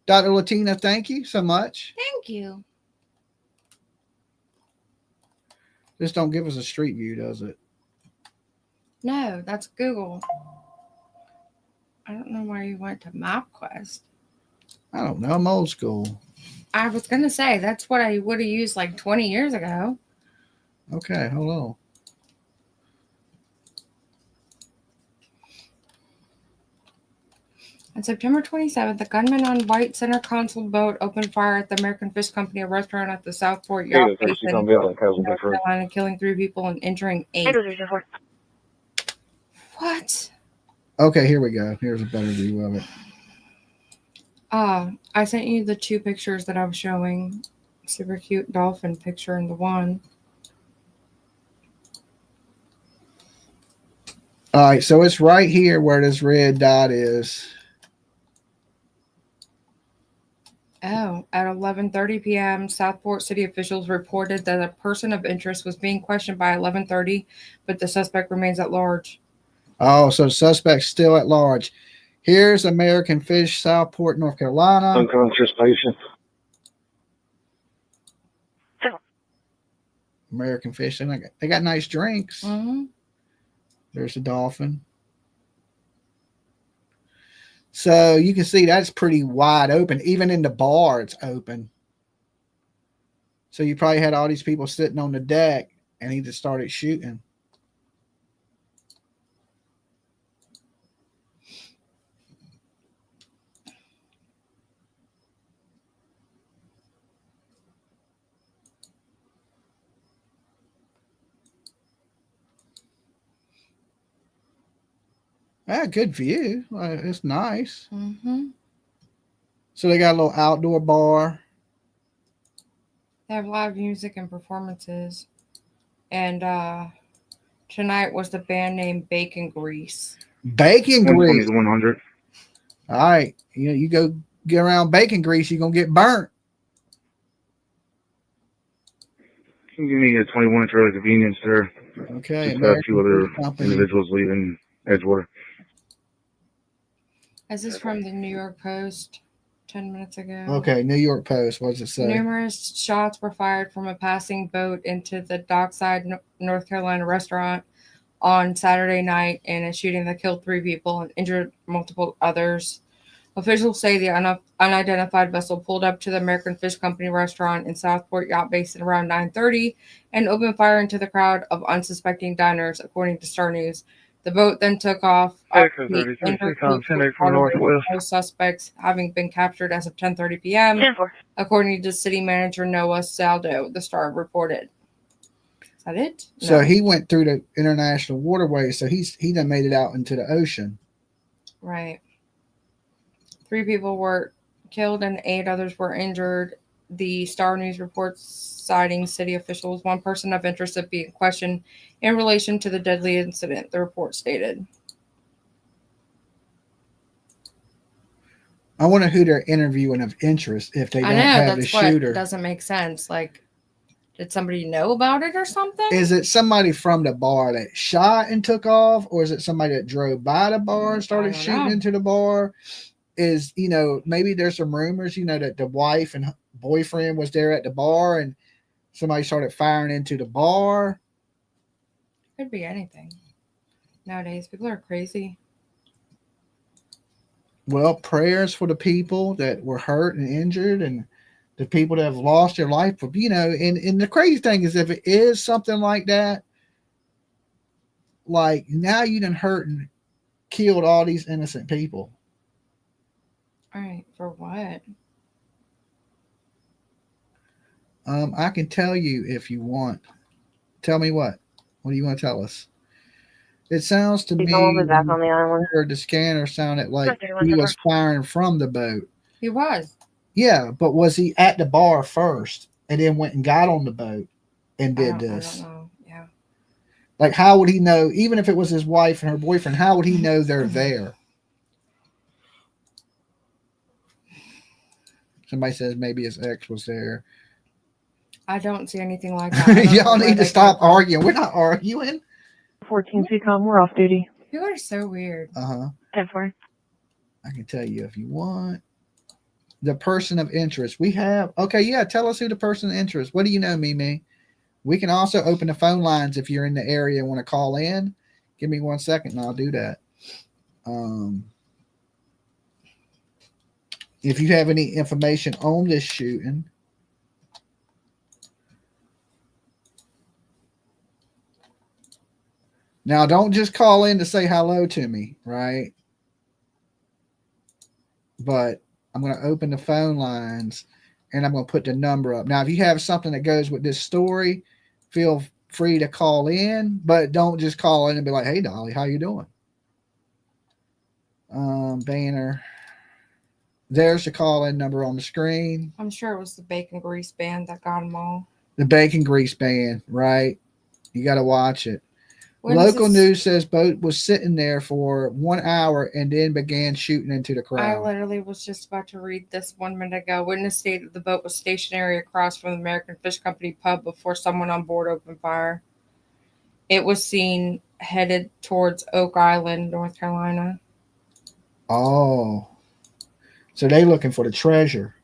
Dr. Latina, thank you so much. Thank you. This don't give us a street view, does it? No, that's Google. I don't know why you went to MapQuest. I don't know. I'm old school. I was going to say, that's what I would have used like 20 years ago. Okay, hold on. On September 27th, the gunman on White Center Console boat opened fire at the American Fish Company, a restaurant at the Southport Yacht Basin, North Carolina, killing 3 people and injuring 8. What? Okay, here we go. Here's a better view of it. I sent you the 2 pictures that I was showing. Super cute dolphin picture in the one. All right, so it's right here where this red dot is. Oh, at 11:30 p.m., Southport city officials reported that a person of interest was being questioned by 11:30, but the suspect remains at large. Oh, so the suspect's still at large. Here's American Fish, Southport, North Carolina. Unconscious patient. American Fish, and they got nice drinks. Mm-hmm. There's the dolphin. So you can see that's pretty wide open. Even in the bar, it's open. So you probably had all these people sitting on the deck, and he just started shooting. Yeah, good view. It's nice. Mm-hmm. So they got a little outdoor bar. They have live music and performances. And tonight was the band named Bacon Grease. Bacon Grease. 100. All right. You go get around Bacon Grease, you're going to get burnt. Can you give me a 21 for convenience, sir? Okay. Just have 2 other individuals leaving Edgewater. This is from the New York Post 10 minutes ago. Okay, New York Post. What does it say? Numerous shots were fired from a passing boat into the Dockside, North Carolina restaurant on Saturday night in a shooting that killed 3 people and injured multiple others. Officials say the unidentified vessel pulled up to the American Fish Company restaurant in Southport Yacht Basin around 9:30 and opened fire into the crowd of unsuspecting diners, according to Star News. The boat then took off. No suspects having been captured as of 10:30 p.m. According to city manager Noah Saldo, the Star reported. Is that it? No. So he went through the international waterways. So he done made it out into the ocean. Right. 3 people were killed and 8 others were injured. the Star News reports citing city officials. One person of interest is being questioned in relation to the deadly incident, the report stated. I wonder who they're interviewing of interest if they don't have the shooter. What doesn't make sense. Like, did somebody know about it or something? Is it somebody from the bar that shot and took off, or is it somebody that drove by the bar and started shooting into the bar? Is, maybe there's some rumors, that the wife and boyfriend was there at the bar and somebody started firing into the bar. Could be anything. Nowadays, people are crazy. Well, prayers for the people that were hurt and injured and the people that have lost their life. And the crazy thing is, if it is something like that, like now you done hurt and killed all these innocent people. All right, for what? I can tell you if you want. Tell me what. What do you want to tell us? It sounds to me back on the island. The scanner sounded like he was firing from the boat. He was. Yeah, but was he at the bar first and then went and got on the boat and did this? I don't know. Yeah. Like, how would he know? Even if it was his wife and her boyfriend, how would he know they're there? Somebody says maybe his ex was there. I don't see anything like that. Y'all need to stop arguing. We're not arguing. 14 CCOM, we're off duty. People are so weird. 10-4. I can tell you if you want. The person of interest. We have. Okay, yeah, tell us who the person of interest. What do you know, Mimi? We can also open the phone lines if you're in the area and want to call in. Give me 1 second and I'll do that. If you have any information on this shooting. Now, don't just call in to say hello to me, right? But I'm going to open the phone lines and I'm going to put the number up. Now, if you have something that goes with this story, feel free to call in, but don't just call in and be like, hey, Dolly, how you doing? Banner. There's the call-in number on the screen. I'm sure it was the bacon grease band that got them all. The bacon grease band, right? You got to watch it. Local news says boat was sitting there for 1 hour and then began shooting into the crowd. I literally was just about to read this 1 minute ago. Witness stated the boat was stationary across from the American Fish Company pub before someone on board opened fire. It was seen headed towards Oak Island, North Carolina. Oh. So they looking for the treasure.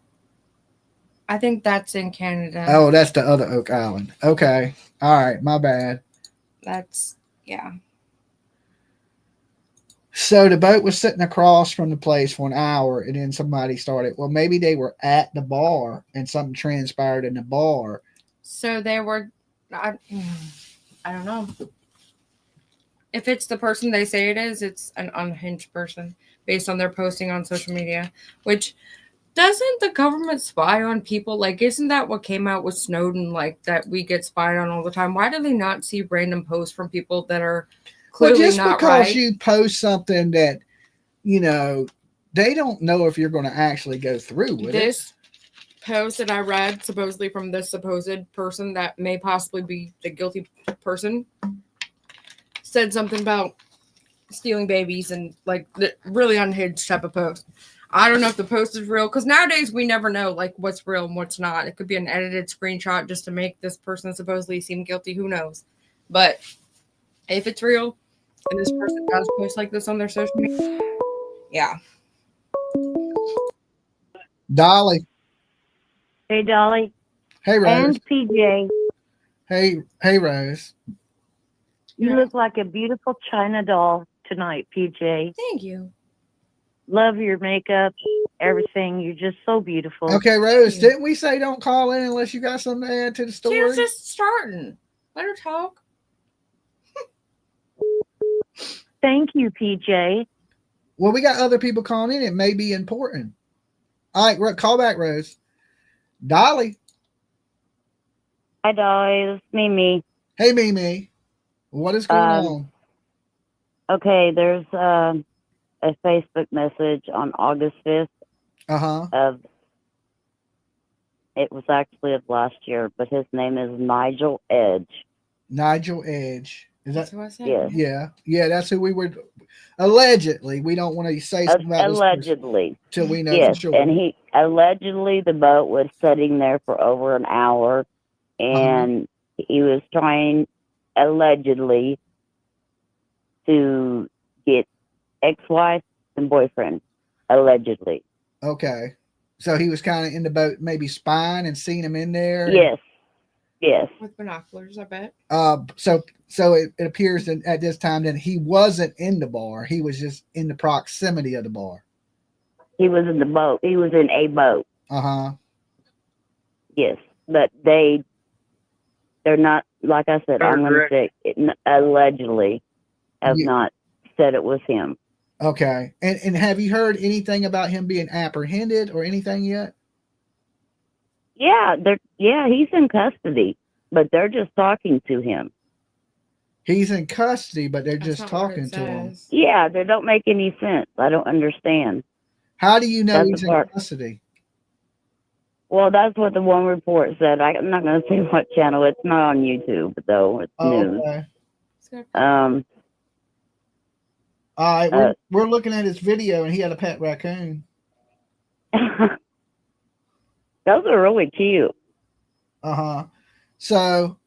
I think that's in Canada. Oh, that's the other Oak Island. Okay. All right. My bad. Yeah. So the boat was sitting across from the place for 1 hour and then somebody started. Well, maybe they were at the bar and something transpired in the bar. So they were, I don't know. If it's the person they say it is, it's an unhinged person based on their posting on social media, which doesn't the government spy on people? Like, isn't that what came out with Snowden? Like, that we get spied on all the time. Why do they not see random posts from people that are clearly just not because right? you post something that, they don't know if you're going to actually go through with This post that I read, supposedly from this supposed person that may possibly be the guilty person, said something about stealing babies and like the really unhinged type of post. I don't know if the post is real, because nowadays we never know like what's real and what's not. It could be an edited screenshot just to make this person supposedly seem guilty. Who knows? But if it's real and this person does post like this on their social media, yeah. Dolly. Hey, Dolly. Hey, Rose. And PJ. Hey, Rose. You look like a beautiful China doll tonight, PJ. Thank you. Love your makeup, everything. You're just so beautiful. Okay, Rose, didn't we say don't call in unless you got something to add to the story? She was just starting. Let her talk. Thank you, PJ. Well, we got other people calling in. It may be important. All right, call back, Rose. Dolly. Hi, Dolly. This is Mimi. Hey, Mimi. What is going on? Okay, there's a Facebook message on August 5th of It was actually of last year, but his name is Nigel Edge. Nigel Edge. Is that? Yes. Yeah. That's who we were. Allegedly, we don't want to say something about this Allegedly. till we know Yes, for sure. and he allegedly the boat was sitting there for over an hour, and he was trying allegedly to get ex-wife and boyfriend. Allegedly. Okay. So he was kind of in the boat, maybe spying and seeing him in there. Yes. Yes. With binoculars, I bet. So it appears that at this time that he wasn't in the bar. He was just in the proximity of the bar. He was in the boat. He was in a boat. Uh-huh. Yes. But they're not, like I said, I'm going to say allegedly have not said it was him. Okay. And have you heard anything about him being apprehended or anything yet? Yeah, he's in custody, but they're just talking to him. He's in custody, but they're just talking to him. Yeah, they don't make any sense. I don't understand. How do you know he's in custody? Well, that's what the one report said. I'm not going to say what channel. It's not on YouTube, though. It's news. Okay. All right, we're looking at his video, and he had a pet raccoon. Those are really cute. Uh-huh. So,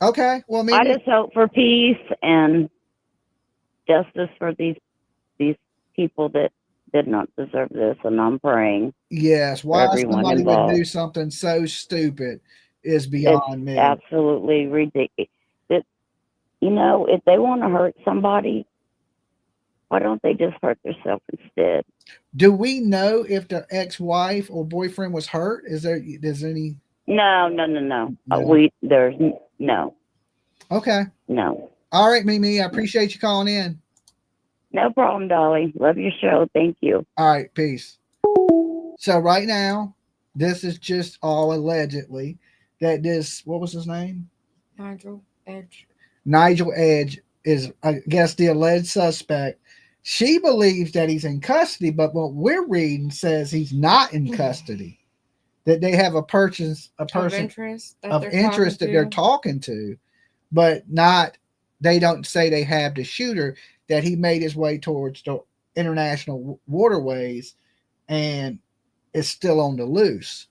okay. Well, maybe I just hope for peace and justice for these people that did not deserve this, and I'm praying. Yes, why somebody involved would do something so stupid is beyond me. Absolutely ridiculous. If they want to hurt somebody, why don't they just hurt themselves instead? Do we know if the ex-wife or boyfriend was hurt? Is any? No. There's no. Okay. No. All right, Mimi. I appreciate you calling in. No problem, Dolly. Love your show. Thank you. All right. Peace. So right now, this is just all allegedly that what was his name? Nigel Edge. Nigel Edge is, I guess, the alleged suspect. She believes that he's in custody, but what we're reading says he's not in custody. That they have a person of interest that they're talking to, but not. They don't say they have the shooter. That he made his way towards the international waterways, and is still on the loose.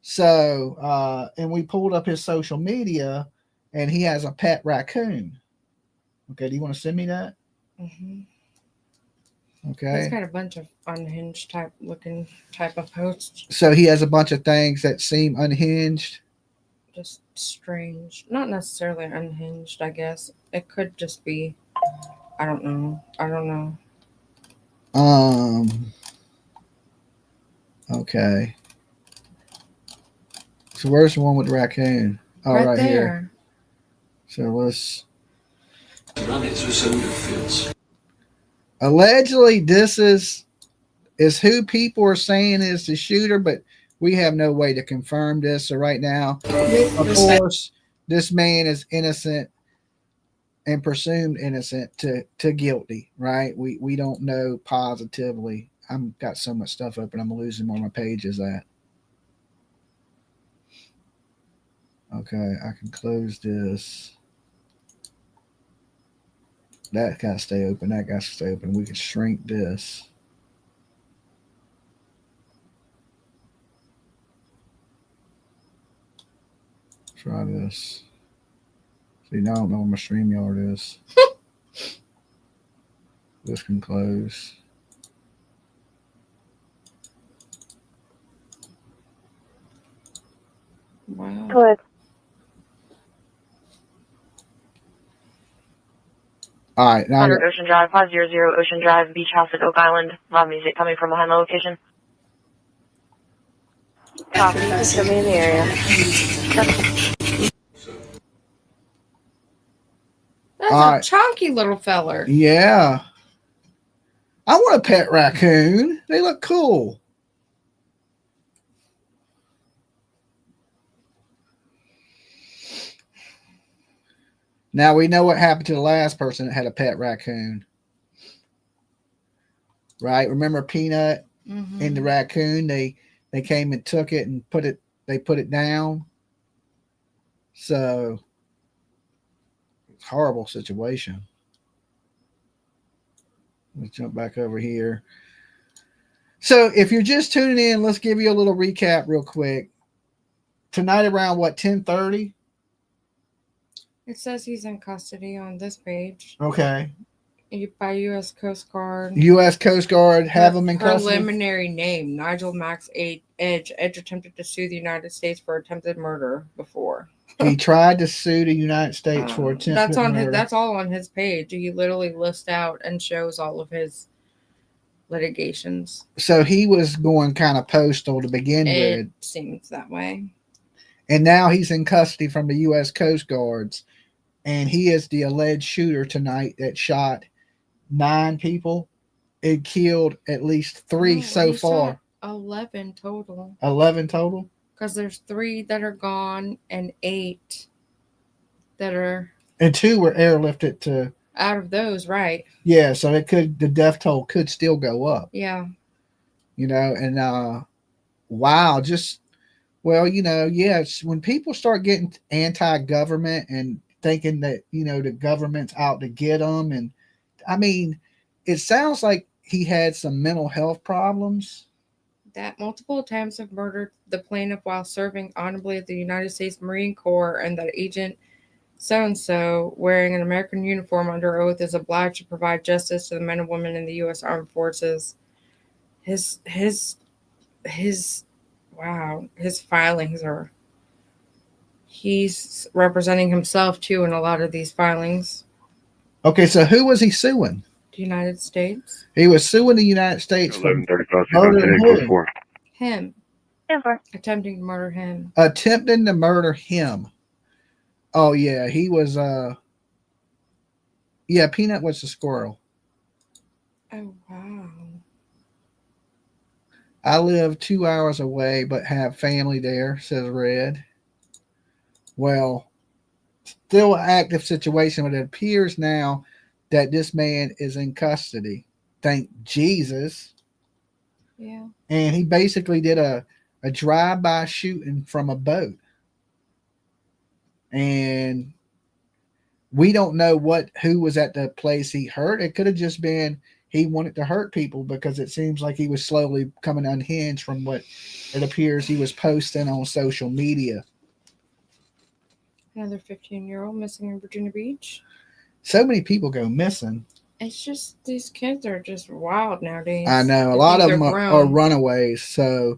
So, and we pulled up his social media, and he has a pet raccoon. Okay, do you want to send me that? Mm-hmm. Okay. He's got a bunch of unhinged type of posts. So he has a bunch of things that seem unhinged. Just strange. Not necessarily unhinged, I guess. It could just be, I don't know. Okay. So where's the one with the raccoon? Oh, right there. Here. So let's. Allegedly, this is who people are saying is the shooter, but we have no way to confirm this. So right now, of course, this man is innocent and presumed innocent to guilty, right? We don't know positively. I've got so much stuff open, I'm losing where my page is at. Okay, I can close this. That got to stay open. That got to stay open. We can shrink this. Try this. See, now I don't know where my StreamYard is. This can close. Wow. Go ahead. All right. Now 100 Ocean Drive, 500 Ocean Drive, Beach House at Oak Island. Loud music coming from behind the location. Copy. Show me in the area. That's a chunky little feller. Yeah. I want a pet raccoon. They look cool. Now we know what happened to the last person that had a pet raccoon. Right? Remember Peanut and the raccoon? They came and took it and put it they put it down. So it's a horrible situation. Let's jump back over here. So if you're just tuning in, let's give you a little recap real quick. Tonight around what, 10:30? It says he's in custody on this page. Okay. By U.S. Coast Guard. U.S. Coast Guard have him in custody. Preliminary name: Nigel Max Edge. Edge attempted to sue the United States for attempted murder before. He tried to sue the United States for attempted murder. That's all on his page. He literally lists out and shows all of his litigations. So he was going kind of postal to begin with. It seems that way. And now he's in custody from the U.S. Coast Guards. And he is the alleged shooter tonight that shot 9 people. It killed at least 3 so far. 11 total. 11 total? Because there's 3 that are gone and 8 that are. And 2 were airlifted to. Out of those, right? Yeah, so the death toll could still go up. Yeah. You know, and wow, yes, when people start getting anti-government and thinking that, the government's out to get them, and I mean, it sounds like he had some mental health problems. That multiple attempts have murdered the plaintiff while serving honorably at the United States Marine Corps, and that Agent so-and-so, wearing an American uniform under oath, is obliged to provide justice to the men and women in the U.S. Armed Forces. His filings are. He's representing himself too in a lot of these filings. Okay, so who was he suing? The United States. He was suing the United States for 11:35. Him. Attempting to murder him. Attempting to murder him. Oh yeah, he was. Yeah, Peanut was the squirrel. Oh wow. I live 2 hours away, but have family there, says Red. Well, still an active situation, but it appears now that this man is in custody. Thank Jesus. Yeah. And he basically did a drive-by shooting from a boat. And we don't know who was at the place he hurt. It could have just been he wanted to hurt people, because it seems like he was slowly coming unhinged from what it appears he was posting on social media. Another 15-year-old missing in Virginia Beach. So many people go missing. It's just these kids are just wild nowadays. I know. A lot of them are runaways. So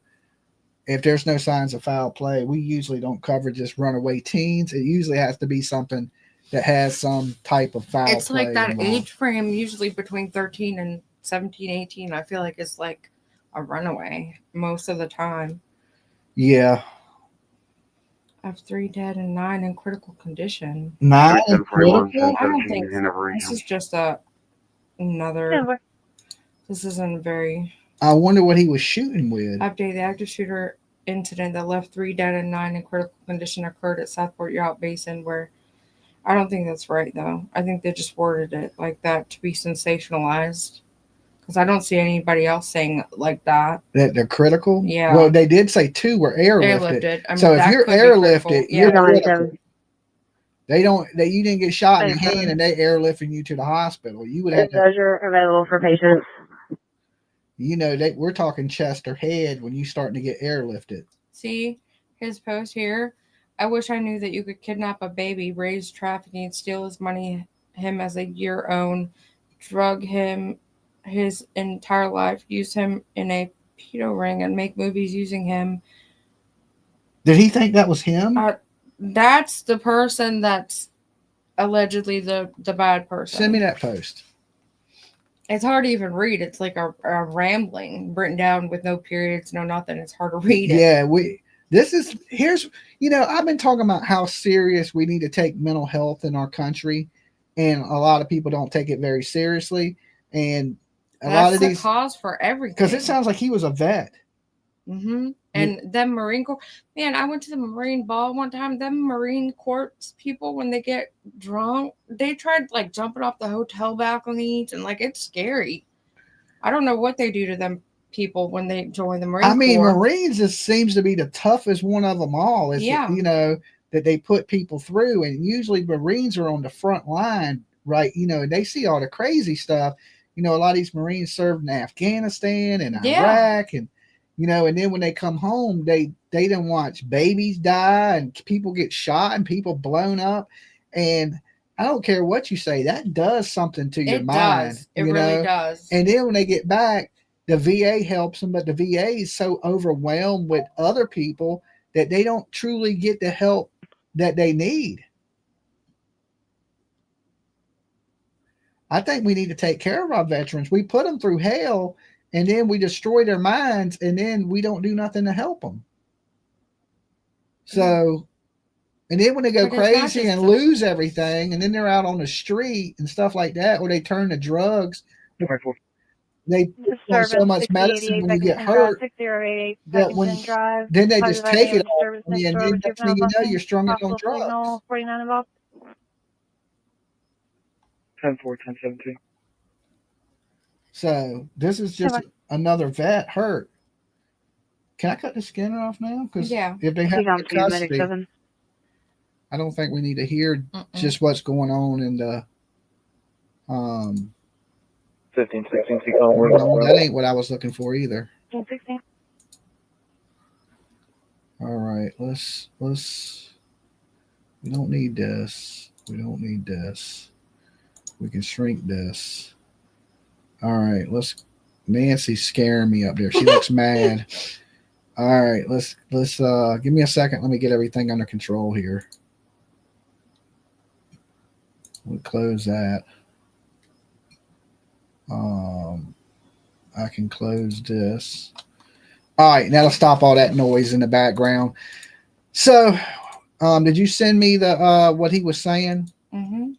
if there's no signs of foul play, we usually don't cover just runaway teens. It usually has to be something that has some type of foul play. It's like that involved. age frame, usually between 13 and 17, 18. I feel like it's like a runaway most of the time. Yeah. I have 3 dead and 9 in critical condition. 9 in critical? I don't think this is just another. This isn't very. I wonder what he was shooting with. Update: the active shooter incident that left 3 dead and 9 in critical condition occurred at Southport Yacht Basin, where I don't think that's right, though. I think they just worded it like that to be sensationalized, because I don't see anybody else saying it like that. That they're critical? Yeah. Well, they did say 2 were airlifted. I mean, so if you're airlifted, you're critical. Yeah. You didn't get shot in the hand and they airlifting you to the hospital. You would have to. Those are available for patients. We're talking chest or head when you starting to get airlifted. See his post here. I wish I knew that you could kidnap a baby, raise trafficking, steal his money, him as your own, drug him his entire life, use him in a pedo ring, and make movies using him. Did he think that was him? That's the person that's allegedly the bad person. Send me that post. It's hard to even read. It's like a rambling written down with no periods, no nothing. It's hard to read it. Yeah, I've been talking about how serious we need to take mental health in our country, and a lot of people don't take it very seriously. And That's the cause for everything. Because it sounds like he was a vet. Mm-hmm. And them Marine Corps, man, I went to the Marine Ball one time. Them Marine Corps people, when they get drunk, they tried like jumping off the hotel balconies, and like it's scary. I don't know what they do to them people when they join the Marine I mean, Corps. Marines just seems to be the toughest one of them all. Is Yeah. you know, that they put people through, and usually Marines are on the front line, right? You know, and they see all the crazy stuff. You know, a lot of these Marines served in Afghanistan and Iraq, and you know, and then when they come home, they didn't watch babies die and people get shot and people blown up, and I don't care what you say, that does something to your mind. Does. It really does. And then when they get back, the VA helps them, but the VA is so overwhelmed with other people that they don't truly get the help that they need. I think we need to take care of our veterans. We put them through hell, and then we destroy their minds, and then we don't do nothing to help them. So, and then when they go crazy and lose everything, and then they're out on the street and stuff like that, or they turn to drugs, they put so much medicine when you get hurt that when then they just take it all from you, and then next thing you know, you're strung out on drugs. 49 involved. 10-4, 10-17. So this is just another vet hurt. Can I cut the scanner off now? Because if they have custody, I don't think we need to hear just what's going on in the 15, 16, no, that ain't what I was looking for either. 16. All right, let's we don't need this. We don't need this. We can shrink this. All right, Nancy's scaring me up there. She looks mad. All right, let's give me a second. Let me get everything under control here. We'll close that. I can close this. All right, now let's stop all that noise in the background. So, did you send me the what he was saying? Mm-hmm.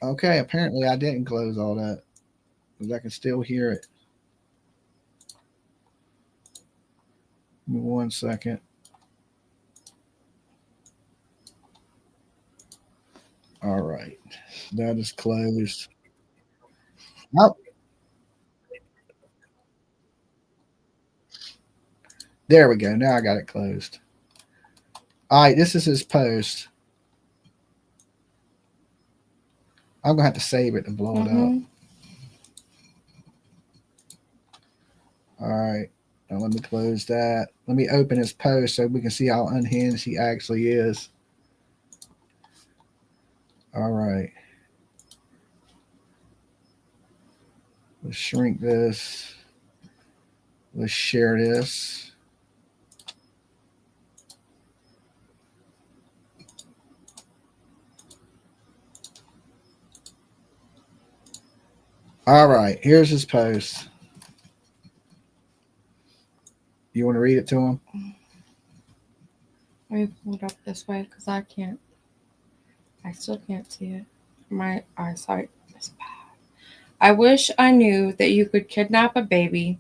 Okay, apparently I didn't close all that because I can still hear it. Give me 1 second. All right, that is closed. Oh. There we go. Now I got it closed. All right, this is his post. I'm gonna have to save it to blow it up. All right, now let me close that. Let me open his post so we can see how unhinged he actually is. All right. Let's shrink this. Let's share this. All right, here's his post. You want to read it to him? Let me pull it up this way because I still can't see it. My eyesight is bad. I wish I knew that you could kidnap a baby,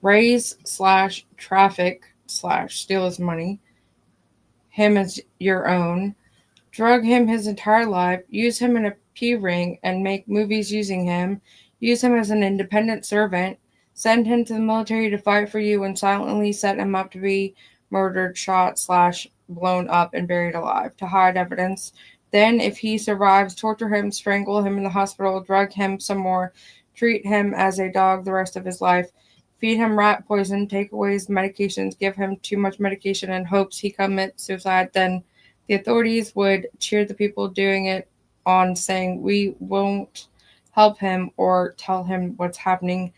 raise / traffic / steal his money, him as your own, drug him his entire life, use him in a P ring and make movies using him, use him as an independent servant, send him to the military to fight for you, and silently set him up to be murdered, shot / blown up and buried alive to hide evidence. Then, if he survives, torture him, strangle him in the hospital, drug him some more, treat him as a dog the rest of his life, feed him rat poison, take away his medications, give him too much medication in hopes he commits suicide. Then the authorities would cheer the people doing it on, saying, we won't help him or tell him what's happening.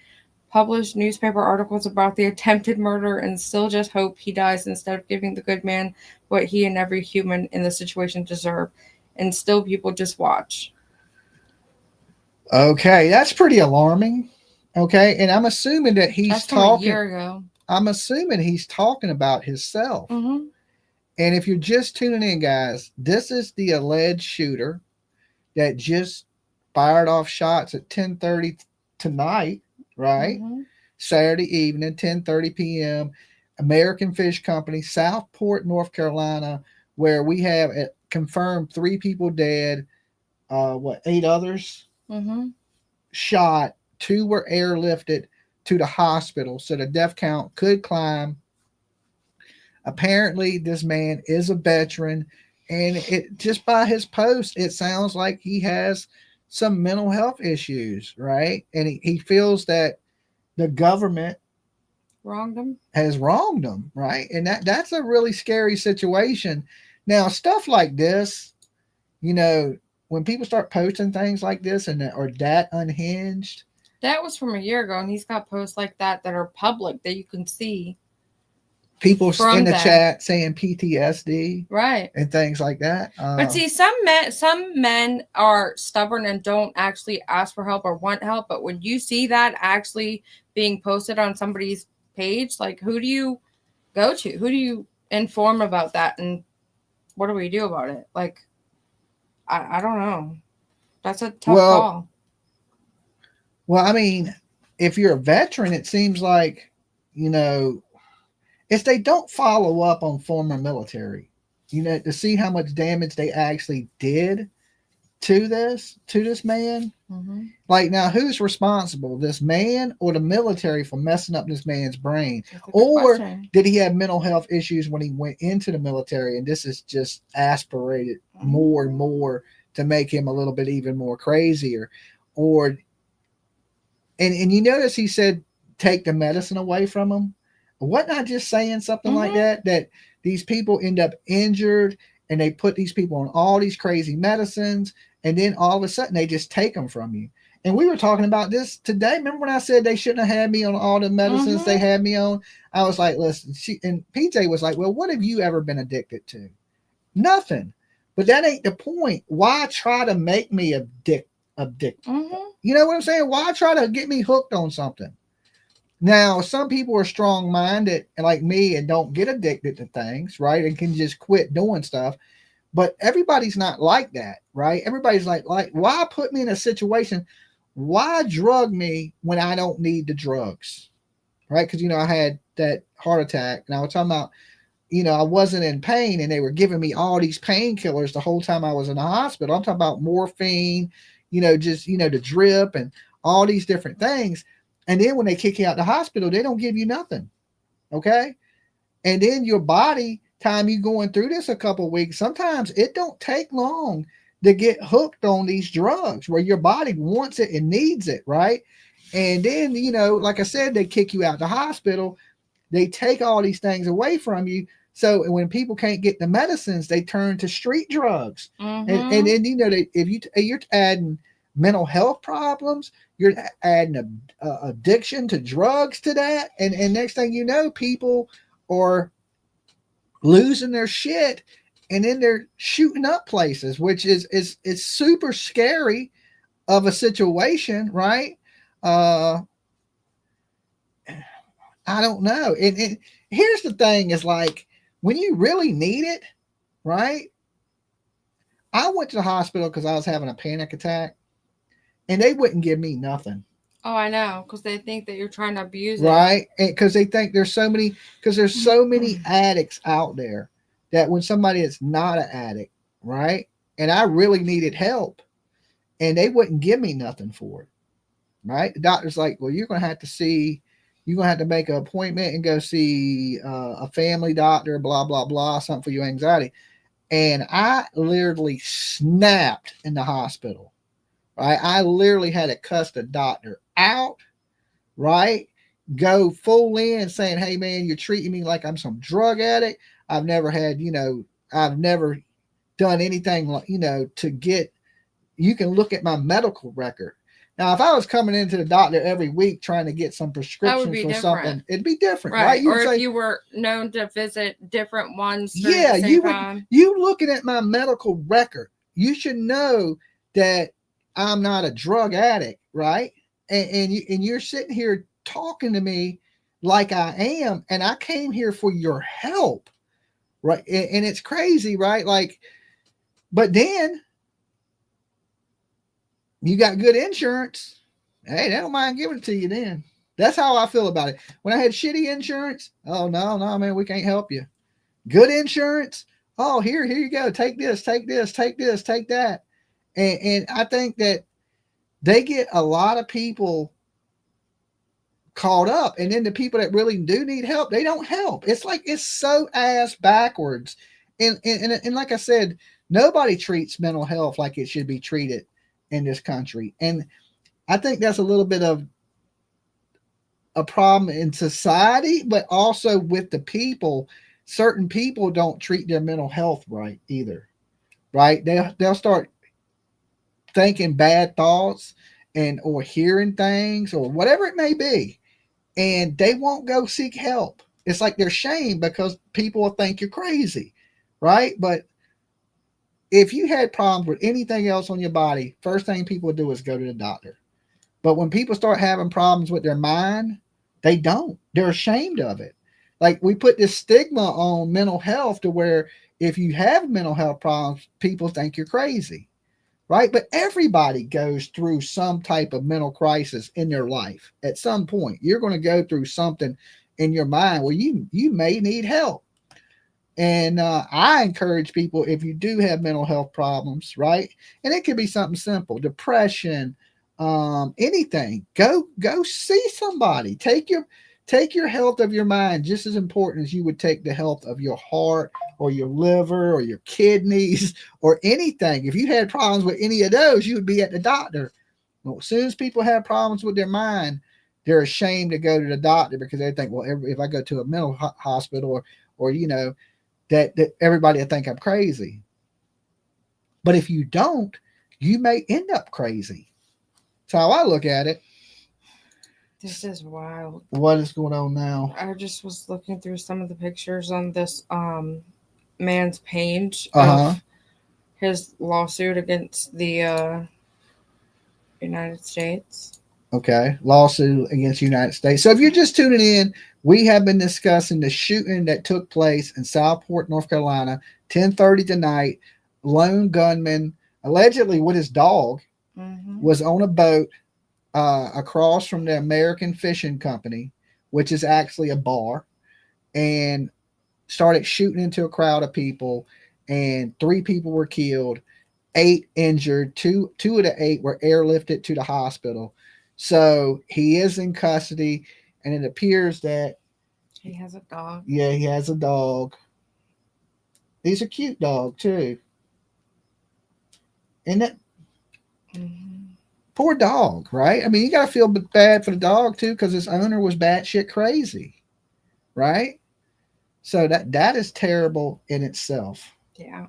Publish newspaper articles about the attempted murder and still just hope he dies instead of giving the good man what he and every human in the situation deserve. And still people just watch. Okay, that's pretty alarming. Okay, and I'm assuming that he's talking. A year ago. I'm assuming he's talking about himself. Mm-hmm. And if you're just tuning in, guys, this is the alleged shooter that just fired off shots at 10:30 tonight, right? Mm-hmm. Saturday evening, 10:30 p.m. American Fish Company, Southport, North Carolina, where we have confirmed 3 people dead, 8 others mm-hmm. shot, 2 were airlifted, to the hospital so the death count could climb. Apparently, this man is a veteran, and it just by his post, it sounds like he has some mental health issues, right? And he feels that the government has wronged him, right? And that's a really scary situation. Now, stuff like this, you know, when people start posting things like this and that are that unhinged. That was from a year ago, and he's got posts like that that are public that you can see. People in the chat saying PTSD, right, and things like that. But see, some men are stubborn and don't actually ask for help or want help. But when you see that actually being posted on somebody's page, like, who do you go to? Who do you inform about that? And what do we do about it? Like, I don't know. That's a tough call. Well, I mean, if you're a veteran, it seems like, you know, if they don't follow up on former military, you know, to see how much damage they actually did to this man. Mm-hmm. Like, now who's responsible, this man or the military, for messing up this man's brain? Or did he have mental health issues when he went into the military, and this is just aspirated more and more to make him a little bit even more crazier? Or and you notice he said take the medicine away from him. Wasn't I just saying something like that these people end up injured and they put these people on all these crazy medicines, and then all of a sudden they just take them from you? And we were talking about this today. Remember when I said they shouldn't have had me on all the medicines they had me on? I was like, listen, and PJ was like, well, what have you ever been addicted to? Nothing. But that ain't the point. Why try to make me addicted? You know what I'm saying? Why try to get me hooked on something? Now, some people are strong-minded like me and don't get addicted to things, right? And can just quit doing stuff. But everybody's not like that, right? Everybody's like, why put me in a situation? Why drug me when I don't need the drugs, right? Because, you know, I had that heart attack, and I was talking about, you know, I wasn't in pain, and they were giving me all these painkillers the whole time I was in the hospital. I'm talking about morphine, you know, just, you know, the drip and all these different things. And then when they kick you out the hospital, they don't give you nothing. Okay. And then your body, time you going through this a couple of weeks, sometimes it don't take long to get hooked on these drugs where your body wants it and needs it. Right. And then, you know, like I said, they kick you out the hospital. They take all these things away from you. So when people can't get the medicines, they turn to street drugs. And then, you know, if you're adding mental health problems, you're adding addiction to drugs to that, and next thing you know, people are losing their shit, and then they're shooting up places, which is super scary of a situation, right? I don't know. And here's the thing: is like when you really need it, right? I went to the hospital because I was having a panic attack, and they wouldn't give me nothing. Oh, I know, because they think that you're trying to abuse it. Right. Because they think there's so many addicts out there that when somebody is not an addict, right? And I really needed help, and they wouldn't give me nothing for it. Right. The doctor's like, well, you're going to have to make an appointment and go see a family doctor, blah, blah, blah, something for your anxiety. And I literally snapped in the hospital. Right. I literally had to cuss the doctor out, right? Go full in saying, hey man, you're treating me like I'm some drug addict. I've never done anything, you know, to get, you can look at my medical record. Now, if I was coming into the doctor every week trying to get some prescriptions for something, it'd be different, right? Or if you were known to visit different ones. Yeah, you looking at my medical record, you should know that I'm not a drug addict, right? And you're sitting here talking to me like I am, and I came here for your help, right? And it's crazy, right? Like, but then you got good insurance. Hey, they don't mind giving it to you then. That's how I feel about it. When I had shitty insurance, oh no, man, we can't help you. Good insurance, oh, here you go. Take this, take that. And I think that they get a lot of people caught up. And then the people that really do need help, they don't help. It's like, it's so ass backwards. And like I said, nobody treats mental health like it should be treated in this country. And I think that's a little bit of a problem in society, but also with the people. Certain people don't treat their mental health right either, right? They'll start thinking bad thoughts or hearing things or whatever it may be, and they won't go seek help. It's like they're shamed because people will think you're crazy, right? But if you had problems with anything else on your body, first thing people do is go to the doctor. But when people start having problems with their mind, they don't. They're ashamed of it. Like, we put this stigma on mental health to where if you have mental health problems, people think you're crazy, right? But everybody goes through some type of mental crisis in their life. At some point, you're going to go through something in your mind where you may need help. And I encourage people, if you do have mental health problems, right? And it could be something simple, depression, anything, go see somebody. Take your health of your mind just as important as you would take the health of your heart or your liver or your kidneys or anything. If you had problems with any of those, you would be at the doctor. Well, as soon as people have problems with their mind, they're ashamed to go to the doctor because they think, well, if I go to a mental hospital or that everybody will think I'm crazy. But if you don't, you may end up crazy. That's how I look at it. This is wild. What is going on now? I just was looking through some of the pictures on this man's page Uh-huh. of his lawsuit against the United States. Okay. Lawsuit against the United States. So if you're just tuning in, we have been discussing the shooting that took place in Southport, North Carolina, 10:30 tonight. Lone gunman, allegedly with his dog, was on a boat across from the American Fishing Company, which is actually a bar, and started shooting into a crowd of people, and 3 people were killed, 8 injured. Two of the 8 were airlifted to the hospital. So he is in custody, and it appears that he has a dog. Yeah, he has a dog. He's a cute dog too. And that poor dog, right? I mean, you got to feel bad for the dog too, because his owner was batshit crazy, right? So that is terrible in itself. Yeah.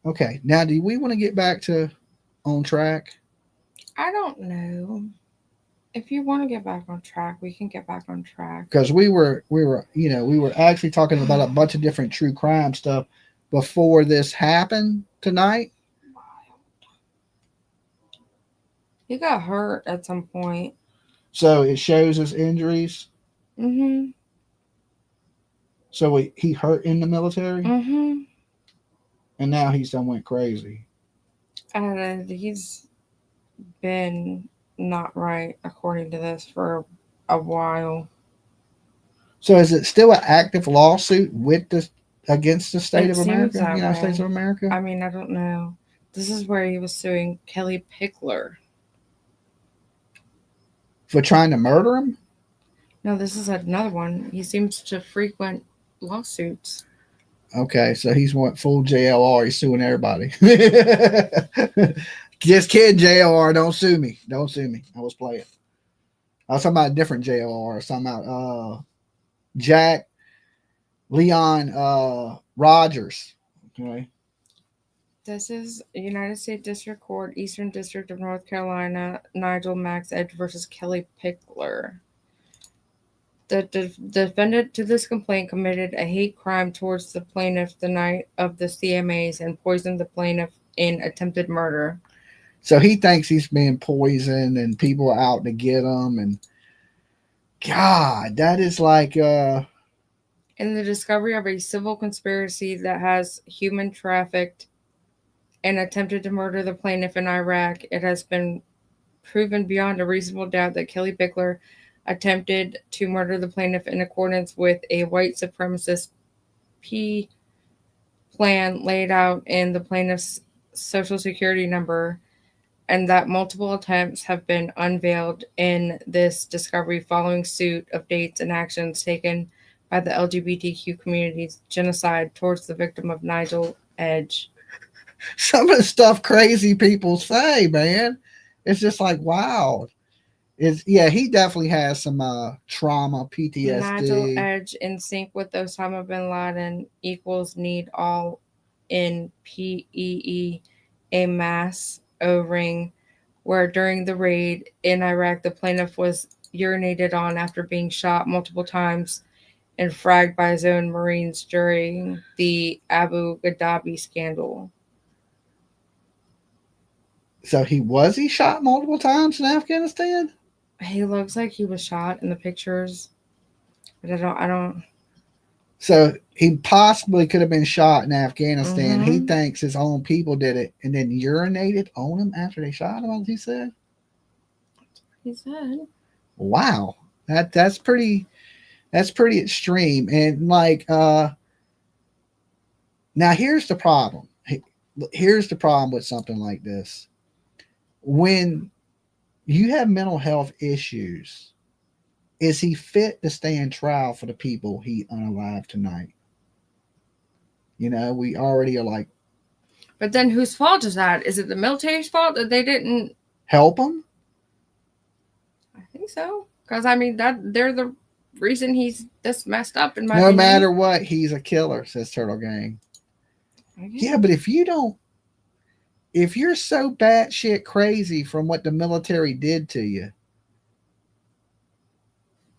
Okay, now do we want to get back to on track? I don't know. If you want to get back on track, we can get back on track. Because we were actually talking about a bunch of different true crime stuff before this happened tonight. He got hurt at some point. So it shows his injuries. Mm-hmm. So he hurt in the military. Mm-hmm. And now he's done went crazy. And he's been not right, according to this, for a while. So is it still an active lawsuit against the state of America, the United States of America? I mean, I don't know. This is where he was suing Kelly Pickler for trying to murder him. No, this is another one. He seems to frequent lawsuits. Okay, so he's went full JLR. He's suing everybody. Just kidding, JLR. Don't sue me. Don't sue me. I was playing. I was talking about a different JLR. I was talking about Jack Leon Rogers. Okay. This is United States District Court, Eastern District of North Carolina, Nigel Max Edge versus Kelly Pickler. The defendant to this complaint committed a hate crime towards the plaintiff the night of the CMAs and poisoned the plaintiff in attempted murder. So he thinks he's being poisoned and people are out to get him. And God, that is like... In the discovery of a civil conspiracy that has human trafficked and attempted to murder the plaintiff in Iraq, it has been proven beyond a reasonable doubt that Kelly Pickler attempted to murder the plaintiff in accordance with a white supremacist plan laid out in the plaintiff's social security number and that multiple attempts have been unveiled in this discovery following suit of dates and actions taken by the LGBTQ community's genocide towards the victim of Nigel Edge. Some of the stuff crazy people say, man, it's just like, wow. He definitely has some trauma, PTSD. Nigel Edge, in sync with Osama bin Laden, equals need all in PEE, a mass O-ring, where during the raid in Iraq, the plaintiff was urinated on after being shot multiple times and fragged by his own Marines during the Abu Ghraib scandal. So he shot multiple times in Afghanistan? He looks like he was shot in the pictures, but I don't. So he possibly could have been shot in Afghanistan. He thinks his own people did it and then urinated on him after they shot him, as he said. He said. Wow. That's pretty extreme. And like now here's the problem. Here's the problem with something like this. When you have mental health issues, is he fit to stand trial for the people he unalived tonight? You know, we already are like. But then whose fault is that? Is it the military's fault that they didn't help him? I think so. Because I mean they're the reason he's this messed up in my opinion. No matter what, he's a killer, says Turtle Gang. Yeah, but if you're so batshit crazy from what the military did to you,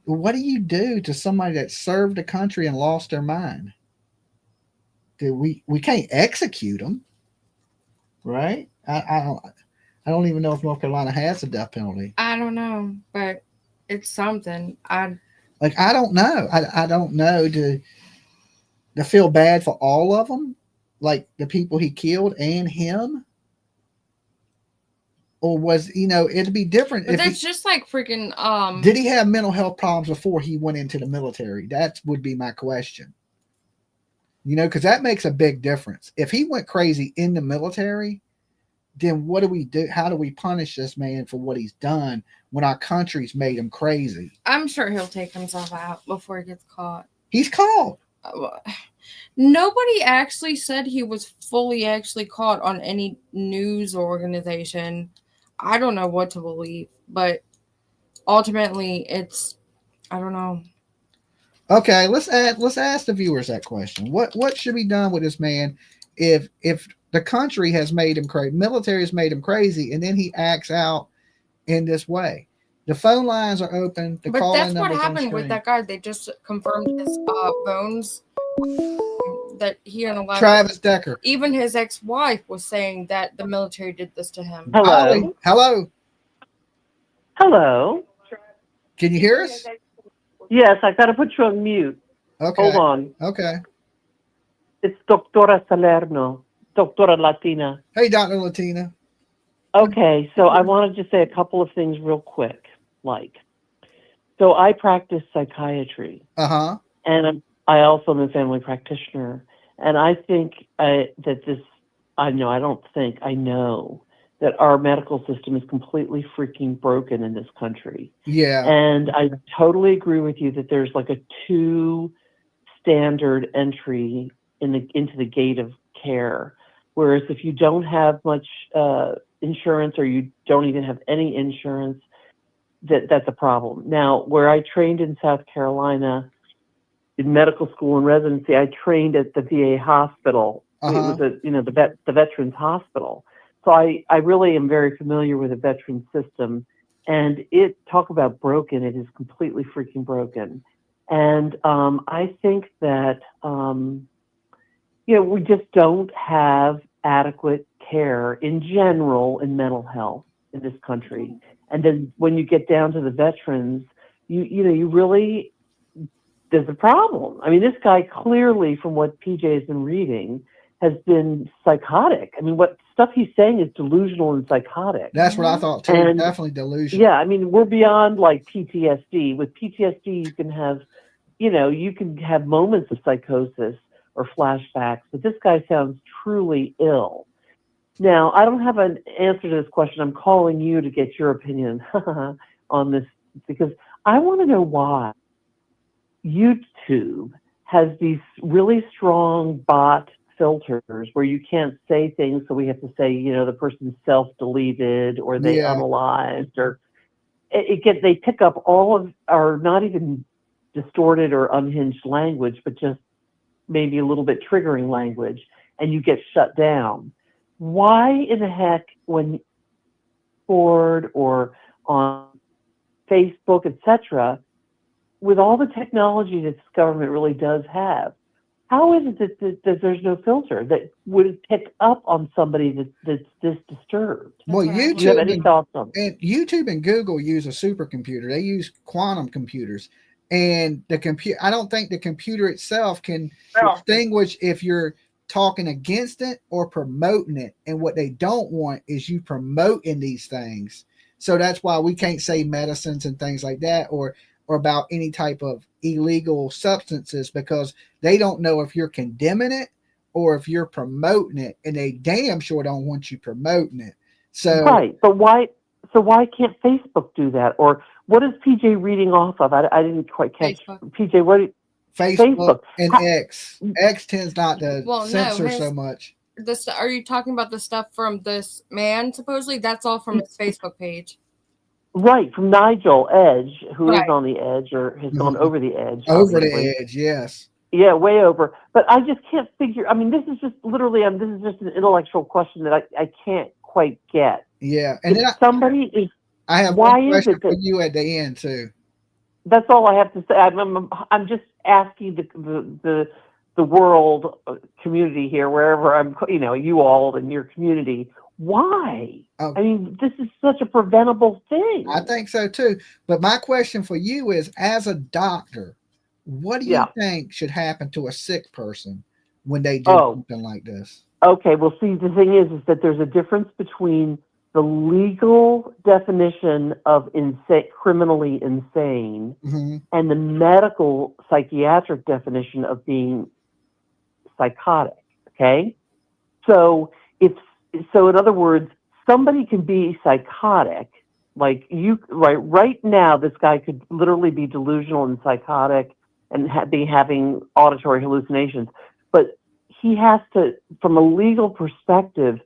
what do you do to somebody that served the country and lost their mind? We can't execute them, right? I don't even know if North Carolina has a death penalty. I don't know, but it's something. I don't know. I don't know to feel bad for all of them, like the people he killed and him. Or was, it'd be different. But that's just like freaking. Did he have mental health problems before he went into the military? That would be my question. Because that makes a big difference. If he went crazy in the military, then what do we do? How do we punish this man for what he's done when our country's made him crazy? I'm sure he'll take himself out before he gets caught. He's caught. Nobody actually said he was fully actually caught on any news organization. I don't know what to believe, but ultimately I don't know. Okay, let's ask the viewers that question. What should be done with this man if the country has made him crazy, military has made him crazy, and then he acts out in this way? The phone lines are open. But that's what happened with that guy. They just confirmed his bones that he unalived. Travis Decker. Even his ex-wife was saying that the military did this to him. Hello. Hello. Hello. Can you hear us? Yes, I got to put you on mute. Okay. Hold on. Okay. It's Doctora Salerno, Doctora Latina. Hey, Dr. Latina. Okay, so I wanted to say a couple of things real quick. So I practice psychiatry. Uh-huh. And I also am a family practitioner. And I think I know that our medical system is completely freaking broken in this country. Yeah. And I totally agree with you that there's like a 2 standard entry into the gate of care. Whereas if you don't have much insurance or you don't even have any insurance, that's a problem. Now, where I trained in South Carolina in medical school and residency, I trained at the VA hospital. Uh-huh. It was the Veterans Hospital. So I really am very familiar with the veteran system, and talk about broken. It is completely freaking broken. And I think that, we just don't have adequate care in general in mental health in this country. And then when you get down to the veterans, you really, there's a problem. I mean, this guy clearly, from what PJ has been reading, has been psychotic. I mean, what stuff he's saying is delusional and psychotic. That's what I thought too. And, definitely delusional. Yeah, I mean, we're beyond like PTSD. With PTSD, you can have moments of psychosis or flashbacks, but this guy sounds truly ill. Now, I don't have an answer to this question. I'm calling you to get your opinion on this, because I want to know why YouTube has these really strong bot filters where you can't say things, so we have to say, the person's self-deleted or they Yeah. unalized, or they pick up all of our not even distorted or unhinged language, but just maybe a little bit triggering language, and you get shut down. Why in the heck, when Ford or on Facebook, etc., with all the technology that this government really does have, how is it that there's no filter that would pick up on somebody that's this disturbed? Well, Do you have YouTube any thoughts on it? and YouTube and Google use a supercomputer. They use quantum computers, and the computer. I don't think the computer itself can distinguish if you're talking against it or promoting it. And what they don't want is you promoting these things. So that's why we can't say medicines and things like that, or about any type of illegal substances, because they don't know if you're condemning it or if you're promoting it, and they damn sure don't want you promoting it. So Right, but why? So why can't Facebook do that? Or what is PJ reading off of? I didn't quite catch. PJ, what? Facebook and X. X tends not to censor so much. Are you talking about the stuff from this man? Supposedly, that's all from his Facebook page. Right, from Nigel Edge, who is Right. on the edge or has gone over the edge. Over obviously. the edge, yes. Yeah, way over. But I just can't figure. I mean, this is just literally. This is just an intellectual question that I can't quite get. Yeah, and if then somebody is. I have why one question is it for that, you at the end too. That's all I have to say. I'm just asking the world community here, wherever I'm, you all in your community, why? Oh. I mean, this is such a preventable thing. I think so too. But my question for you is, as a doctor, what do you think should happen to a sick person when they do something like this? Okay, well, see, the thing is that there's a difference between the legal definition of criminally insane and the medical psychiatric definition of being psychotic. Okay, so in other words, somebody can be psychotic, like right now. This guy could literally be delusional and psychotic and be having auditory hallucinations, but he has to, from a legal perspective,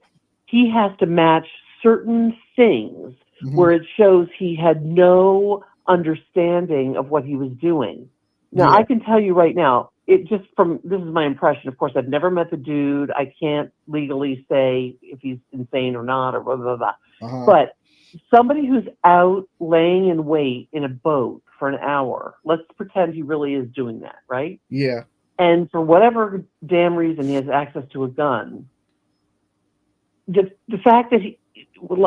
he has to match certain things where it shows he had no understanding of what he was doing. Now, I can tell you right now, this is my impression. Of course, I've never met the dude. I can't legally say if he's insane or not, or blah, blah, blah. But somebody who's out laying in wait in a boat for an hour, let's pretend he really is doing that, right? Yeah. And for whatever damn reason he has access to a gun, the fact that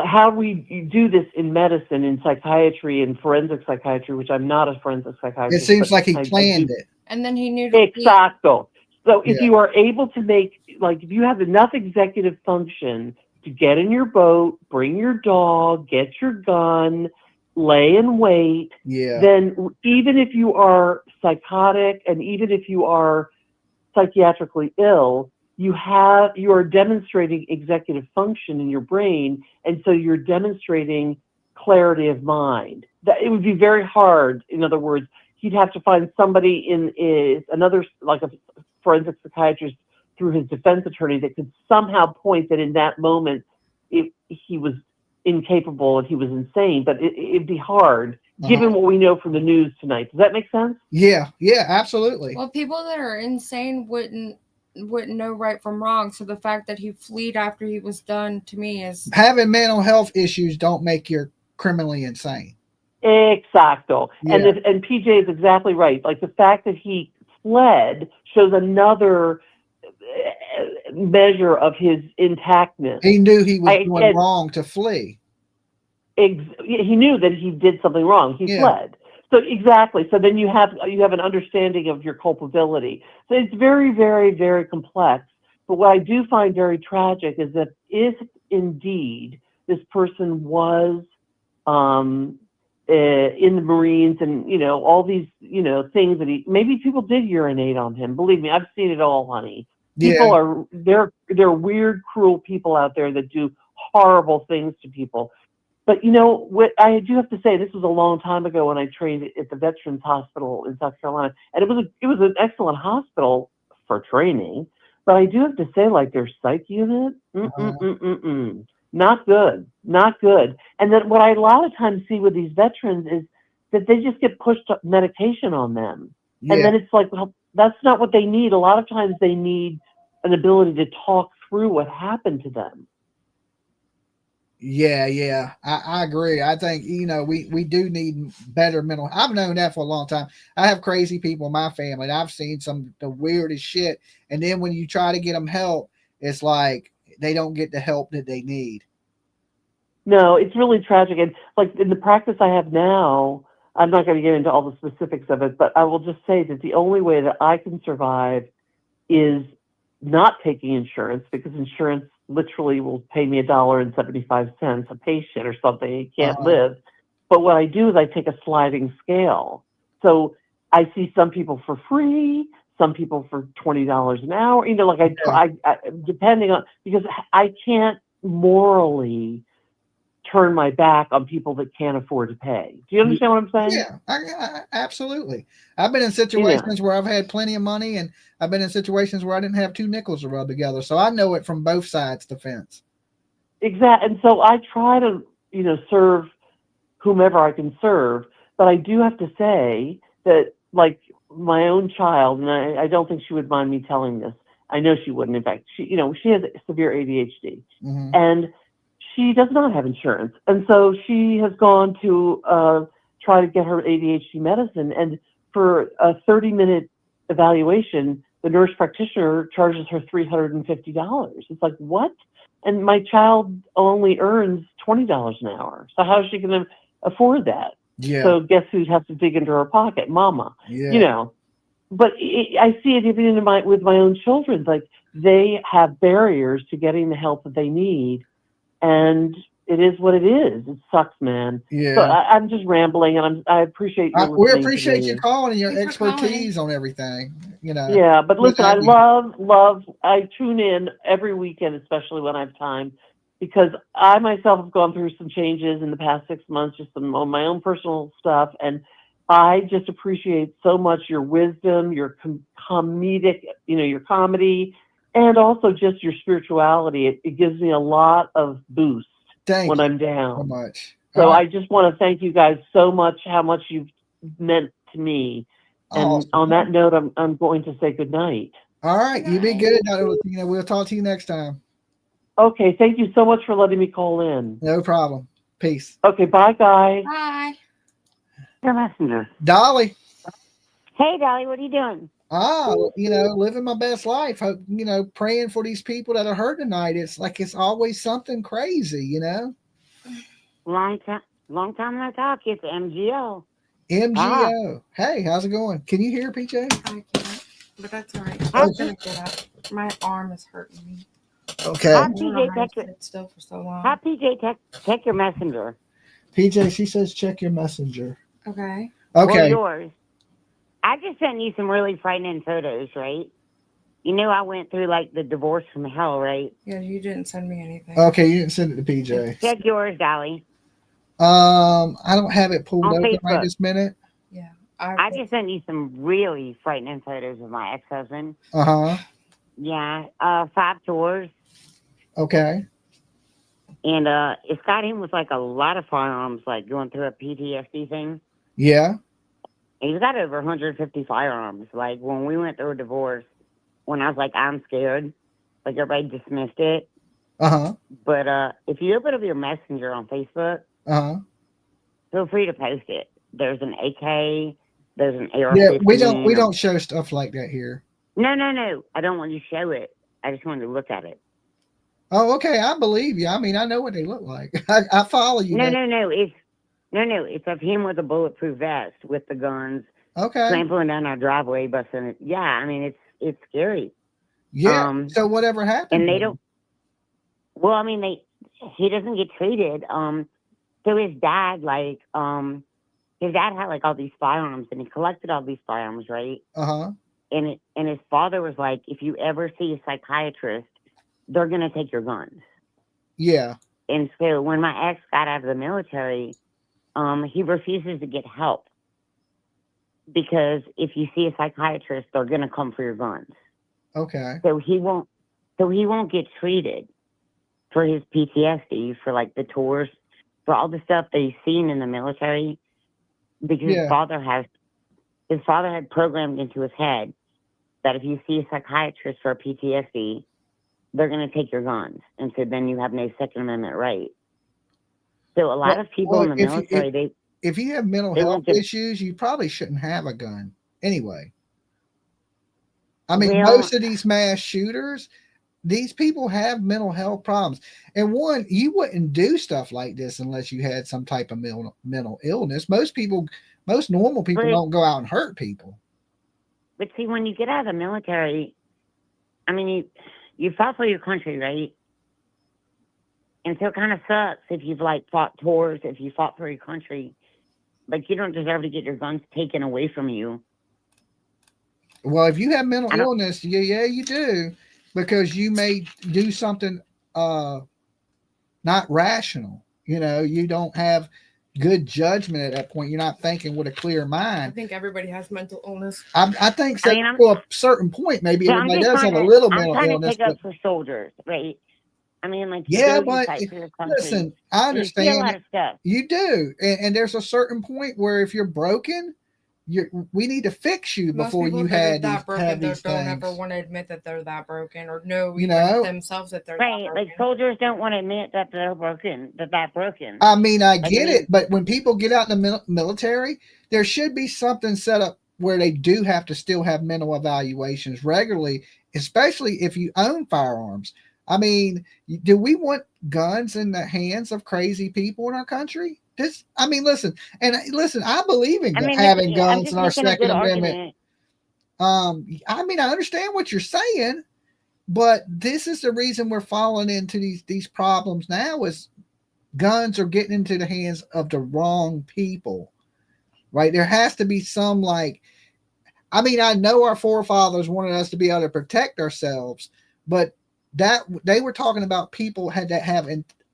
how we do this in medicine, in psychiatry, and forensic psychiatry, which I'm not a forensic psychiatrist. It seems like he planned it. And then he knew Exacto. So if you are able to if you have enough executive function to get in your boat, bring your dog, get your gun, lay in wait, then even if you are psychotic and even if you are psychiatrically ill, you are demonstrating executive function in your brain, and so you're demonstrating clarity of mind. That it would be very hard. In other words, he'd have to find somebody another, like a forensic psychiatrist through his defense attorney, that could somehow point that in that moment if he was incapable and he was insane. But it'd be hard given what we know from the news tonight. Does that make sense? Yeah, absolutely. Well, people that are insane wouldn't know right from wrong. So the fact that he fled after he was done, to me, is having mental health issues don't make you criminally insane. Exacto. Yeah. And PJ is exactly right. Like, the fact that he fled shows another measure of his intactness. He knew he was doing wrong to flee. He knew that he did something wrong. He fled. So exactly. So then you have an understanding of your culpability. So it's very, very, very complex. But what I do find very tragic is that if indeed this person was in the Marines and all these things that maybe people did urinate on him. Believe me, I've seen it all, honey. People are they're weird, cruel people out there that do horrible things to people. But you know what? I do have to say, this was a long time ago when I trained at the Veterans Hospital in South Carolina, and it was an excellent hospital for training. But I do have to say, like their psych unit, not good, not good. And then what I a lot of times see with these veterans is that they just get pushed up medication on them, and then it's like, well, that's not what they need. A lot of times they need an ability to talk through what happened to them. Yeah, I agree. I think, you know, we do need better mental. I've known that for a long time. I have crazy people in my family, and I've seen some of the weirdest shit. And then when you try to get them help, it's like they don't get the help that they need. No, it's really tragic. And like in the practice I have now, I'm not going to get into all the specifics of it, but I will just say that the only way that I can survive is not taking insurance, because insurance literally will pay me $1.75 a patient or something. You can't live. But what I do is I take a sliding scale. So I see some people for free, some people for $20 an hour. You know, like I depending on, because I can't morally turn my back on people that can't afford to pay. Do you understand what I'm saying? Yeah, I absolutely. I've been in situations where I've had plenty of money, and I've been in situations where I didn't have two nickels to rub together. So I know it from both sides of the fence. Exactly. And so I try to, you know, serve whomever I can serve. But I do have to say that, like, my own child, and I don't think she would mind me telling this. I know she wouldn't. In fact, she has severe ADHD. And she does not have insurance. And so she has gone to try to get her ADHD medicine. And for a 30-minute evaluation, the nurse practitioner charges her $350. It's like, what? And my child only earns $20 an hour. So how is she going to afford that? Yeah. So guess who has to dig into her pocket? Mama. Yeah. You know. But I see it even with my own children. Like, they have barriers to getting the help that they need. And it is what it is. It sucks, man. Yeah. So I'm just rambling, and I appreciate you listening. We appreciate to me. you calling and your expertise on everything. You know. Yeah, but listen, I love. I tune in every weekend, especially when I have time, because I myself have gone through some changes in the past 6 months, just some on my own personal stuff, and I just appreciate so much your wisdom, your comedic, your comedy, and also just your spirituality. It gives me a lot of boost when I'm down. So much. So I just want to thank you guys so much, how much you've meant to me. And on that note, I'm going to say good night. All right. You be good. We'll talk to you next time. Okay. Thank you so much for letting me call in. No problem. Peace. Okay. Bye, guys. Bye. Your messenger. Dolly. Hey, Dolly, what are you doing? Living my best life. Praying for these people that are hurt tonight. It's like it's always something crazy, Long time no talk. It's MGO. MGO. Hey, how's it going? Can you hear PJ? I can't, but that's all right. I'm gonna get up. My arm is hurting me. Okay. Have PJ still for so long. Have PJ check your messenger. PJ, she says check your messenger. Okay. Okay. Well, yours. I just sent you some really frightening photos, right? I went through like the divorce from hell, right? Yeah, you didn't send me anything. Okay, you didn't send it to PJ. Check yours, Dolly. I don't have it pulled on open Facebook. right this minute. Yeah. I just sent you some really frightening photos of my ex-husband. Uh-huh. Yeah. 5 tours. Okay. And it's got him with like a lot of firearms, like going through a PTSD thing. Yeah. He's got over 150 firearms. Like when we went through a divorce, when I was like, I'm scared, like everybody dismissed it. Uh-huh. But if you open up your messenger on Facebook, feel free to post it. There's an AK, there's an AR-15. Yeah, we don't show stuff like that here. No. I don't want you to show it. I just wanted to look at it. Oh, okay. I believe you. I mean, I know what they look like. I follow you. No. It's of him with a bulletproof vest with the guns. Okay. Trampling down our driveway, busting it. Yeah, I mean, it's scary. Yeah. So whatever happened? And they don't. Well, I mean, he doesn't get treated. So his dad, his dad had like all these firearms, and he collected all these firearms, right? Uh-huh. and his father was like, if you ever see a psychiatrist, they're gonna take your guns. Yeah. And so when my ex got out of the military, he refuses to get help because if you see a psychiatrist, they're gonna come for your guns. Okay. So he won't get treated for his PTSD, for like the tours, for all the stuff that he's seen in the military, because his father had programmed into his head that if you see a psychiatrist for a PTSD, they're going to take your guns. And so then you have no Second Amendment right. So a lot of people in the military, if you have mental health issues, you probably shouldn't have a gun anyway. I mean, most of these mass shooters, these people have mental health problems. And one, you wouldn't do stuff like this unless you had some type of mental illness. Most normal people don't go out and hurt people. But see, when you get out of the military, I mean, you fought for your country, right? And so it kind of sucks if you've like fought tours, if you fought for your country. Like, you don't deserve to get your guns taken away from you. Well, if you have mental illness, yeah, you do, because you may do something not rational. You know, you don't have good judgment at that point. You're not thinking with a clear mind. I think everybody has mental illness. I think so. To a certain point, maybe everybody does have a little mental illness. I'm trying to take up for soldiers, right? I mean, like, yeah, but listen, I understand. You see a lot of stuff. You do, and there's a certain point where if you're broken, we need to fix you before you had these things. Don't ever want to admit that they're that broken, or know themselves that they're right. Like, soldiers don't want to admit that they're broken, that broken. I mean, I get it, but when people get out in the military, there should be something set up where they do have to still have mental evaluations regularly, especially if you own firearms. I mean, do we want guns in the hands of crazy people in our country? Listen, I believe in having guns in our Second Amendment. I mean, I understand what you're saying, but this is the reason we're falling into these problems now, is guns are getting into the hands of the wrong people, right? There has to be some I know our forefathers wanted us to be able to protect ourselves, but that they were talking about people had to have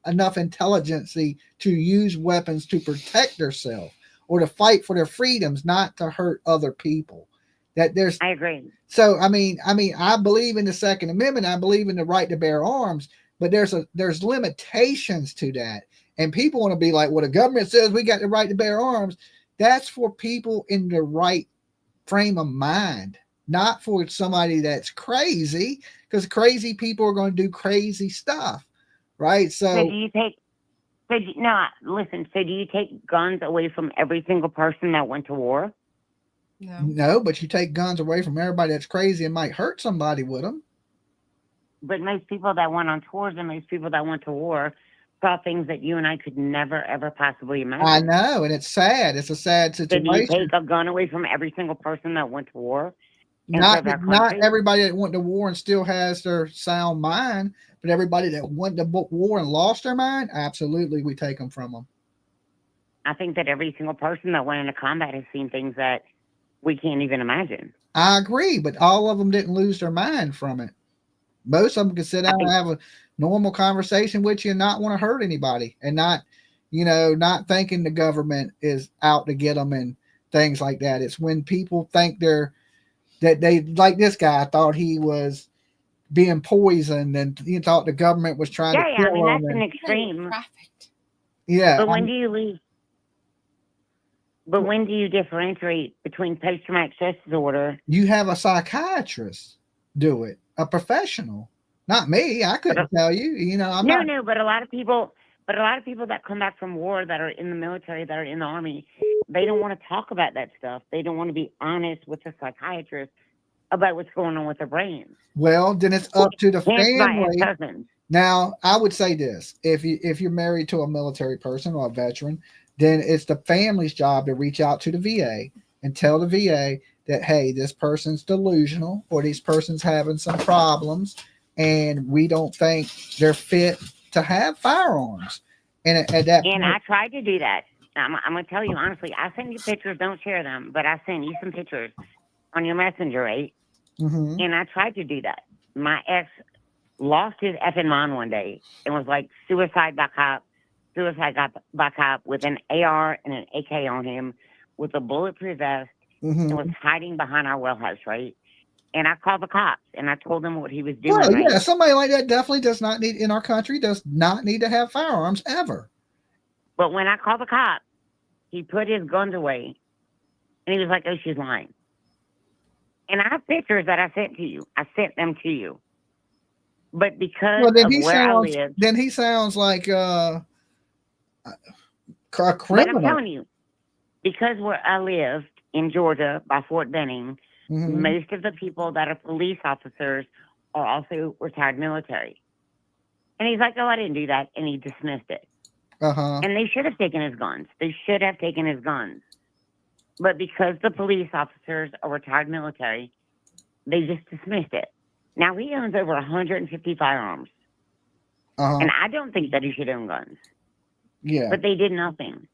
enough intelligence to use weapons to protect themselves or to fight for their freedoms, not to hurt other people. I agree. So I believe in the Second Amendment. I believe in the right to bear arms, but there's limitations to that. And people want to be like, well, the government says we got the right to bear arms. That's for people in the right frame of mind, not for somebody that's crazy, because crazy people are going to do crazy stuff, right? So do you take guns away from every single person that went to war? No, but you take guns away from everybody that's crazy and might hurt somebody with them. But most people that went on tours and most people that went to war saw things that you and I could never, ever possibly imagine. I know, and it's sad. It's a sad situation. So do you take a gun away from every single person that went to war? Not everybody that went to war and still has their sound mind, but everybody that went to war and lost their mind, absolutely, we take them from them. I think that every single person that went into combat has seen things that we can't even imagine. I agree, but all of them didn't lose their mind from it. Most of them can sit down and have a normal conversation with you and not want to hurt anybody, and not thinking the government is out to get them and things like that. It's when people think they like this guy thought he was being poisoned, and he thought the government was trying to kill him. That's an extreme. Yeah. But when do you leave? But when do you differentiate between post-traumatic stress disorder? You have a psychiatrist do it, a professional, not me. I couldn't tell you. No, but a lot of people that come back from war, that are in the military, that are in the army, they don't want to talk about that stuff. They don't want to be honest with the psychiatrist about what's going on with their brains. Well, then it's up to the family. Now, I would say this: if you're married to a military person or a veteran, then it's the family's job to reach out to the VA and tell the VA that, hey, this person's delusional, or this person's having some problems, and we don't think they're fit to have firearms. And at that point, I tried to do that. I'm going to tell you honestly, I sent you pictures, don't share them, but I sent you some pictures on your messenger, right? And I tried to do that. My ex lost his effing mind one day and was like, suicide by cop with an AR and an AK on him with a bulletproof vest and was hiding behind our well house, right? And I called the cops and I told them what he was doing. Well, right? yeah, somebody like that definitely does not need, in our country, does not need to have firearms ever. But when I called the cops, he put his guns away and he was like, oh, she's lying. And I have pictures that I sent to you. I sent them to you. But because Well, then of he where I sounds, live, then he sounds like a criminal. but I'm telling you, because where I live in Georgia by Fort Benning, most of the people that are police officers are also retired military. And he's like, oh, I didn't do that. And he dismissed it. And they should have taken his guns. They should have taken his guns. But because the police officers are retired military, they just dismissed it. Now he owns over 150 firearms. And I don't think that he should own guns. Yeah. But they did nothing.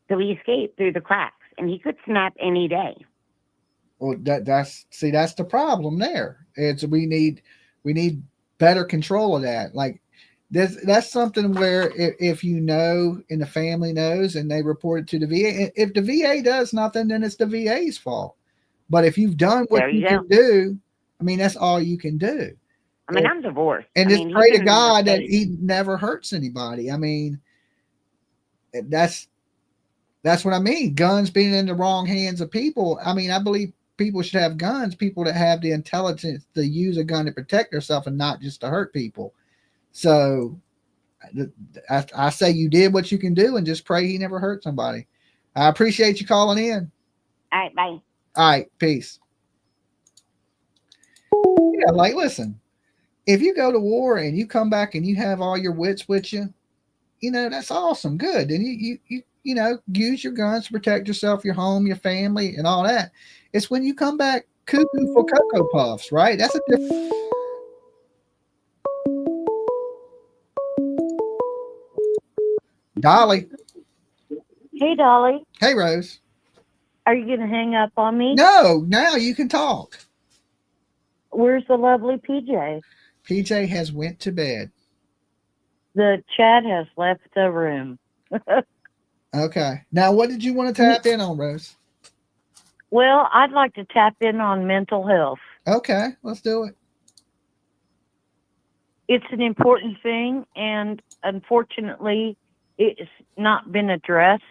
So he escaped through the cracks and he could snap any day. Well, that's the problem there. It's we need better control of that. Like that's something where if you know and the family knows and they report it to the VA, if the VA does nothing, then it's the VA's fault. But if you've done what you can do, I mean, that's all you can do. I mean, I'm divorced. And just pray to God that he never hurts anybody. I mean, that's what I mean. Guns being in the wrong hands of people. I mean, I believe people should have guns, people that have the intelligence to use a gun to protect themselves and not just to hurt people. So I say you did what you can do and just pray he never hurt somebody. I appreciate you calling in. All right, bye. All right, peace. Yeah, like, listen, if you go to war and you come back and you have all your wits with you, you know, that's awesome. Good. And you know, use your guns to protect yourself, your home, your family, and all that. It's when you come back cuckoo for Cocoa Puffs, right? That's a different. Dolly. Hey, Dolly. Hey, Rose. Are you going to hang up on me? No, now you can talk. Where's the lovely PJ? PJ has went to bed. The chat has left the room. Okay. Now, what did you want to tap in on, Rose? Well, I'd like to tap in on mental health. Okay, let's do it. It's an important thing, and unfortunately, it's not been addressed,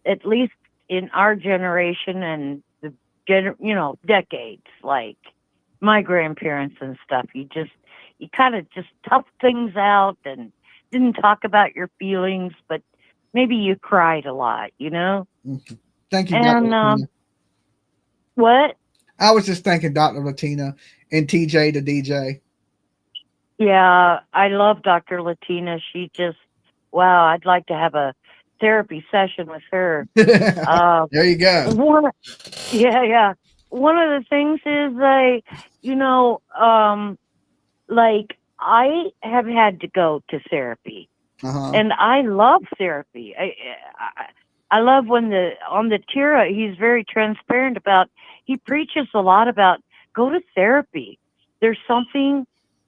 at least in our generation and the decades, like my grandparents and stuff. You kind of just tough things out and didn't talk about your feelings, but maybe you cried a lot, you know? Thank you, and, Dr. Latina. What? I was just thanking Dr. Latina and TJ the DJ. Yeah, I love Dr. Latina. She just, wow, I'd like to have a therapy session with her. There you go. Yeah. One of the things is like I have had to go to therapy, and I love therapy. I love when on the Tira, he's very transparent about, he preaches a lot about go to therapy. There's something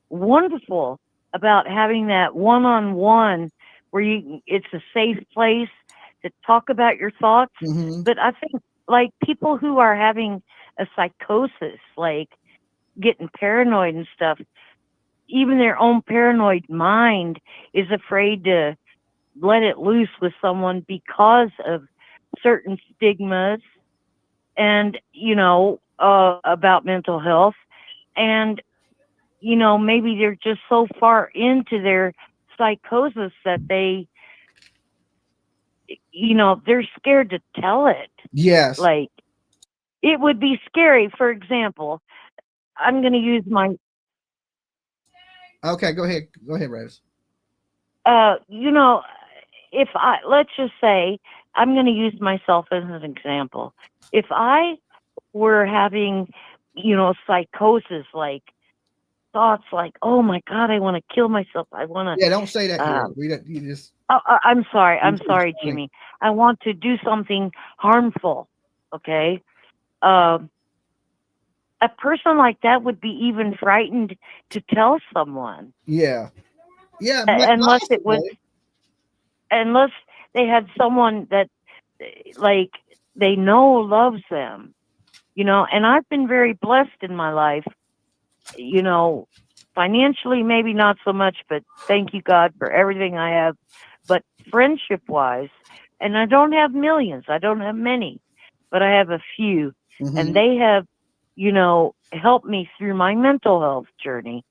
wonderful about having that one-on-one where it's a safe place to talk about your thoughts. But I think like people who are having a psychosis, like getting paranoid and stuff, even their own paranoid mind is afraid to let it loose with someone because of certain stigmas and, about mental health. And, maybe they're just so far into their psychosis that they're scared to tell it. Yes. Like, it would be scary. For example, I'm going to use my... Okay, go ahead. Go ahead, Rose. Let's just say, I'm going to use myself as an example. If I were having, psychosis, like thoughts like, oh my God, I want to kill myself. I want to. Yeah, don't say that here. You just. I'm sorry, Jimmy. I want to do something harmful. Okay. a person like that would be even frightened to tell someone. Yeah. Yeah. Unless it was, unless they had someone that like they know loves them, you know. And I've been very blessed in my life, you know, financially maybe not so much, but thank you God for everything I have. But friendship wise, and I don't have millions, I don't have many, but I have a few, and they have, you know, helped me through my mental health journey.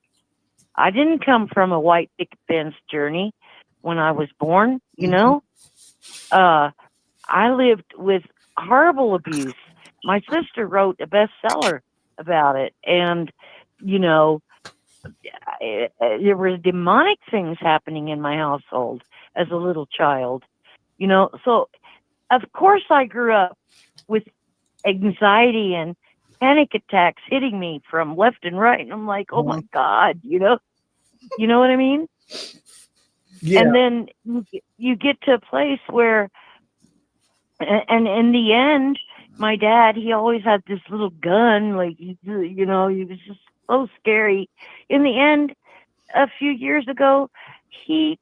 I didn't come from a white picket fence journey when I was born, you know. I lived with horrible abuse. My sister wrote a bestseller about it, and you know, there were demonic things happening in my household as a little child, you know. So of course I grew up with anxiety and panic attacks hitting me from left and right, and I'm like, oh my God, you know what I mean? Yeah. And then you get to a place where, and in the end, my dad, he always had this little gun, like, you know, he was just so scary. In the end, a few years ago, he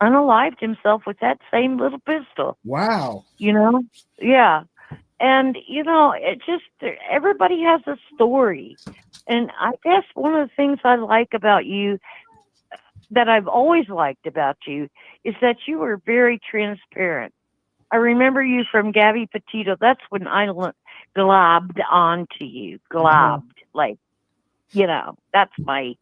unalived himself with that same little pistol. Wow. You know? Yeah. And, you know, it just, everybody has a story. And I guess one of the things I like about you, that I've always liked about you, is that you were very transparent. I remember you from Gabby Petito. That's when I globbed onto you. Globbed. Like, you know, that's my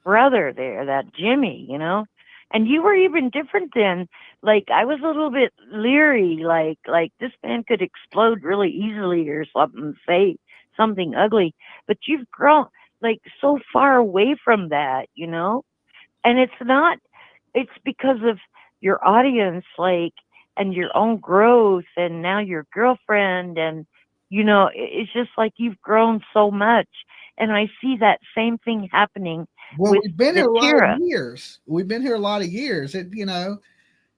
brother there, that Jimmy, you know. And you were even different then. Like, I was a little bit leery, like this man could explode really easily or something, say something ugly. But you've grown like so far away from that, you know. And it's because of your audience, like, and your own growth, and now your girlfriend, and you know, it's just like you've grown so much. And I see that same thing happening. Well, with we've been the here a lot Tira. of years. We've been here a lot of years. It, you know,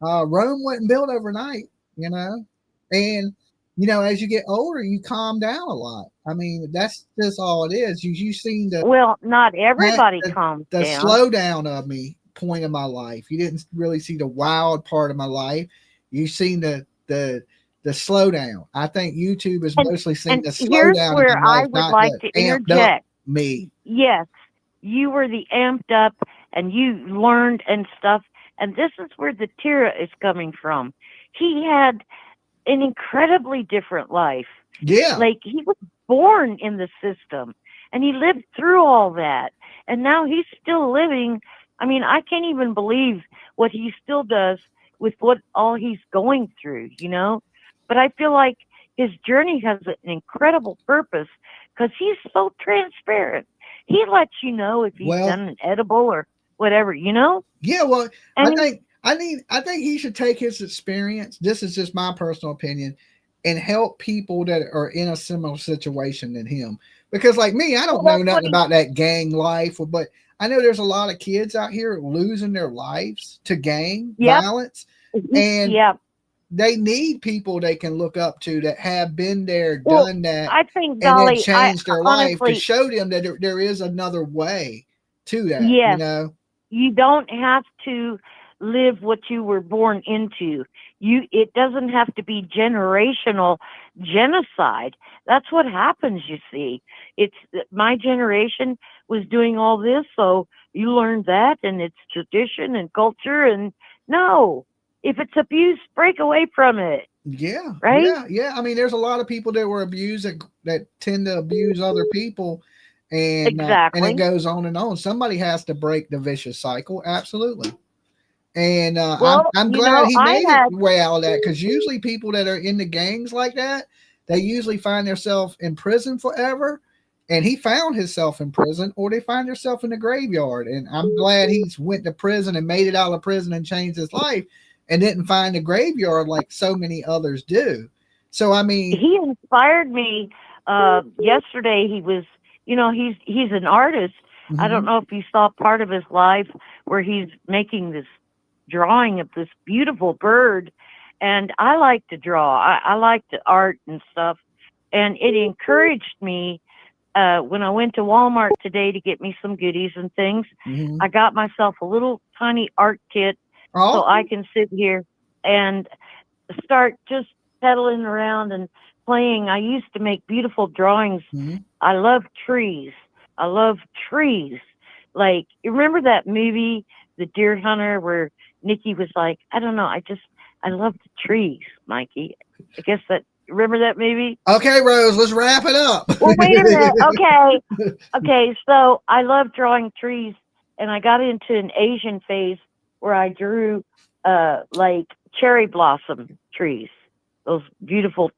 Rome wasn't built overnight, you know, and you know, as you get older, you calm down a lot. I mean, that's just all it is. You seen the Well, not everybody calms the down. slowdown of me point of my life. You didn't really see the wild part of my life. You seen the slowdown. I think YouTube is mostly seen the Here's slowdown where in my life, I would not like the to amped up interject. me. Yes, you were the amped up, and you learned and stuff. And this is where the Tira is coming from. He had an incredibly different life. Yeah. Like, he was born in the system, and he lived through all that. And now he's still living. I mean, I can't even believe what he still does with what all he's going through, you know? But I feel like his journey has an incredible purpose because he's so transparent. He lets you know if he's done an edible or whatever, you know? Yeah, well, And I think he should take his experience. This is just my personal opinion, and help people that are in a similar situation than him. Because like me, I don't know nothing about that gang life, but I know there's a lot of kids out here losing their lives to gang violence, and they need people they can look up to that have been there, done that, I think, and then Dolly, changed their life to honestly, show them that there is another way to that. Yes. You know, you don't have to live what you were born into. It doesn't have to be generational genocide. That's what happens, you see. It's my generation was doing all this, so you learned that, and it's tradition and culture, and no. If it's abuse, break away from it. Yeah. Right? Yeah. I mean, there's a lot of people that were abused that tend to abuse other people, and and it goes on and on. Somebody has to break the vicious cycle. Absolutely. And I'm glad he made it way out of that, because usually people that are in the gangs like that, they usually find themselves in prison forever. And he found himself in prison, or they find themselves in the graveyard. And I'm glad he's went to prison and made it out of prison and changed his life, and didn't find the graveyard like so many others do. So I mean, he inspired me. Yesterday, he was, you know, he's an artist. I don't know if you saw part of his life where he's making this drawing of this beautiful bird, and I like to draw. I like to art and stuff, and it encouraged me when I went to Walmart today to get me some goodies and things, I got myself a little tiny art kit so I can sit here and start just pedaling around and playing. I used to make beautiful drawings. I love trees. I love trees. Like, you remember that movie, The Deer Hunter, where Nikki was like, I don't know, I love the trees, Mikey. I guess remember that movie? Okay, Rose, let's wrap it up. Well, wait a minute. Okay, so I love drawing trees, and I got into an Asian phase where I drew like cherry blossom trees, those beautiful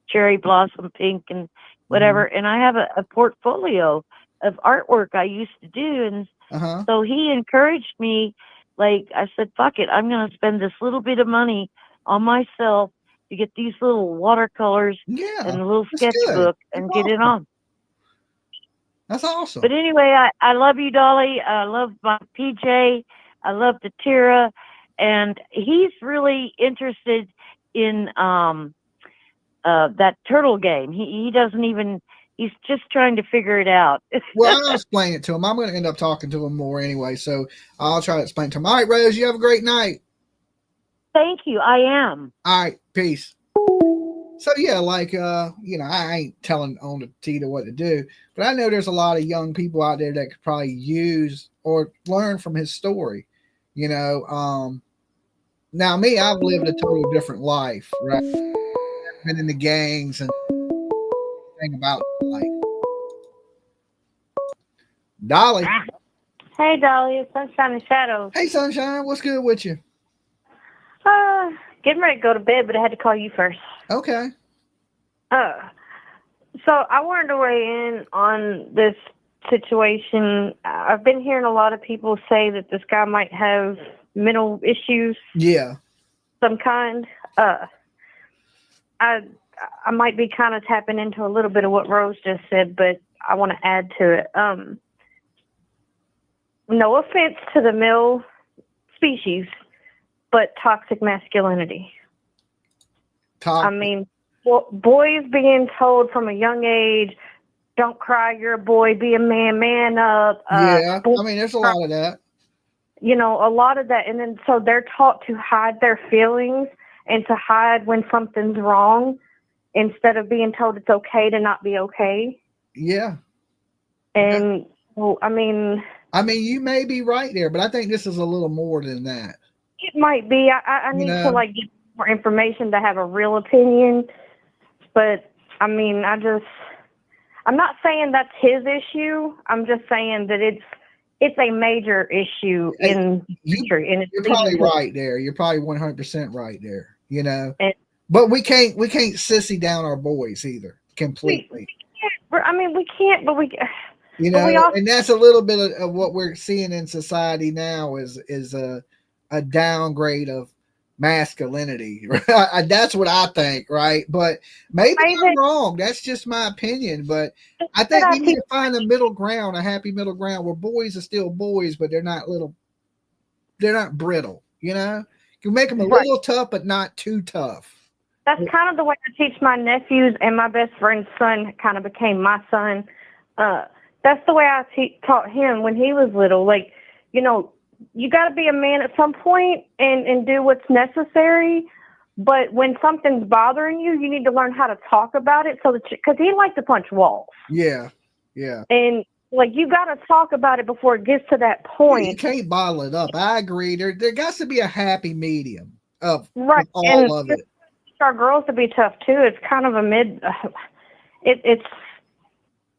cherry blossom pink and whatever. And I have a portfolio of artwork I used to do, and so he encouraged me. Like, I said, fuck it, I'm going to spend this little bit of money on myself to get these little watercolors and a little sketchbook and get it on. That's awesome. But anyway, I love you, Dolly. I love my PJ. I love the Tira, and he's really interested in that turtle game. He doesn't even. He's just trying to figure it out. Well, I'll explain it to him. I'm going to end up talking to him more anyway, so I'll try to explain to him. All right, Rose, you have a great night. Thank you. I am. All right, peace. So yeah, like you know, I ain't telling OnTita what to do, but I know there's a lot of young people out there that could probably use or learn from his story. You know, now me, I've lived a totally different life, right? I've been in the gangs and thing about life. Dolly. Hey, Dolly, it's Sunshine and Shadows. Hey, Sunshine, what's good with you? Getting ready to go to bed, but I had to call you first. Okay. So I wanted to weigh in on this situation. I've been hearing a lot of people say that this guy might have mental issues. Yeah. Some kind. I might be kind of tapping into a little bit of what Rose just said, but I want to add to it. No offense to the male species, but toxic masculinity. I mean, boys being told from a young age, don't cry, you're a boy, be a man, man up. Yeah, I mean, there's a lot of that. You know, a lot of that. And then so they're taught to hide their feelings and to hide when something's wrong instead of being told it's okay to not be okay. Yeah. And, well, I mean, you may be right there, but I think this is a little more than that. It might be. I need to like get more information to have a real opinion. But I mean, I'm not saying that's his issue. I'm just saying that it's a major issue in the country. And you're probably right there. You're probably 100% right there. You know, but we can't sissy down our boys either completely. We can't. But we. You know, and that's a little bit of what we're seeing in society now is a downgrade of masculinity. Right? That's what I think, right? But maybe I'm wrong. That's just my opinion. But I think we need to find a middle ground, a happy middle ground where boys are still boys, but they're not brittle. You know, you make them a little tough, but not too tough. That's kind of the way I teach my nephews, and my best friend's son kind of became my son. That's the way I taught him when he was little. Like, you know, you got to be a man at some point and do what's necessary. But when something's bothering you, you need to learn how to talk about it because he liked to punch walls. Yeah. Yeah. And like, you got to talk about it before it gets to that point. You can't bottle it up. I agree. There got to be a happy medium of all and of it. Our girls to be tough too. It's kind of a it's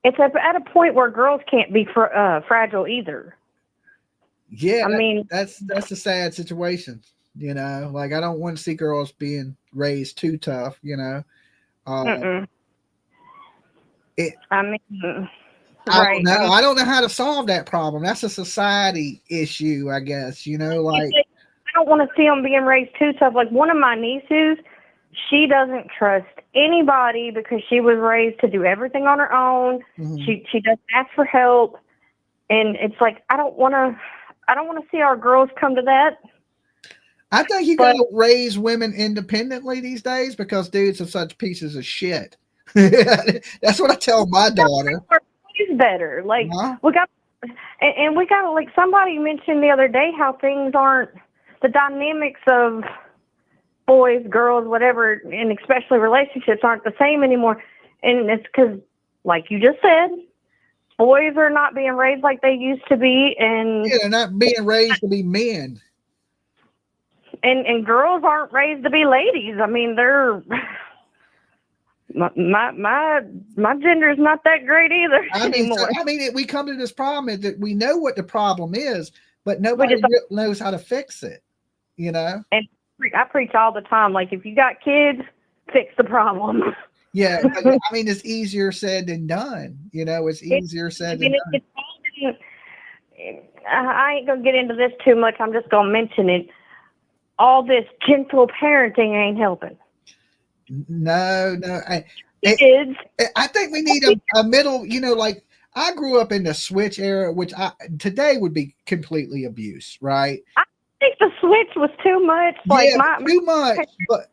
at a point where girls can't be fragile either. Yeah, I mean, that's a sad situation. You know, like I don't want to see girls being raised too tough. You know, I mean, I don't know. I don't know how to solve that problem. That's a society issue, I guess. You know, like I don't want to see them being raised too tough. Like one of my nieces, she doesn't trust anybody because she was raised to do everything on her own. Mm-hmm. She doesn't ask for help, and it's like I don't want to see our girls come to that. I think you got to raise women independently these days because dudes are such pieces of shit. That's what I tell my daughter. better. Like we got, and we got like somebody mentioned the other day how things aren't, the dynamics of boys, girls, whatever, and especially relationships aren't the same anymore. And it's because, like you just said, boys are not being raised like they used to be, and they're not being raised to be men. And girls aren't raised to be ladies. I mean, they're my gender is not that great either anymore. We come to this problem that we know what the problem is, but nobody knows how to fix it. You know. And I preach all the time. Like, if you got kids, fix the problem. Yeah, I mean, it's easier said than done. You know, it's easier said than done. I ain't gonna get into this too much. I'm just gonna mention it. All this gentle parenting ain't helping. No. Kids. I think we need a middle. You know, like I grew up in the switch era, which today would be completely abuse, right? I think the switch was too much. Like too much. But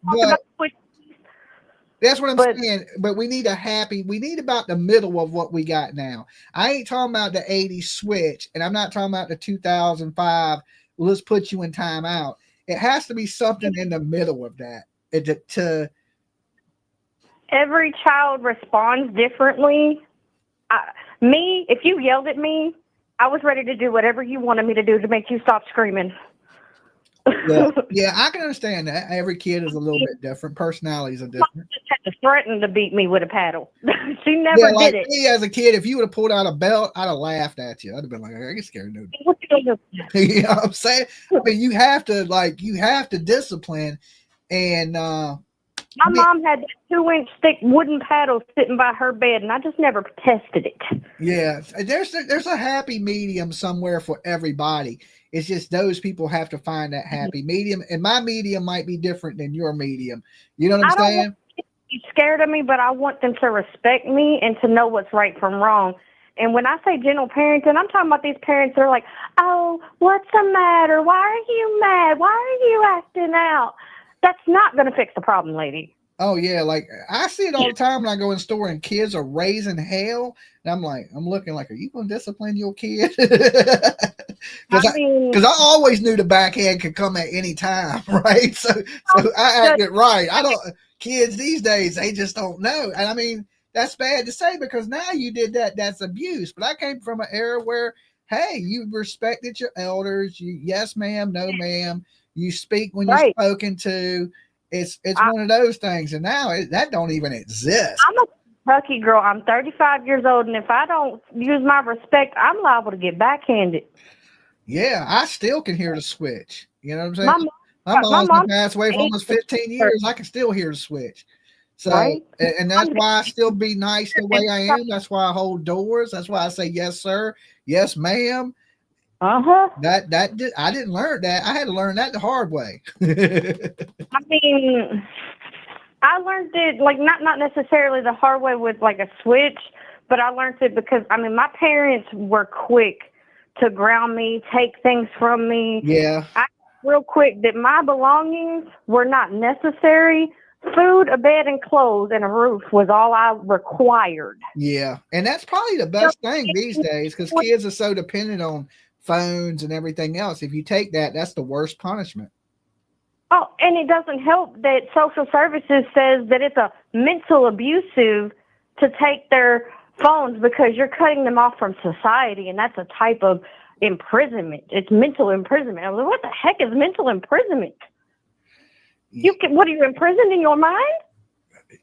that's what I'm saying. But we need about the middle of what we got now. I ain't talking about the 80s switch, and I'm not talking about the 2005. Let's put you in timeout. It has to be something in the middle of that. Every child responds differently. If you yelled at me, I was ready to do whatever you wanted me to do to make you stop screaming. Yeah, I can understand that. Every kid is a little bit different. Personalities are different. Mom just had to threaten to beat me with a paddle. She never did it. Me as a kid, if you would have pulled out a belt, I'd have laughed at you. I'd have been like, I get scared. No. What you gonna do? You know what I'm saying? I mean, you have to discipline. And my mom had that 2-inch thick wooden paddle sitting by her bed, and I just never tested it. Yeah, there's a happy medium somewhere for everybody. It's just those people have to find that happy medium, and my medium might be different than your medium. You know what I'm saying? I don't want them to be scared of me, but I want them to respect me and to know what's right from wrong. And when I say gentle parenting, I'm talking about these parents that are like, oh, what's the matter? Why are you mad? Why are you acting out? That's not going to fix the problem, lady. Oh, yeah. Like, I see it all the time when I go in the store and kids are raising hell. And I'm looking like, are you going to discipline your kid? Because I always knew the backhand could come at any time, right? So I acted right. Kids these days, they just don't know. And I mean, that's bad to say because now you did that. That's abuse. But I came from an era where, hey, you respected your elders. You, yes, ma'am, no, ma'am. You speak when you're spoken to. It's one of those things. And now that don't even exist. I'm a Kentucky girl. I'm 35 years old. And if I don't use my respect, I'm liable to get backhanded. Yeah, I still can hear the switch. You know what I'm saying? My mom's been passed away for almost 15 years. I can still hear the switch. So, and that's why I still be nice the way I am. That's why I hold doors. That's why I say yes, sir. Yes, ma'am. That I didn't learn that. I had to learn that the hard way. I mean, I learned it like not necessarily the hard way with like a switch, but I learned it because my parents were quick to ground me, take things from me. Yeah. Real quick that my belongings were not necessary. Food, a bed, and clothes, and a roof was all I required. Yeah, and that's probably the best thing these days because kids are so dependent on phones and everything else. If you take that, that's the worst punishment. Oh, and it doesn't help that social services says that it's a mental abusive to take their phones because you're cutting them off from society, and that's a type of imprisonment. It's mental imprisonment. I was like, what the heck is mental imprisonment? What are you imprisoned in your mind?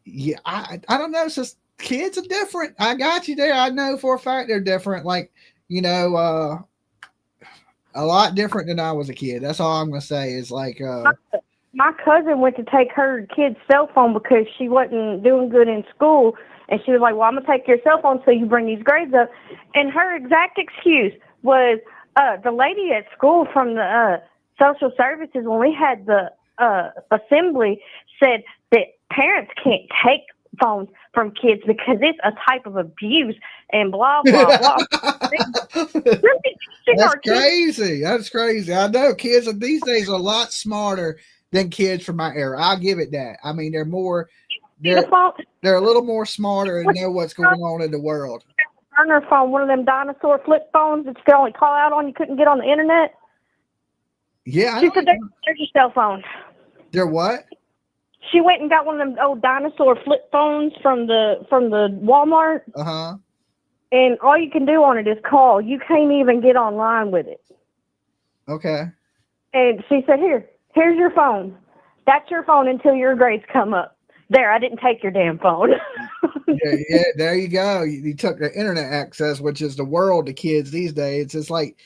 Yeah, I don't know. It's just kids are different. I got you there. I know for a fact they're different. Like, a lot different than I was a kid. That's all I'm gonna say is like my cousin went to take her kid's cell phone because she wasn't doing good in school, and she was like, well, I'm gonna take your cell phone so you bring these grades up. And her exact excuse was the lady at school from the social services, when we had the assembly, said that parents can't take phones from kids because it's a type of abuse and blah blah blah. That's crazy. That's crazy. I know kids these days are a lot smarter than kids from my era. I'll give it that. I mean, they're a little more smarter and know what's going on in the world. burner phone, one of them dinosaur flip phones that you could only call out on. You couldn't get on the internet. Yeah. She said, there's your cell phone. They're what? She went and got one of them old dinosaur flip phones from the Walmart. Uh-huh. And all you can do on it is call. You can't even get online with it. Okay. And she said, here's your phone. That's your phone until your grades come up. There, I didn't take your damn phone. yeah, there you go. You took the internet access, which is the world to kids these days. It's like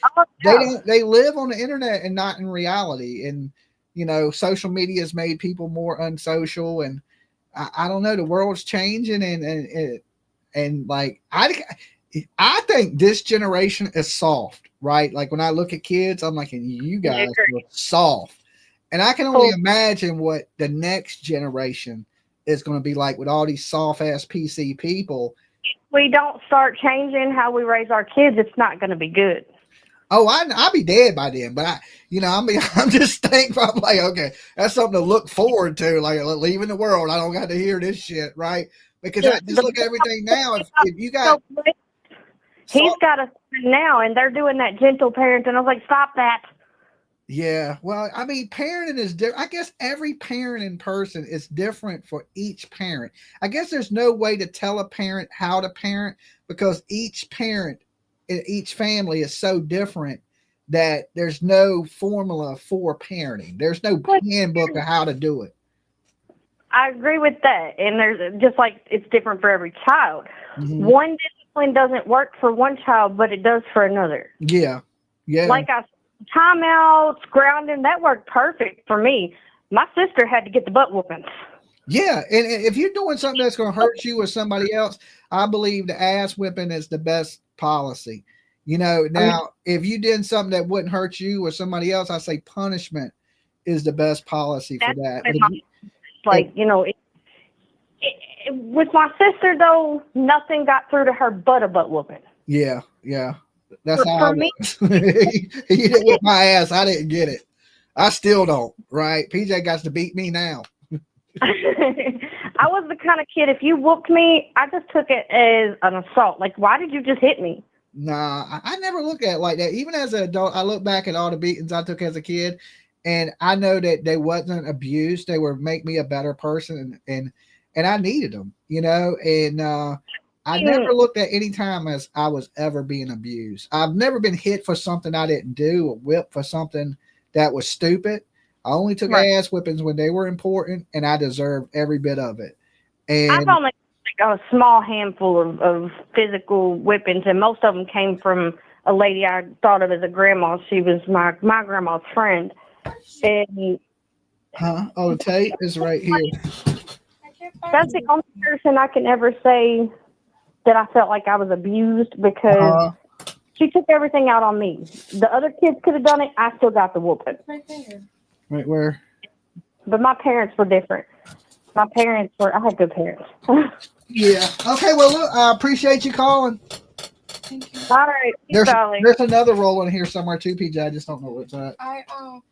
they live on the internet and not in reality. And you know, social media has made people more unsocial. And I don't know, the world's changing, and like I think this generation is soft, right? Like when I look at kids, I'm like, you guys are soft. And I can only imagine what the next generation is going to be like with all these soft ass PC people. If we don't start changing how we raise our kids, it's not going to be good. Oh, I'll be dead by then, but I'm just thankful. I'm like, okay, that's something to look forward to. Like leaving the world, I don't got to hear this shit, right? Because I just look at everything now. If you got, he's got a son now, and they're doing that gentle parent, and I was like, stop that. Yeah, well, I mean, parenting is different. I guess every parenting person is different for each parent. I guess there's no way to tell a parent how to parent because each parent in each family is so different that there's no formula for parenting. There's no handbook of how to do it. I agree with that. And there's just like it's different for every child. Mm-hmm. One discipline doesn't work for one child, but it does for another. Yeah. Yeah. Like timeouts, grounding, that worked perfect for me. My sister had to get the butt whoopings. Yeah, and if you're doing something that's going to hurt you or somebody else, I believe the ass whipping is the best policy. You know, now if you did something that wouldn't hurt you or somebody else, I say punishment is the best policy for that. With my sister though, nothing got through to her but a butt whooping. Yeah, yeah. That's how I was. He didn't whip my ass. I didn't get it. I still don't, right? PJ got to beat me now. I was the kind of kid, if you whooped me, I just took it as an assault. Like, why did you just hit me? Nah, I never look at it like that. Even as an adult, I look back at all the beatings I took as a kid, and I know that they wasn't abused. They were make me a better person, and I needed them, you know, and I never looked at any time as I was ever being abused. I've never been hit for something I didn't do or whipped for something that was stupid. I only took ass whippings when they were important, and I deserved every bit of it. And I've only a small handful of physical whippings, and most of them came from a lady I thought of as a grandma. She was my grandma's friend. And oh, the tape is right here. That's the only person I can ever say that I felt like I was abused because she took everything out on me. The other kids could have done it. I still got the whooping. Right there. Right where? But my parents were different. I had good parents. Yeah. Okay, well, look, I appreciate you calling. Thank you. All right. There's another roll in here somewhere too, PJ. I just don't know what's that.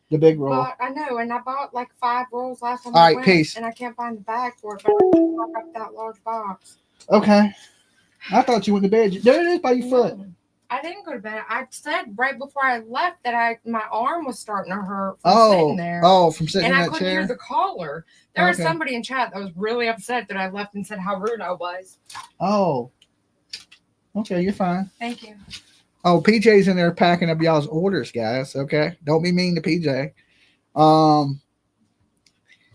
The big roll. I know, and I bought like 5 rolls last time. All right, peace. And I can't find the bag for it, but I can lock up that large box. Okay. I thought you went to bed. There it is by your foot. I didn't go to bed. I said right before I left that my arm was starting to hurt from sitting there. Oh, from sitting in that chair? And I couldn't hear the caller. There was somebody in chat that was really upset that I left and said how rude I was. Oh. Okay, you're fine. Thank you. Oh, PJ's in there packing up y'all's orders, guys. Okay. Don't be mean to PJ.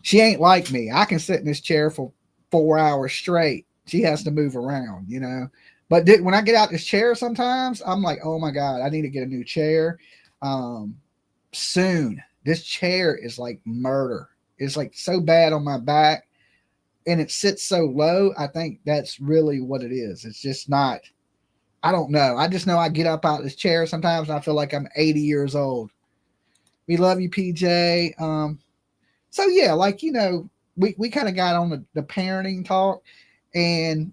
She ain't like me. I can sit in this chair for 4 hours straight. She has to move around, you know. But when I get out this chair sometimes, I'm like, oh my God, I need to get a new chair. Soon. This chair is like murder. It's like so bad on my back and it sits so low. I think that's really what it is. It's just not, I don't know. I just know I get up out of this chair sometimes and I feel like I'm 80 years old. We love you, PJ. So yeah, like, you know, we kind of got on the parenting talk, and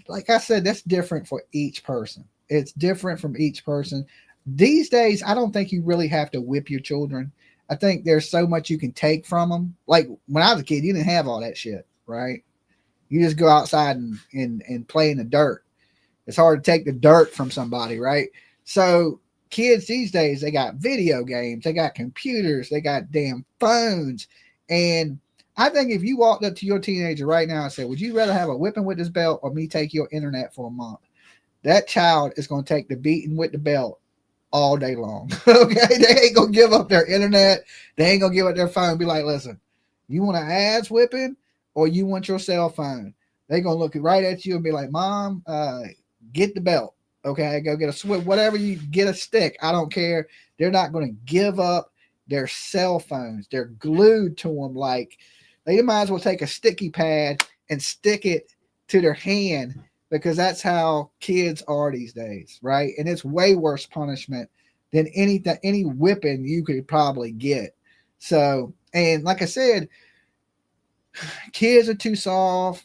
like I said, that's different for each person. It's different from each person. These days, I don't think you really have to whip your children. I think there's so much you can take from them. Like when I was a kid, you didn't have all that shit, right? You just go outside and play in the dirt. It's hard to take the dirt from somebody, right? So kids these days, they got video games, they got computers, they got damn phones. And I think if you walked up to your teenager right now and said, would you rather have a whipping with this belt or me take your internet for a month? That child is going to take the beating with the belt all day long. Okay. They ain't going to give up their internet. They ain't going to give up their phone. Be like, listen, you want an ass whipping or you want your cell phone? They're going to look right at you and be like, Mom, get the belt. Okay. Go get a switch, whatever you get, a stick. I don't care. They're not going to give up their cell phones. They're glued to them. Like, they might as well take a sticky pad and stick it to their hand, because that's how kids are these days, right? And it's way worse punishment than any whipping you could probably get. So, and like I said, kids are too soft.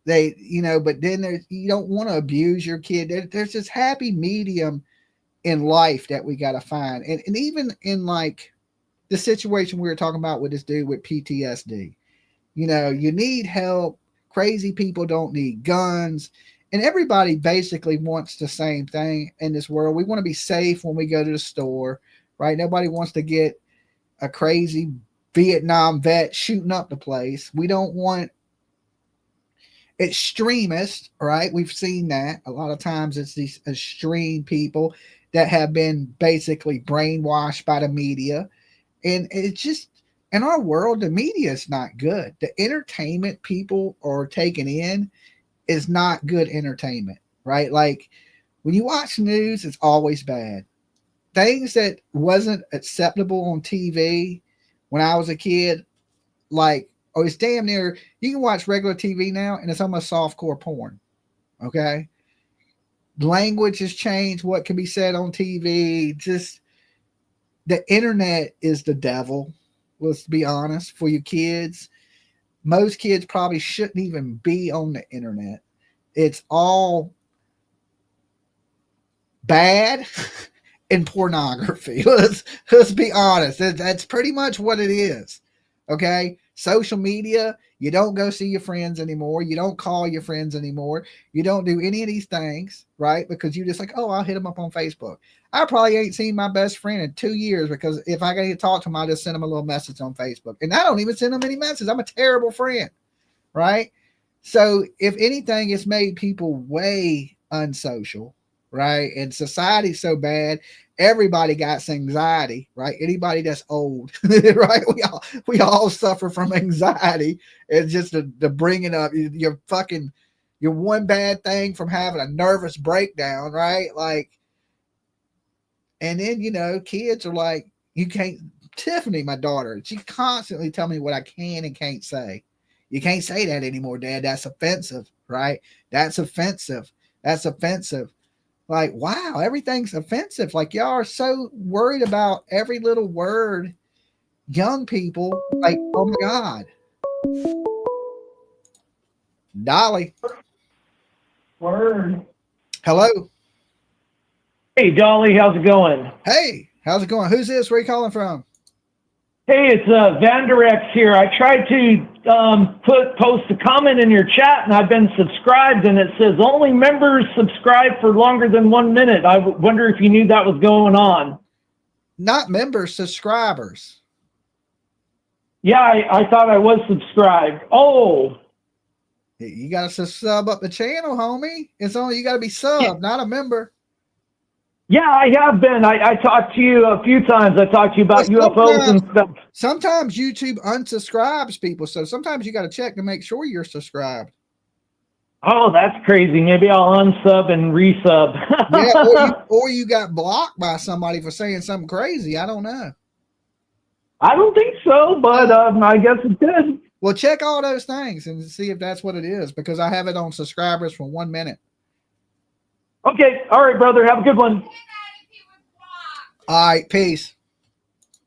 They, but then you don't want to abuse your kid. There's this happy medium in life that we got to find. And even in like the situation we were talking about with this dude with PTSD, you need help. Crazy people don't need guns. And everybody basically wants the same thing in this world. We want to be safe when we go to the store, right? Nobody wants to get a crazy Vietnam vet shooting up the place. We don't want extremists, right? We've seen that a lot of times. It's these extreme people that have been basically brainwashed by the media. And it's just, in our world, the media is not good. The entertainment people are taking in is not good entertainment, right? Like when you watch news, it's always bad. Things that wasn't acceptable on TV when I was a kid, like, oh, it's damn near, you can watch regular TV now and it's almost softcore porn. Okay. Language has changed, what can be said on TV. Just the internet is the devil. Let's be honest, for you kids. Most kids probably shouldn't even be on the internet. It's all bad and pornography. Let's be honest. That's pretty much what it is. Okay. Social media, you don't go see your friends anymore. You don't call your friends anymore. You don't do any of these things, right? Because you just like, oh, I'll hit them up on Facebook. I probably ain't seen my best friend in 2 years, because if I got to talk to him, I'll just send him a little message on Facebook. And I don't even send him any messages. I'm a terrible friend, right? So if anything, it's made people way unsocial, right? And society's so bad. Everybody got anxiety, right? Anybody that's old, right? We all suffer from anxiety. It's just the bringing up your one bad thing from having a nervous breakdown, right? Like, and then, kids are like, you can't, Tiffany, my daughter, she constantly tell me what I can and can't say. You can't say that anymore, Dad. That's offensive, right? That's offensive. That's offensive. Like, wow, everything's offensive. Like, y'all are so worried about every little word. Young people, like, oh my God. Dolly. Word. Hello. Hey, Dolly, how's it going? Hey, how's it going? Who's this? Where are you calling from? Hey, it's Vanderex here. I tried to post a comment in your chat, and I've been subscribed, and it says only members subscribe for longer than 1 minute. I wonder if you knew that was going on. Not members, subscribers. Yeah, I thought I was subscribed. Oh. You got to sub up the channel, homie. It's only, you got to be sub, not a member. Yeah, I have been. I talked to you a few times. I talked to you about UFOs and stuff. Sometimes YouTube unsubscribes people, so sometimes you got to check to make sure you're subscribed. Oh, that's crazy. Maybe I'll unsub and resub. Yeah, or you got blocked by somebody for saying something crazy. I don't know. I don't think so, but I guess it did. Well, check all those things and see if that's what it is, because I have it on subscribers for 1 minute. Okay. All right, brother. Have a good one. All right. Peace.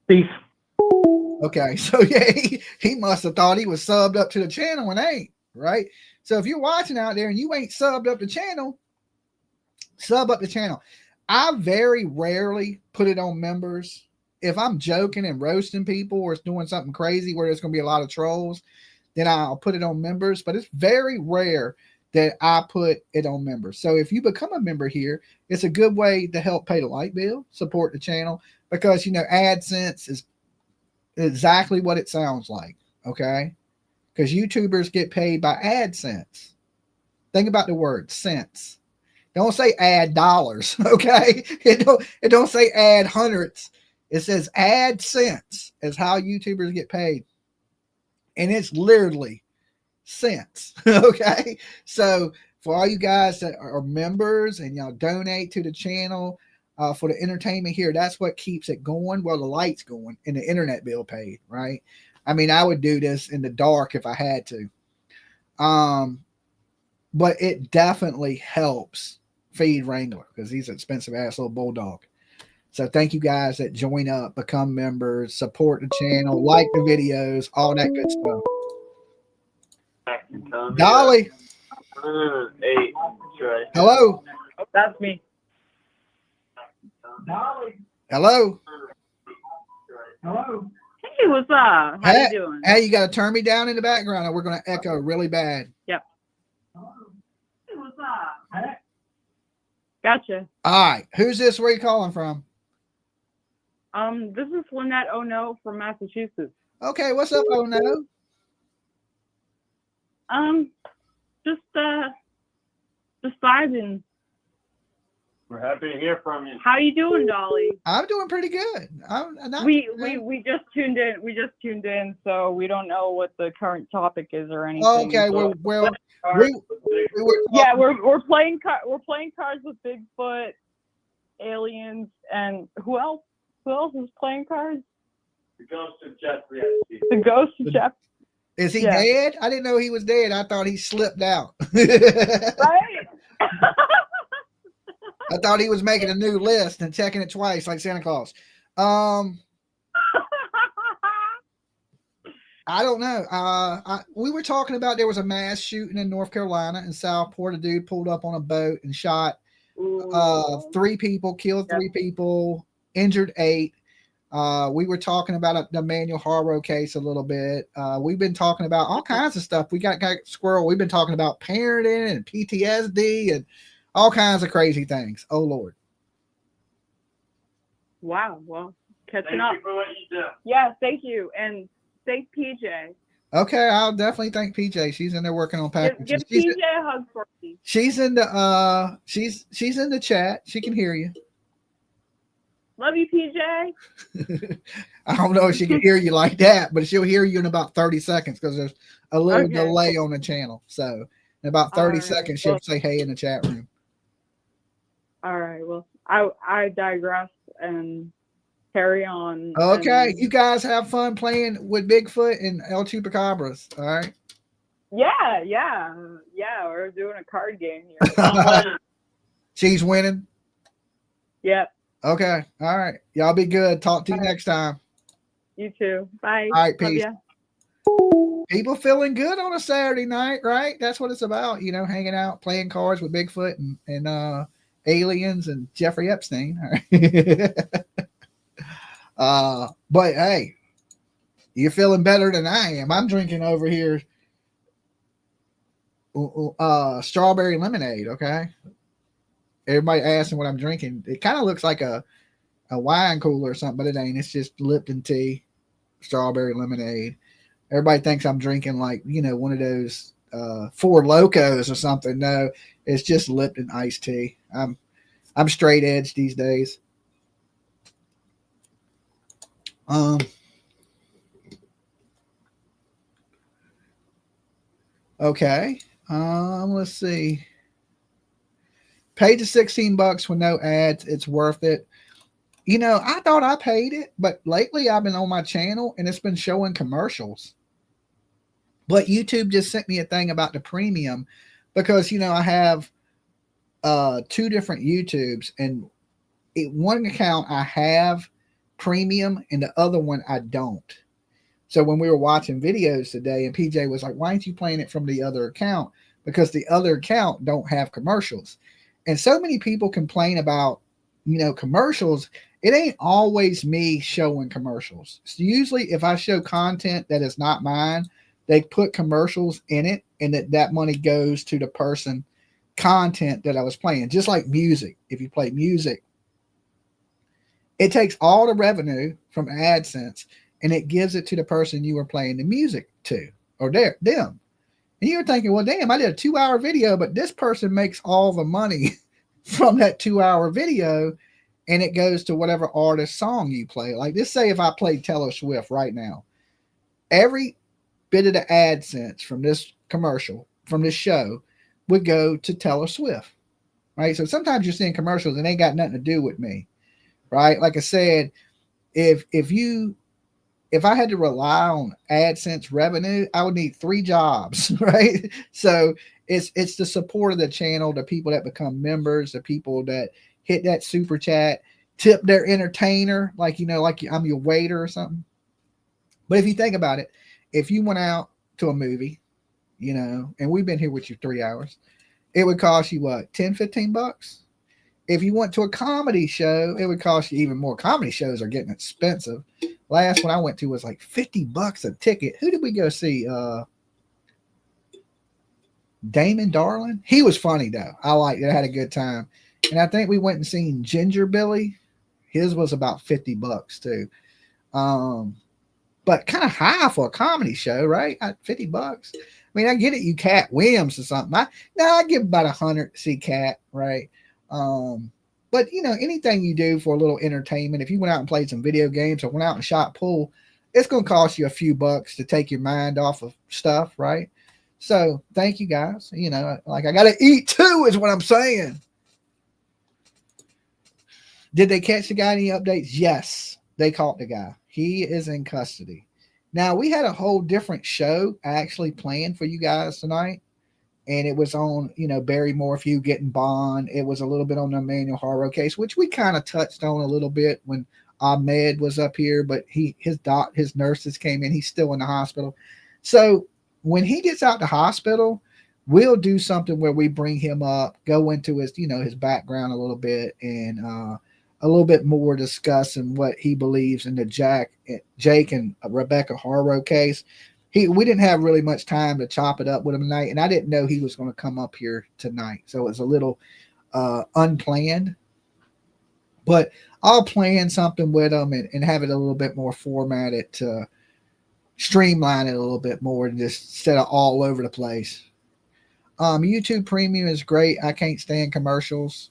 Peace. Okay. So, yeah, he must have thought he was subbed up to the channel and ain't, right? So, if you're watching out there and you ain't subbed up the channel, sub up the channel. I very rarely put it on members. If I'm joking and roasting people or it's doing something crazy where there's going to be a lot of trolls, then I'll put it on members. But it's very rare that I put it on members. So if you become a member here, it's a good way to help pay the light bill, support the channel, because, you know, AdSense is exactly what it sounds like. Okay. Because YouTubers get paid by AdSense. Think about the word cents. Don't say ad dollars. Okay. It don't say ad hundreds. It says AdSense is how YouTubers get paid. And it's literally cents. Okay. So for all you guys that are members and y'all donate to the channel for the entertainment here, that's what keeps it going. Well, the light's going and the internet bill paid, right? I mean, I would do this in the dark if I had to. But it definitely helps feed Wrangler because he's an expensive ass little bulldog. So thank you guys that join up, become members, support the channel, like the videos, all that good stuff. Dolly. Hey, hello. That's me. Hello. Hello. Hey, what's up? How you doing? Hey, you got to turn me down in the background or we're going to echo really bad. Yep. Hey, what's up? Gotcha. All right. Who's this? Where you calling from? This is Lynette Oh No from Massachusetts. Okay, what's up, Oh No? Just vibing. We're happy to hear from you. How you doing, Dolly? I'm doing pretty good. We just tuned in. We just tuned in, so we don't know what the current topic is or anything. Okay, so we're playing cards with Bigfoot, aliens, and who else? Who else is playing cards? The ghost of Jeffrey. The ghost of Jeff. Is he dead? I didn't know he was dead. I thought he slipped out. Right? I thought he was making a new list and checking it twice like Santa Claus. I don't know. We were talking about there was a mass shooting in North Carolina in Southport. A dude pulled up on a boat and shot 3 people, killed 3 people, injured 8. We were talking about the Emmanuel Haro case a little bit. We've been talking about all kinds of stuff. We got Squirrel. We've been talking about parenting and PTSD and all kinds of crazy things. Oh, Lord. Wow. Well, catching up. Thank you for what you do. Yeah, thank you. And thank PJ. Okay, I'll definitely thank PJ. She's in there working on packages. Give PJ a hug for me. She's in the she's in the chat. She can hear you. Love you, PJ. I don't know if she can hear you like that, but she'll hear you in about 30 seconds because there's a little delay on the channel. So in about 30 seconds, she'll say hey in the chat room. All right. Well, I digress and carry on. Okay. You guys have fun playing with Bigfoot and El Chupacabras. All right. Yeah. We're doing a card game here. She's winning. Yep. Okay. All right. Y'all be good. Talk to you next time. You too. Bye. All right. Peace. People feeling good on a Saturday night, right? That's what it's about. You know, hanging out, playing cards with Bigfoot and aliens and Jeffrey Epstein. All right. But hey, you're feeling better than I am. I'm drinking over here strawberry lemonade. Okay. Everybody asking what I'm drinking. It kind of looks like a wine cooler or something, but it ain't. It's just Lipton tea, strawberry lemonade. Everybody thinks I'm drinking like, you know, one of those Four Locos or something. No, it's just Lipton iced tea. I'm straight edge these days. Okay. Let's see. Paid the $16 with no ads. It's worth it. You know, I thought I paid it, but lately I've been on my channel and it's been showing commercials. But YouTube just sent me a thing about the premium because, you know, I have 2 different YouTubes, and one account I have premium and the other one I don't. So when we were watching videos today and PJ was like, why aren't you playing it from the other account? Because the other account don't have commercials. And so many people complain about, you know, commercials. It ain't always me showing commercials. So usually if I show content that is not mine, they put commercials in it, and that money goes to the person content that I was playing. Just like music. If you play music, it takes all the revenue from AdSense and it gives it to the person you were playing the music to, or them. And you're thinking, well, damn, I did a 2-hour video, but this person makes all the money from that 2-hour video, and it goes to whatever artist song you play. Like, just say if I played Taylor Swift right now, every bit of the AdSense from this commercial, from this show, would go to Taylor Swift, right? So sometimes you're seeing commercials and they ain't got nothing to do with me, right? Like I said, if I had to rely on AdSense revenue, I would need 3 jobs, right? So it's the support of the channel, the people that become members, the people that hit that super chat, tip their entertainer, like, you know, like I'm your waiter or something. But if you think about it, if you went out to a movie, you know, and we've been here with you 3 hours, it would cost you what, $10-15? If you went to a comedy show, it would cost you even more. Comedy shows are getting expensive. Last one I went to was like $50 a ticket. Who did we go see? Damon Darling. He was funny though. I liked it. I had a good time. And I think we went and seen Ginger Billy. His was about $50 too. But kind of high for a comedy show, right? $50. I mean, I get it. You Cat Williams or something. I give about $100 to see Cat, right? But you know, anything you do for a little entertainment, if you went out and played some video games or went out and shot pool, it's going to cost you a few bucks to take your mind off of stuff, right? So thank you guys. You know, like I got to eat too, is what I'm saying. Did they catch the guy? Any updates? Yes, they caught the guy. He is in custody. Now, we had a whole different show actually planned for you guys tonight. And it was on, you know, Barry Morphew getting bond. It was a little bit on the Emmanuel Haro case, which we kind of touched on a little bit when Ahmed was up here, but his nurses came in. He's still in the hospital. So when he gets out the hospital, we'll do something where we bring him up, go into his, you know, his background a little bit, and a little bit more discussing what he believes in the Jake and Rebecca Haro case. We didn't have really much time to chop it up with him tonight, and I didn't know he was going to come up here tonight. So it was a little unplanned. But I'll plan something with him and have it a little bit more formatted to streamline it a little bit more and just instead of all over the place. YouTube Premium is great. I can't stand commercials.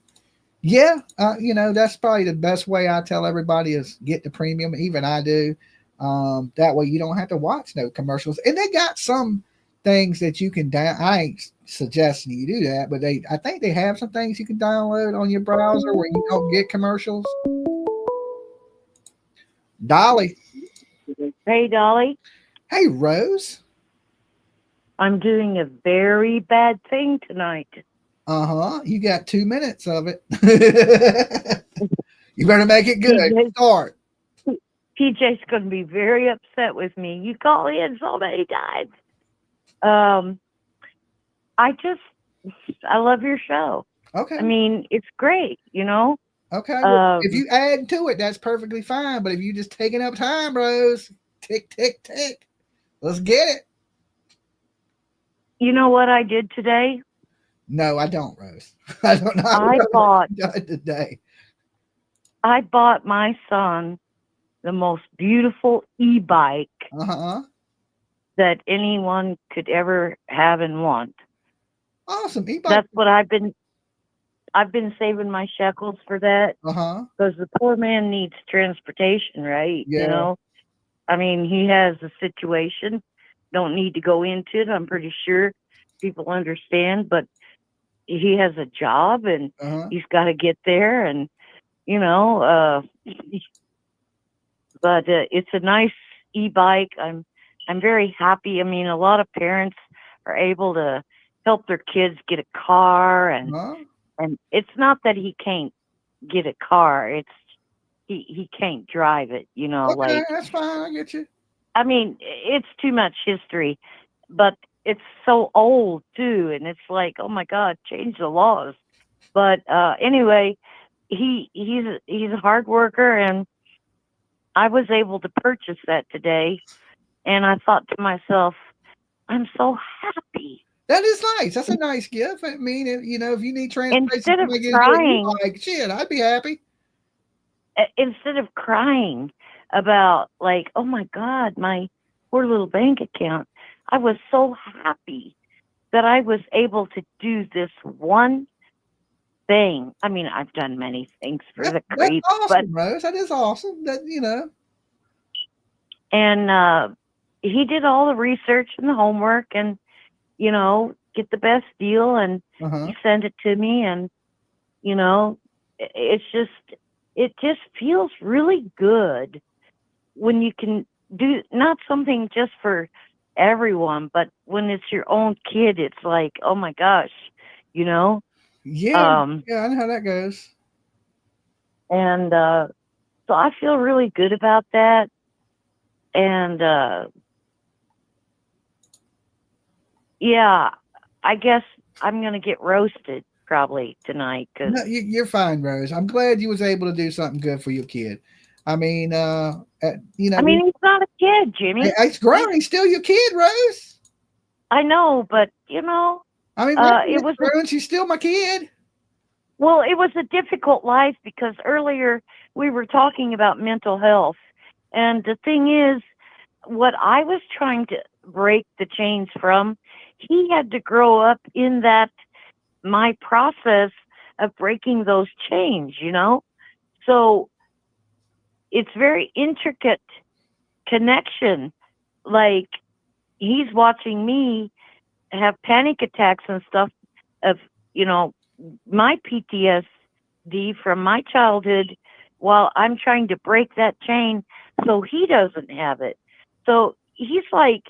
Yeah, you know, that's probably the best way I tell everybody is get the premium. Even I do. That way you don't have to watch no commercials. And they got some things that you can down. I ain't suggesting you do that, but I think they have some things you can download on your browser where you don't get commercials. Dolly. Hey, Dolly. Hey, Rose. I'm doing a very bad thing tonight. You got 2 minutes of it. You better make it good. Start. TJ's going to be very upset with me. You call in so many times. I love your show. Okay. I mean, it's great, you know? Okay. Well, if you add to it, that's perfectly fine. But if you just taking up time, bros, tick, tick, tick. Let's get it. You know what I did today? No, I don't, Rose. I don't know. I bought today. I bought my son the most beautiful e-bike that anyone could ever have and want. Awesome. E-bike. That's what I've been saving my shekels for that. Because the poor man needs transportation, right? Yeah. You know, I mean, he has a situation. Don't need to go into it. I'm pretty sure people understand, but he has a job and he's got to get there, and you know, but it's a nice e-bike. I'm very happy. I mean, a lot of parents are able to help their kids get a car, and it's not that he can't get a car. It's he can't drive it. You know, okay, like that's fine. I get you. I mean, it's too much history, but it's so old too, and it's like, oh my God, change the laws. But anyway, he's a hard worker, and I was able to purchase that today. And I thought to myself, I'm so happy. That is nice. That's a nice gift. I mean, if you need transportation, Instead of somebody crying, like shit, I'd be happy. Instead of crying about like, oh my God, my poor little bank account, I was so happy that I was able to do this one thing. I mean, I've done many things for the creep, that's awesome, but Rose. That is awesome. That and he did all the research and the homework, and get the best deal, and he sent it to me, and it just feels really good when you can do not something just for everyone, but when it's your own kid, it's like, oh my gosh, Yeah, I know how that goes. And so I feel really good about that. And yeah, I guess I'm gonna get roasted probably tonight. Cause No, you're fine, Rose. I'm glad you was able to do something good for your kid. I mean, I mean, he's not a kid, Jimmy. He's grown. He's still your kid, Rose. I know, but I mean, it was grown. She's still my kid. Well, it was a difficult life because earlier we were talking about mental health, and the thing is, what I was trying to break the chains from, he had to grow up in that my process of breaking those chains, So it's very intricate connection. Like he's watching me have panic attacks and stuff of, my PTSD from my childhood while I'm trying to break that chain so he doesn't have it. So he's like,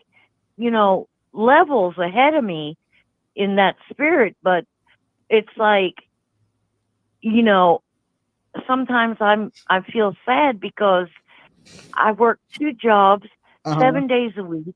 levels ahead of me in that spirit, but it's like, sometimes I feel sad because I work 2 jobs, 7 days a week.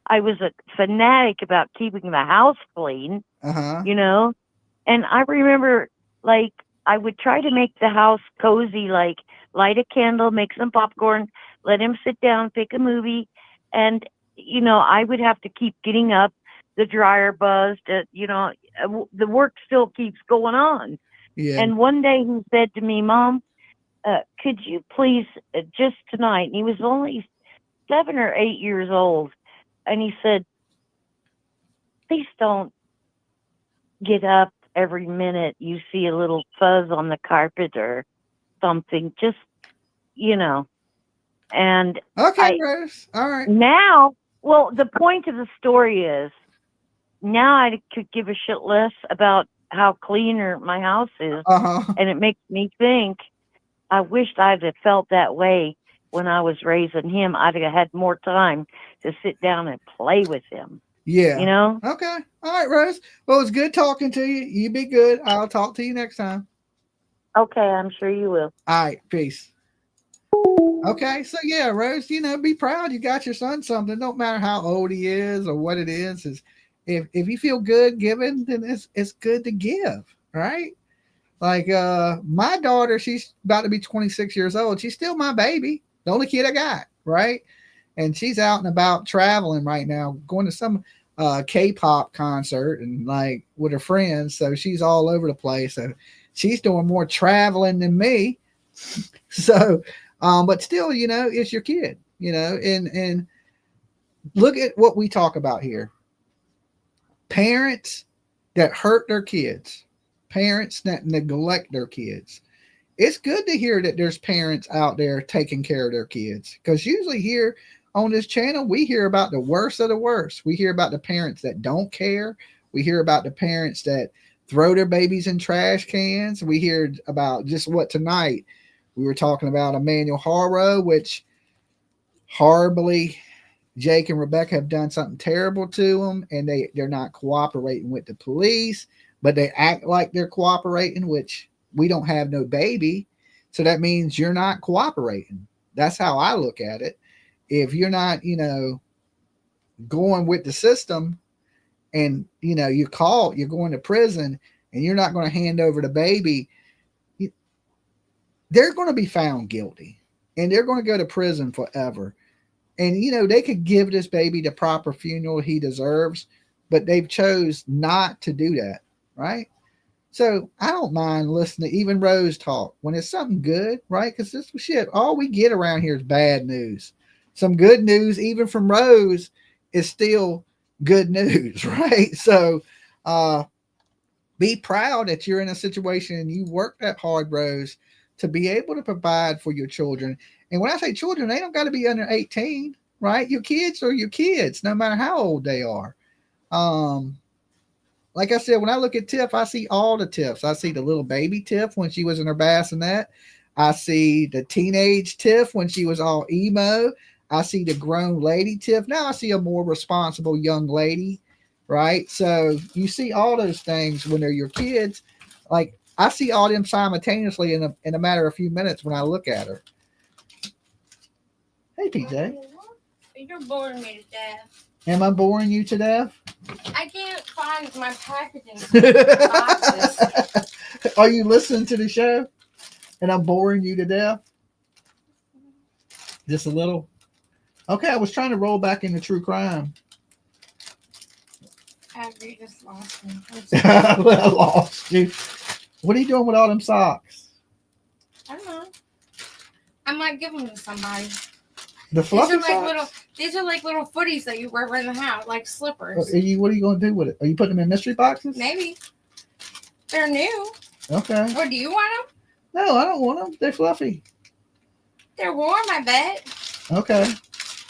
I was a fanatic about keeping the house clean, and I remember like I would try to make the house cozy, like light a candle, make some popcorn, let him sit down, pick a movie, and I would have to keep getting up, the dryer buzzed, the work still keeps going on. Yeah. And one day he said to me, Mom, could you please just tonight, and he was only 7 or 8 years old, and he said, please don't get up every minute you see a little fuzz on the carpet or something, just and okay, Rose. All right. Now, well, the point of the story is now I could give a shit less about how cleaner my house is, and it makes me think I wished I'd have felt that way when I was raising him. I'd have had more time to sit down and play with him. Yeah. Okay. All right, Rose. Well, it was good talking to you. You be good. I'll talk to you next time. Okay, I'm sure you will. All right. Peace. Okay. So yeah, Rose, be proud you got your son something. Don't matter how old he is or what it is. If you feel good giving, then it's good to give, right? Like my daughter, she's about to be 26 years old. She's still my baby, the only kid I got, right? And she's out and about traveling right now, going to some K-pop concert and like with her friends. So she's all over the place. So she's doing more traveling than me. So, but still, it's your kid, and look at what we talk about here. Parents that hurt their kids, parents that neglect their kids. It's good to hear that there's parents out there taking care of their kids, because usually here on this channel, we hear about the worst of the worst. We hear about the parents that don't care. We hear about the parents that throw their babies in trash cans. We hear about just what tonight we were talking about Emmanuel Haro, which horribly Jake and Rebecca have done something terrible to them, and they're not cooperating with the police, but they act like they're cooperating, which we don't have no baby. So that means you're not cooperating. That's how I look at it. If you're not, going with the system and, you're caught, you're going to prison, and you're not going to hand over the baby, they're going to be found guilty and they're going to go to prison forever. And, you know, they could give this baby the proper funeral he deserves, but they've chose not to do that, right? So I don't mind listening to even Rose talk when it's something good, right? Because this shit, all we get around here is bad news. Some good news, even from Rose, is still good news, right? So be proud that you're in a situation and you work that hard, Rose, to be able to provide for your children. And when I say children, they don't got to be under 18, right? Your kids are your kids, no matter how old they are. Like I said, when I look at Tiff, I see all the Tiffs. I see the little baby Tiff when she was in her bassinet. I see the teenage Tiff when she was all emo. I see the grown lady Tiff. Now I see a more responsible young lady, right? So you see all those things when they're your kids. Like I see all them simultaneously in a matter of a few minutes when I look at her. Hey, PJ. You're boring me to death. Am I boring you to death? I can't find my packaging. Are you listening to the show? And I'm boring you to death? Just a little? Okay, I was trying to roll back into true crime. You just lost me. I lost you. What are you doing with all them socks? I don't know. I might give them to somebody. The fluffy These are like little footies that you wear around the house, like slippers. What are you going to do with it? Are you putting them in mystery boxes? Maybe. They're new. Okay. Or do you want them? No, I don't want them. They're fluffy. They're warm, I bet. Okay.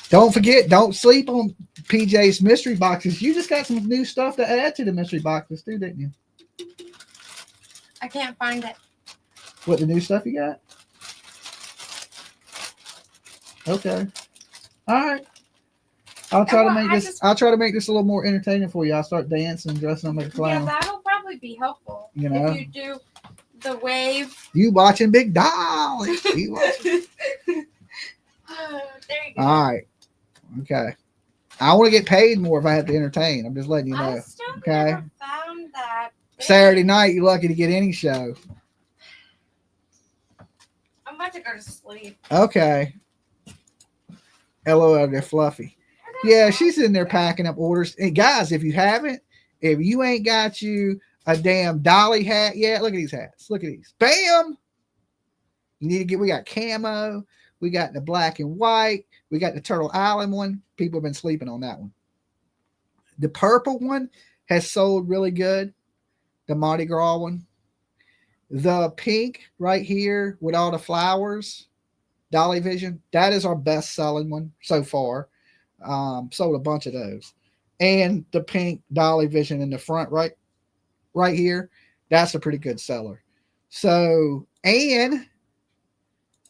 Don't forget, don't sleep on PJ's mystery boxes. You just got some new stuff to add to the mystery boxes too, didn't you? I can't find it. What, the new stuff you got? Okay. All right. I'll try to make this a little more entertaining for you. I'll start dancing and dressing up like a clown. Yeah, that'll probably be helpful. You know? If you do the wave. You watching Big Dolly. You watching. There you go. All right. Okay. I want to get paid more if I have to entertain. I'm just letting you know. I still okay. never found that. Saturday night, you're lucky to get any show. I'm about to go to sleep. Okay. LOL, they're fluffy. Yeah, she's in there packing up orders. Hey, guys, if you ain't got you a damn Dolly hat yet, look at these hats. Look at these. Bam! You need to we got camo. We got the black and white. We got the Turtle Island one. People have been sleeping on that one. The purple one has sold really good. The Mardi Gras one. The pink right here with all the flowers, Dolly Vision, that is our best selling one so far. Sold a bunch of those. And the pink Dolly Vision in the front right here, that's a pretty good seller. So, and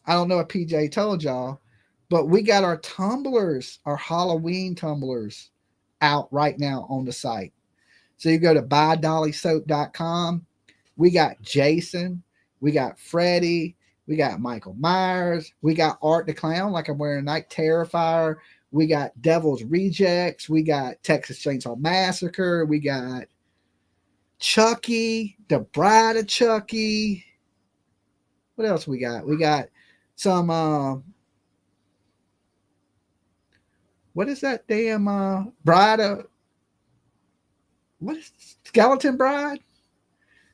I don't know if PJ told y'all, but we got our tumblers, our Halloween tumblers out right now on the site. So you go to buydollysoap.com. We got Jason, we got Freddie, we got Michael Myers, we got Art the Clown, like I'm wearing tonight, Terrifier, we got Devil's Rejects, we got Texas Chainsaw Massacre, we got Chucky, the Bride of Chucky. What else we got? We got some what is that damn Bride of what is Skeleton Bride?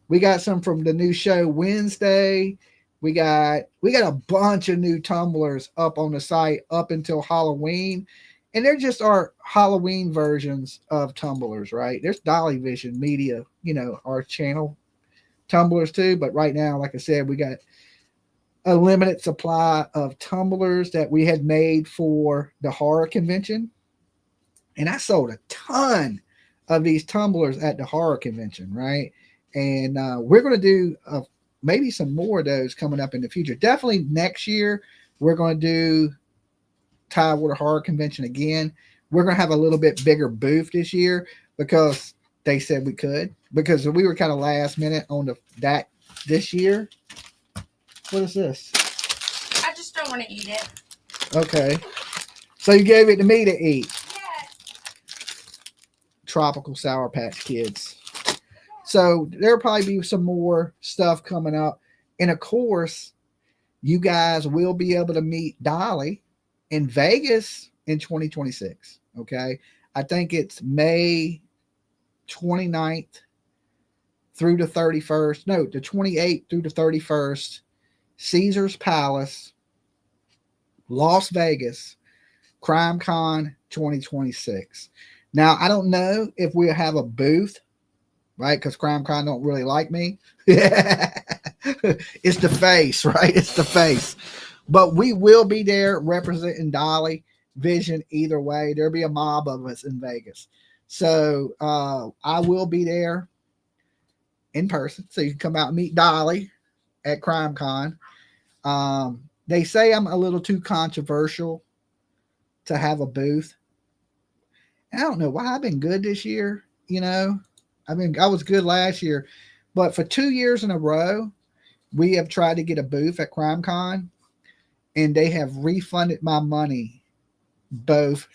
We got some from the new show Wednesday. We got a bunch of new tumblers up on the site up until Halloween. And they're just our Halloween versions of tumblers, right? There's Dolly Vision Media, our channel tumblers too. But right now, like I said, we got a limited supply of tumblers that we had made for the horror convention. And I sold a ton of these tumblers at the horror convention, right? And we're going to do maybe some more of those coming up in the future. Definitely next year, we're going to do Tidewater Horror Convention again. We're going to have a little bit bigger booth this year because they said we could. Because we were kind of last minute on that this year. What is this? I just don't want to eat it. Okay. So you gave it to me to eat. Yeah. Tropical Sour Patch Kids. So there'll probably be some more stuff coming up. And of course, you guys will be able to meet Dolly in Vegas in 2026. Okay. I think it's May 29th through the 31st. No, the 28th through the 31st. Caesar's Palace, Las Vegas, Crime Con 2026. Now, I don't know if we'll have a booth, right? Because Crime Con don't really like me. It's the face, right? It's the face. But we will be there representing Dolly Vision either way. There'll be a mob of us in Vegas. So I will be there in person. So you can come out and meet Dolly at Crime Con. They say I'm a little too controversial to have a booth. I don't know why. I've been good this year. You know, I was good last year, but for 2 years in a row, we have tried to get a booth at Crime Con, and they have refunded my money both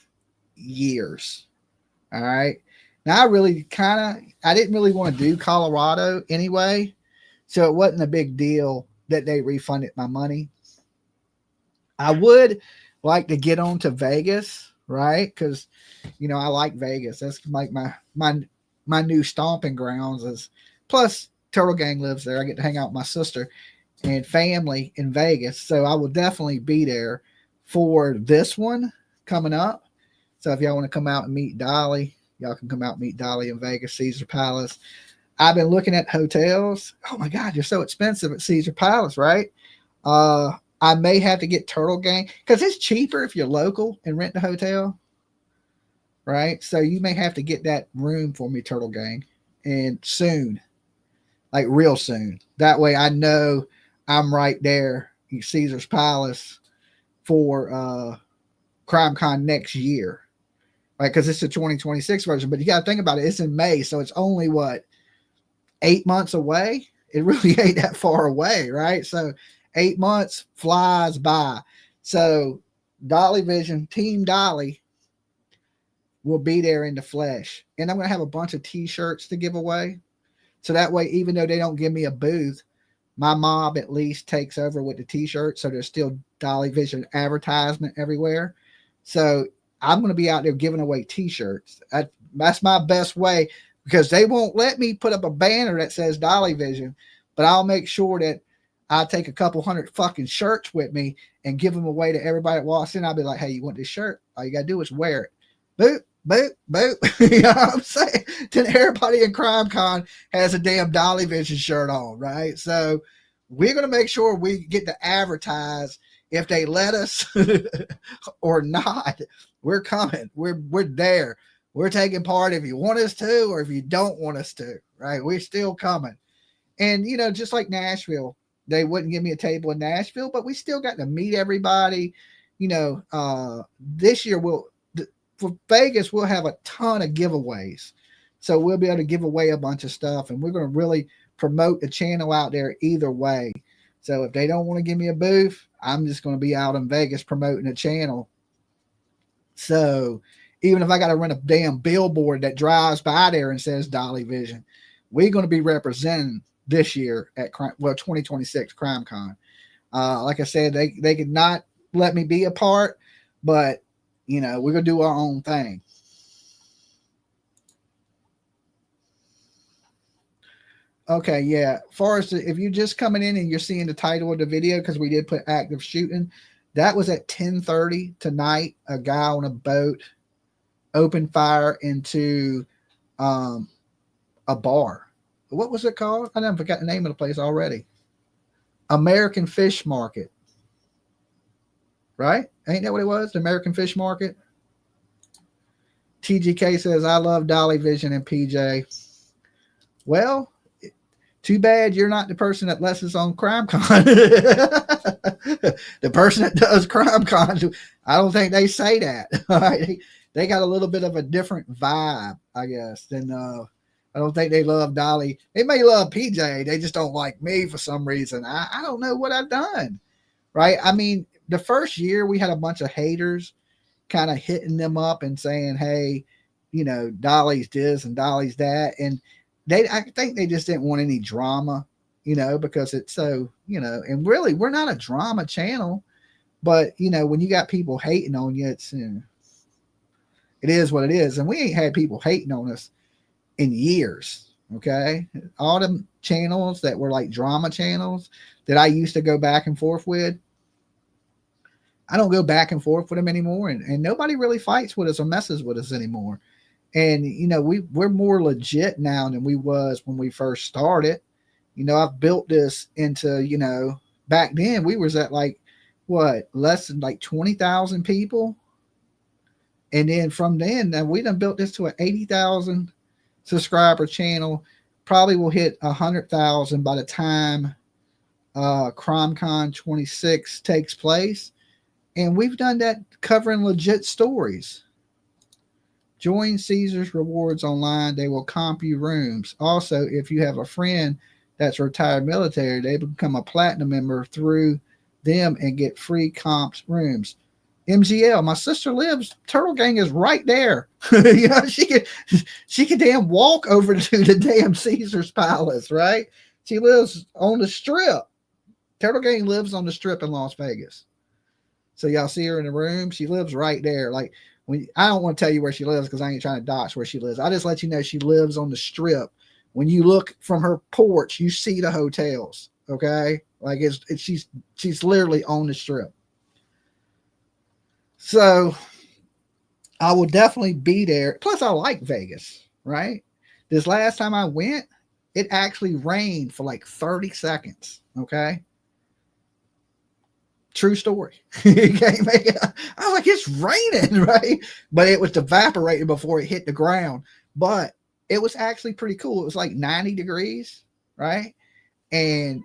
years. All right. Now I didn't really want to do Colorado anyway, so it wasn't a big deal that they refunded my money. I would like to get on to Vegas, right? Because, you know, I like Vegas. That's like my new stomping grounds. Plus Turtle Gang lives there. I get to hang out with my sister and family in Vegas. So I will definitely be there for this one coming up. So if y'all want to come out and meet Dolly, y'all can come out and meet Dolly in Vegas, Caesar Palace. I've been looking at hotels. Oh my God, you're so expensive at Caesar Palace, right? I may have to get Turtle Gang because it's cheaper if you're local and rent the hotel, right? So you may have to get that room for me, Turtle Gang, and soon, like real soon. That way I know I'm right there in Caesar's Palace for Crime Con next year, right? Because it's the 2026 version. But you got to think about it. It's in May, so it's only 8 months away. It really ain't that far away, right? So 8 months flies by. So Dolly Vision, Team Dolly will be there in the flesh. And I'm going to have a bunch of t-shirts to give away. So that way, even though they don't give me a booth, my mob at least takes over with the t-shirts. So there's still Dolly Vision advertisement everywhere. So I'm going to be out there giving away t-shirts. That's my best way, because they won't let me put up a banner that says Dolly Vision, but I'll make sure that I take a couple hundred fucking shirts with me and give them away to everybody that walks in. I'll be like, hey, you want this shirt? All you got to do is wear it. Boop, boop, boop. You know what I'm saying? Then everybody in Crime Con has a damn Dolly Vision shirt on, right? So we're going to make sure we get to advertise if they let us or not. We're coming. We're there. We're taking part if you want us to or if you don't want us to, right? We're still coming. And, you know, just like Nashville, they wouldn't give me a table in Nashville, but we still got to meet everybody. You know, this year for Vegas, we'll have a ton of giveaways. So we'll be able to give away a bunch of stuff, and we're going to really promote the channel out there either way. So if they don't want to give me a booth, I'm just going to be out in Vegas promoting the channel. So even if I got to run a damn billboard that drives by there and says Dolly Vision, we're going to be representing this year at 2026 Crime Con. Like I said, they could not let me be a part, but you know, we're gonna do our own thing. Okay, yeah. Forrest, if you're just coming in and you're seeing the title of the video, because we did put active shooting, that was at 10:30 tonight. A guy on a boat opened fire into a bar. What was it called? I forgot the name of the place already. American Fish Market. Right? Ain't that what it was? The American Fish Market? TGK says, I love Dolly Vision and PJ. Well, too bad you're not the person that lets us on Crime Con. The person that does Crime Con, I don't think they say that. Right? They got a little bit of a different vibe, I guess, than I don't think they love Dolly. They may love PJ. They just don't like me for some reason. I don't know what I've done. Right? I mean, the first year we had a bunch of haters kind of hitting them up and saying, hey, you know, Dolly's this and Dolly's that. And I think they just didn't want any drama, you know, because it's so, you know, and really we're not a drama channel, but you know, when you got people hating on you, it's, you know, it is what it is. And we ain't had people hating on us in years. Okay. All them channels that were like drama channels that I used to go back and forth with, I don't go back and forth with them anymore. And nobody really fights with us or messes with us anymore. And, you know, we're more legit now than we was when we first started. You know, I've built this into, you know, back then we was at like, what, less than like 20,000 people. And then from then, we done built this to an 80,000 subscriber channel. Probably will hit 100,000 by the time CrimeCon 26 takes place. And we've done that covering legit stories. Join Caesars Rewards online. They will comp you rooms. Also, if you have a friend that's retired military, they become a platinum member through them and get free comps rooms. MGL, my sister lives, Turtle Gang is right there. You know, she could damn walk over to the damn Caesars Palace, right? She lives on the Strip. Turtle Gang lives on the Strip in Las Vegas. So y'all see her in the room. She lives right there. Like, I don't want to tell you where she lives because I ain't trying to dox where she lives. I just let you know she lives on the Strip. When you look from her porch, you see the hotels. Okay, like she's literally on the Strip. So I will definitely be there. Plus, I like Vegas. Right. This last time I went, it actually rained for like 30 seconds. Okay. True story. I was like, it's raining, right? But it was evaporating before it hit the ground. But it was actually pretty cool. It was like 90 degrees, right? And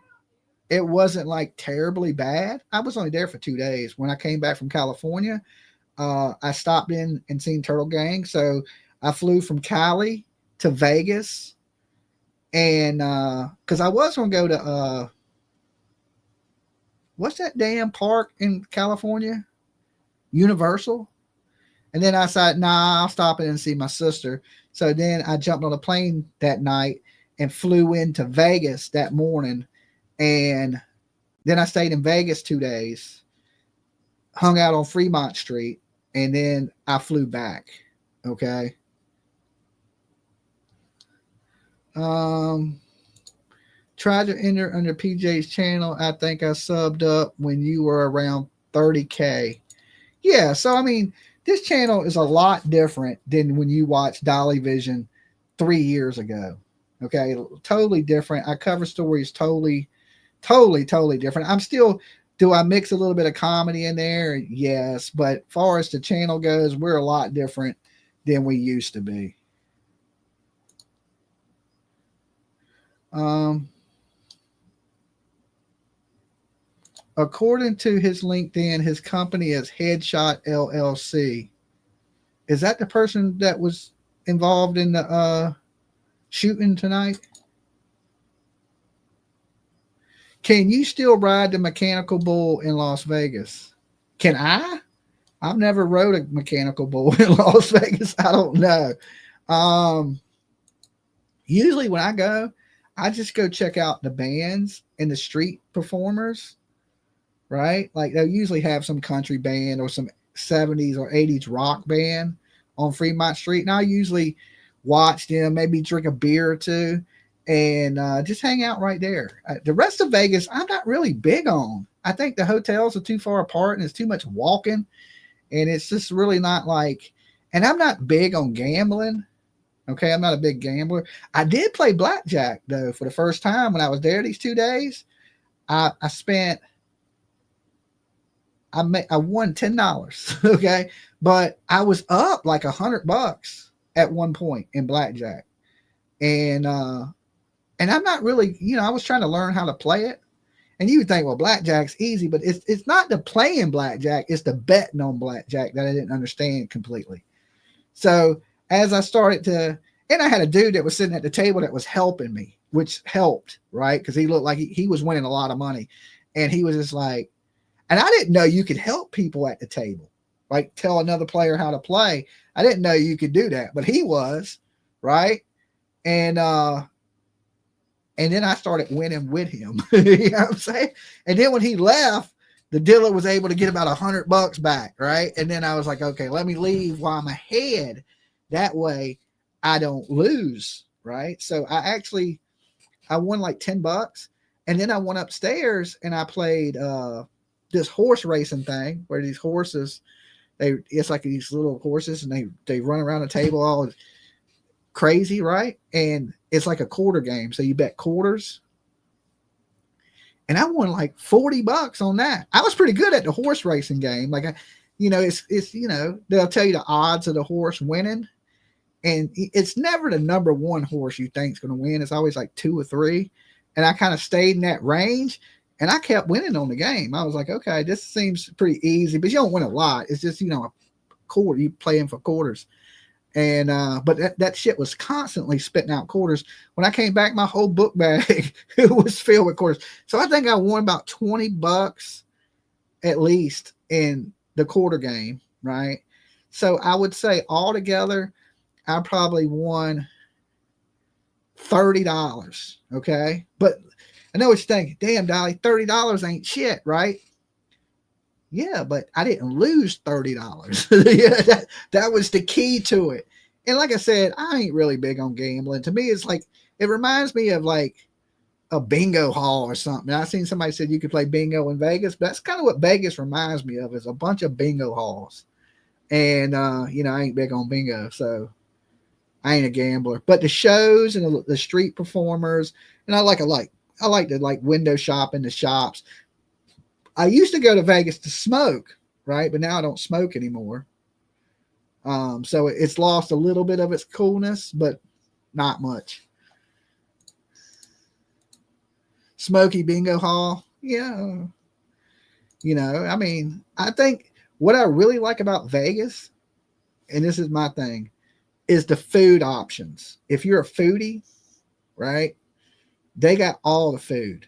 it wasn't like terribly bad. I was only there for 2 days. When I came back from California, I stopped in and seen Turtle Gang. So I flew from Cali to Vegas. And because I was going to go to what's that damn park in California? Universal. And then I said, nah, I'll stop in and see my sister. So then I jumped on a plane that night and flew into Vegas that morning. And then I stayed in Vegas 2 days, hung out on Fremont Street, and then I flew back. Okay. Tried to enter under PJ's channel. I think I subbed up when you were around 30K. Yeah, so I mean, this channel is a lot different than when you watched Dolly Vision 3 years ago. Okay, totally different. I cover stories totally different. I'm still, do I mix a little bit of comedy in there? Yes, but as far as the channel goes, we're a lot different than we used to be. According to his LinkedIn, his company is Headshot LLC. Is that the person that was involved in the shooting tonight? Can you still ride the mechanical bull in Las Vegas? Can I? I've never rode a mechanical bull in Las Vegas. I don't know. Usually when I go, I just go check out the bands and the street performers. Right? Like they'll usually have some country band or some 70s or 80s rock band on Fremont Street. And I usually watch them, maybe drink a beer or two and just hang out right there. The rest of Vegas, I'm not really big on. I think the hotels are too far apart and it's too much walking. And it's just really not like, and I'm not big on gambling. Okay. I'm not a big gambler. I did play blackjack though for the first time when I was there these 2 days. I won $10, okay, but I was up like $100 at one point in blackjack, and I'm not really, you know, I was trying to learn how to play it, and you would think, well, blackjack's easy, but it's not the playing blackjack, it's the betting on blackjack that I didn't understand completely. So as I started to, and I had a dude that was sitting at the table that was helping me, which helped, right, because he looked like he was winning a lot of money, and he was just like. And I didn't know you could help people at the table, like tell another player how to play. I didn't know you could do that, but he was, right? And then I started winning with him. You know what I'm saying? And then when he left, the dealer was able to get about $100 back, right? And then I was like, okay, let me leave while I'm ahead. That way I don't lose, right? So I won like $10, and then I went upstairs and I played this horse racing thing where these horses, it's like these little horses, and they run around the table all crazy, right? And it's like a quarter game, so you bet quarters. And I won like $40 on that. I was pretty good at the horse racing game. Like, it's they'll tell you the odds of the horse winning, and it's never the number one horse you think is going to win. It's always like 2 or 3. And I kind of stayed in that range, and I kept winning on the game. I was like, okay, this seems pretty easy, but you don't win a lot. It's just, a quarter, you playing for quarters. And but that shit was constantly spitting out quarters. When I came back, my whole book bag it was filled with quarters. So I think I won about $20 at least in the quarter game, right? So I would say altogether, I probably won $30. Okay, but I know what you're thinking. Damn, Dolly, $30 ain't shit, right? Yeah, but I didn't lose $30. Yeah, that was the key to it. And like I said, I ain't really big on gambling. To me, it's like, it reminds me of like a bingo hall or something. I seen somebody said you could play bingo in Vegas, but that's kind of what Vegas reminds me of, is a bunch of bingo halls. And, I ain't big on bingo, so I ain't a gambler. But the shows and the street performers, and I like to window shop in the shops. I used to go to Vegas to smoke, right? But now I don't smoke anymore. So it's lost a little bit of its coolness, but not much. Smoky Bingo Hall. Yeah. I think what I really like about Vegas, and this is my thing, is the food options. If you're a foodie, right? They got all the food.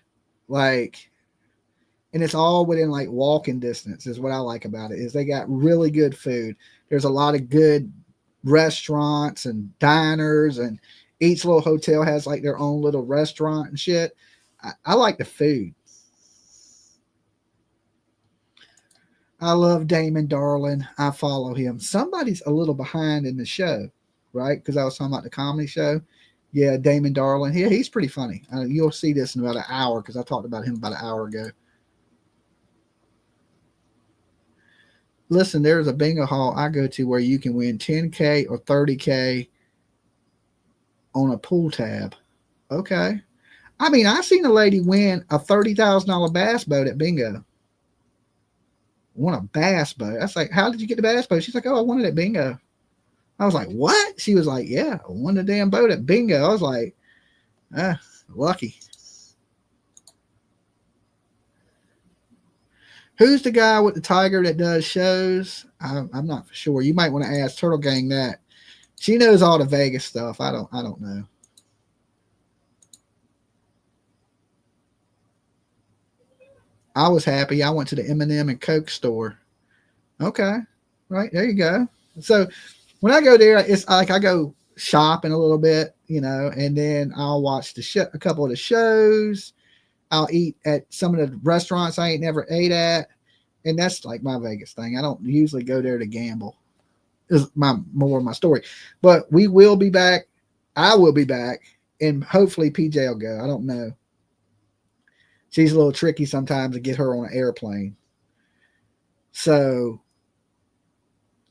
And it's all within like walking distance is what I like about it, is they got really good food. There's a lot of good restaurants and diners, and each little hotel has like their own little restaurant and shit. I like the food. I love Damon Darling. I follow him. Somebody's a little behind in the show, right? Because I was talking about the comedy show. Yeah, Damon Darling. Yeah, he's pretty funny. You'll see this in about an hour, because I talked about him about an hour ago. Listen, there's a bingo hall I go to where you can win $10K or $30K on a pool tab. Okay. I seen a lady win a $30,000 bass boat at bingo. Won a bass boat. I was like, how did you get the bass boat? She's like, oh, I won it at bingo. I was like, what? She was like, yeah, I won the damn boat at bingo. I was like, lucky. Who's the guy with the tiger that does shows? I'm not for sure. You might want to ask Turtle Gang that. She knows all the Vegas stuff. I don't know. I was happy. I went to the M&M and Coke store. Okay. Right. There you go. So when I go there, it's like I go shopping a little bit, and then I'll watch a couple of the shows. I'll eat at some of the restaurants I ain't never ate at. And that's like my Vegas thing. I don't usually go there to gamble. Is more of my story. But we will be back. I will be back. And hopefully PJ will go. I don't know. She's a little tricky sometimes to get her on an airplane. So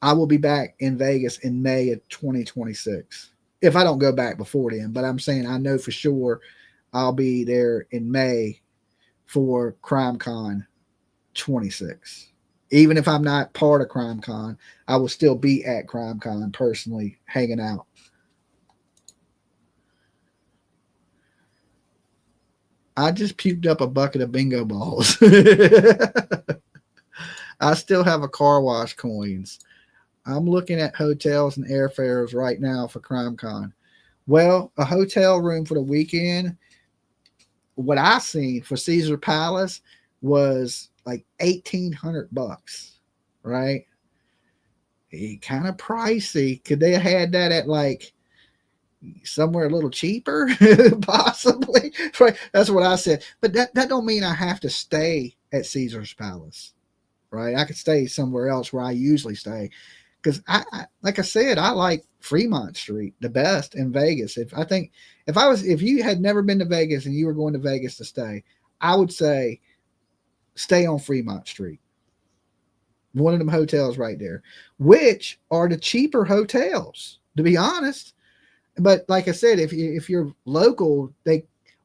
I will be back in Vegas in May of 2026. If I don't go back before then. But I'm saying I know for sure I'll be there in May for CrimeCon 26. Even if I'm not part of CrimeCon, I will still be at CrimeCon personally hanging out. I just puked up a bucket of bingo balls. I still have a car wash coins. I'm looking at hotels and airfares right now for CrimeCon. Well, a hotel room for the weekend, what I seen for Caesar Palace was like $1,800, right? Kind of pricey. Could they have had that at like somewhere a little cheaper? Possibly. Right? That's what I said. But that don't mean I have to stay at Caesar's Palace, right? I could stay somewhere else where I usually stay. Because I like I said, I like Fremont Street the best in Vegas. If you had never been to Vegas and you were going to Vegas to stay, I would say stay on Fremont Street. One of them hotels right there, which are the cheaper hotels, to be honest. But like I said, if you're local,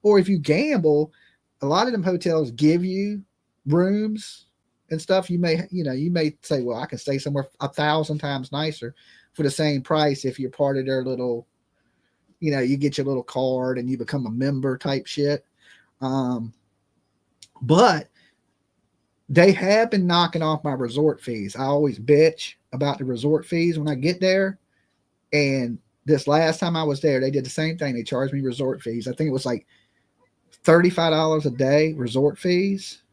or if you gamble, a lot of them hotels give you rooms and stuff. You may say, well, I can stay somewhere 1,000 times nicer for the same price if you're part of their little, you get your little card and you become a member type shit. But they have been knocking off my resort fees. I always bitch about the resort fees when I get there. And this last time I was there, they did the same thing. They charged me resort fees. I think it was like $35 a day resort fees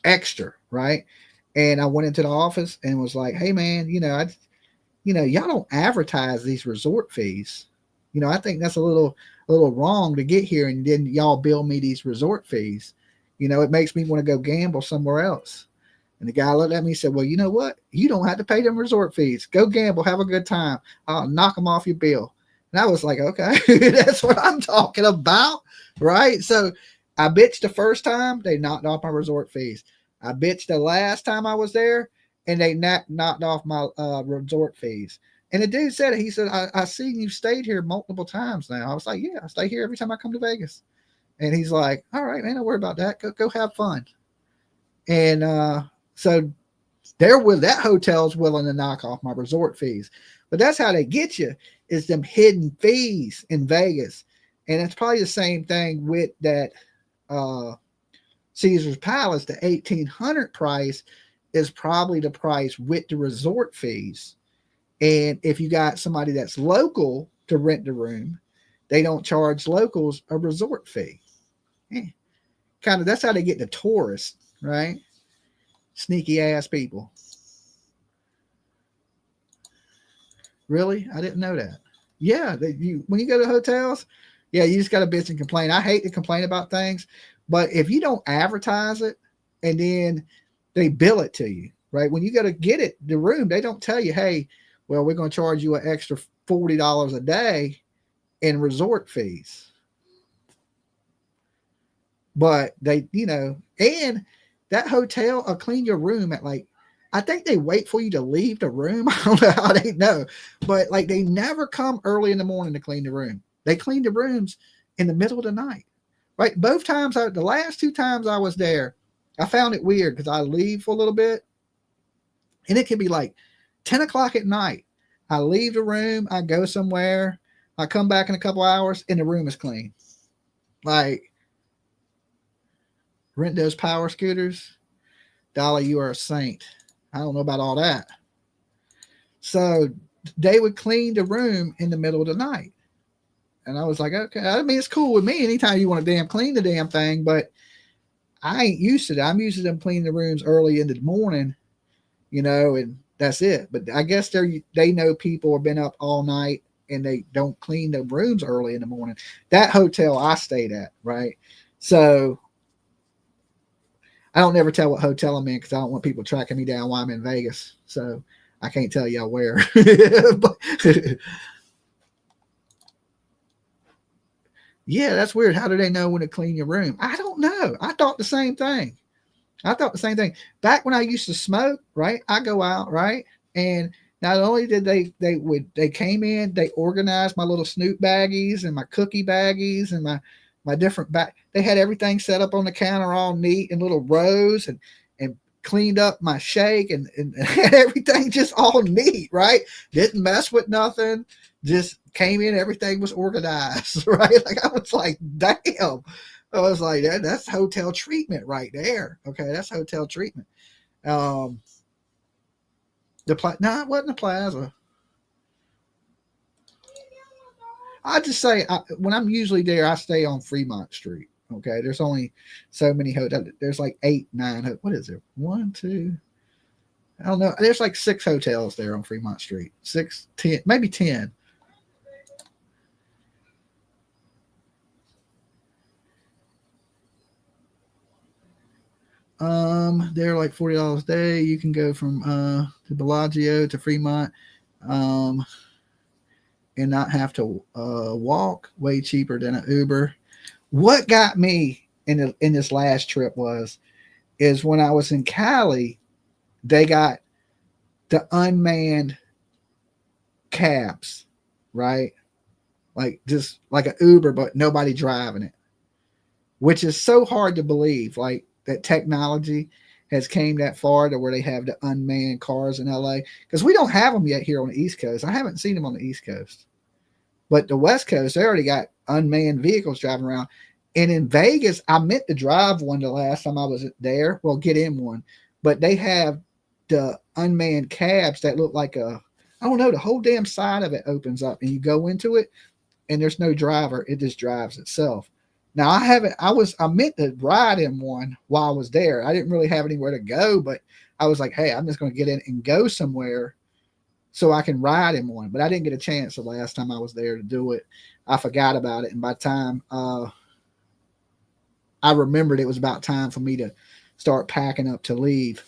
extra, right? And I went into the office and was like, hey man, y'all don't advertise these resort fees. I think that's a little wrong to get here and then y'all bill me these resort fees. It makes me want to go gamble somewhere else. And the guy looked at me and said, well, you know what? You don't have to pay them resort fees. Go gamble, have a good time. I'll knock them off your bill. And I was like, okay, that's what I'm talking about, right? So I bitched the first time, they knocked off my resort fees. I bitched the last time I was there, and they knocked off my resort fees. And the dude said, he said, I see you stayed here multiple times now. I was like, yeah, I stay here every time I come to Vegas. And he's like, all right, man, don't worry about that. Go have fun. And so that hotel's willing to knock off my resort fees. But that's how they get you, is them hidden fees in Vegas. And it's probably the same thing with that Caesar's Palace. The $1,800 price is probably the price with the resort fees. And if you got somebody that's local to rent the room, they don't charge locals a resort fee. Kind of, that's how they get the tourists, right? Sneaky ass people. Really? I didn't know that. Yeah, when you go to hotels, yeah, you just got to bitch and complain. I hate to complain about things, but if you don't advertise it and then they bill it to you, right? When you go to get it, the room, they don't tell you, hey, well, we're going to charge you an extra $40 a day in resort fees. But they, and that hotel will clean your room at I think they wait for you to leave the room. I don't know how they know, but they never come early in the morning to clean the room. They clean the rooms in the middle of the night, right? Both times, the last 2 times I was there, I found it weird because I leave for a little bit and it can be 10 o'clock at night. I leave the room, I go somewhere, I come back in a couple hours and the room is clean. Rent those power scooters. Dolly, you are a saint. I don't know about all that. So they would clean the room in the middle of the night. And I was like, okay, I mean, it's cool with me. Anytime you want to clean the damn thing, but I ain't used to that. I'm used to them cleaning the rooms early in the morning, and that's it. But I guess they know people have been up all night and they don't clean the rooms early in the morning. That hotel I stayed at, right? So I don't never tell what hotel I'm in because I don't want people tracking me down while I'm in Vegas. So I can't tell y'all where. But, yeah, that's weird. How do they know when to clean your room? I don't know. I thought the same thing. Back when I used to smoke, right? I go out, right? And not only did they came in, they organized my little snoot baggies and my cookie baggies and my different bag. They had everything set up on the counter all neat in little rows and cleaned up my shake and had everything just all neat, right? Didn't mess with nothing. Just came in, everything was organized, right? I was like, damn. I was like, that's hotel treatment right there. Okay, that's hotel treatment. No, it wasn't the Plaza. I just say when I'm usually there, I stay on Fremont Street. Okay, there's only so many hotels. There's 8, 9. What is it? 1, 2. I don't know. There's 6 hotels there on Fremont Street. 6, 10, maybe 10. They're like $40 a day. You can go from to Bellagio to Fremont, and not have to walk. Way cheaper than an Uber. What got me in this last trip is when I was in Cali, they got the unmanned cabs, right? Like just like an Uber, but nobody driving it, which is so hard to believe. Like that technology has came that far to where they have the unmanned cars in LA, because we don't have them yet here on the East Coast. I haven't seen them on the East Coast, but the West Coast, they already got unmanned vehicles driving around. And in Vegas, I meant to drive one the last time I was there. Well, get in one, but they have the unmanned cabs that look like I don't know, the whole damn side of it opens up and you go into it and there's no driver. It just drives itself. Now I meant to ride in one while I was there. I didn't really have anywhere to go, but I was like, hey, I'm just going to get in and go somewhere so I can ride in one. But I didn't get a chance the last time I was there to do it. I forgot about it. And by the time I remembered, it was about time for me to start packing up to leave.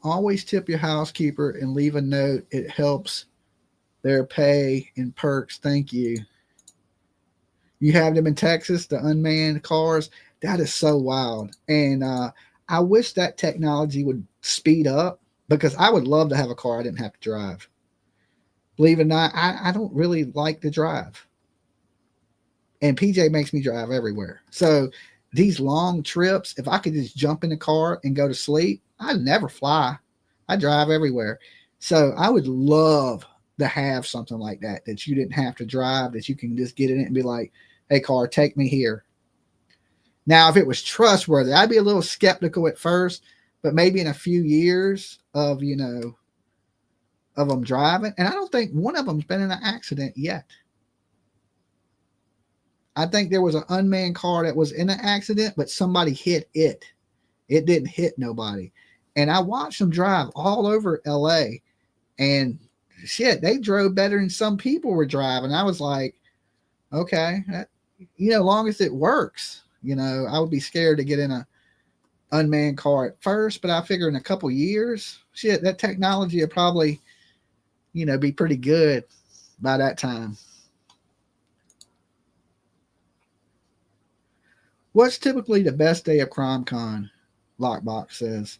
Always tip your housekeeper and leave a note. It helps their pay and perks. Thank you. You have them in Texas, the unmanned cars. That is so wild. And I wish that technology would speed up, because I would love to have a car I didn't have to drive. Believe it or not, I don't really like to drive. And PJ makes me drive everywhere. So these long trips, if I could just jump in the car and go to sleep, I never fly. I drive everywhere. So I would love to have something like that you didn't have to drive, that you can just get in it and be like, hey, car, take me here. Now, if it was trustworthy, I'd be a little skeptical at first, but maybe in a few years of them driving. And I don't think one of them's been in an accident yet. I think there was an unmanned car that was in an accident, but somebody hit it. It didn't hit nobody. And I watched them drive all over LA, and shit, they drove better than some people were driving. I was like, okay, long as it works, I would be scared to get in a unmanned car at first, but I figure in a couple years, shit, that technology will probably, be pretty good by that time. What's typically the best day of CrimeCon? Lockbox says.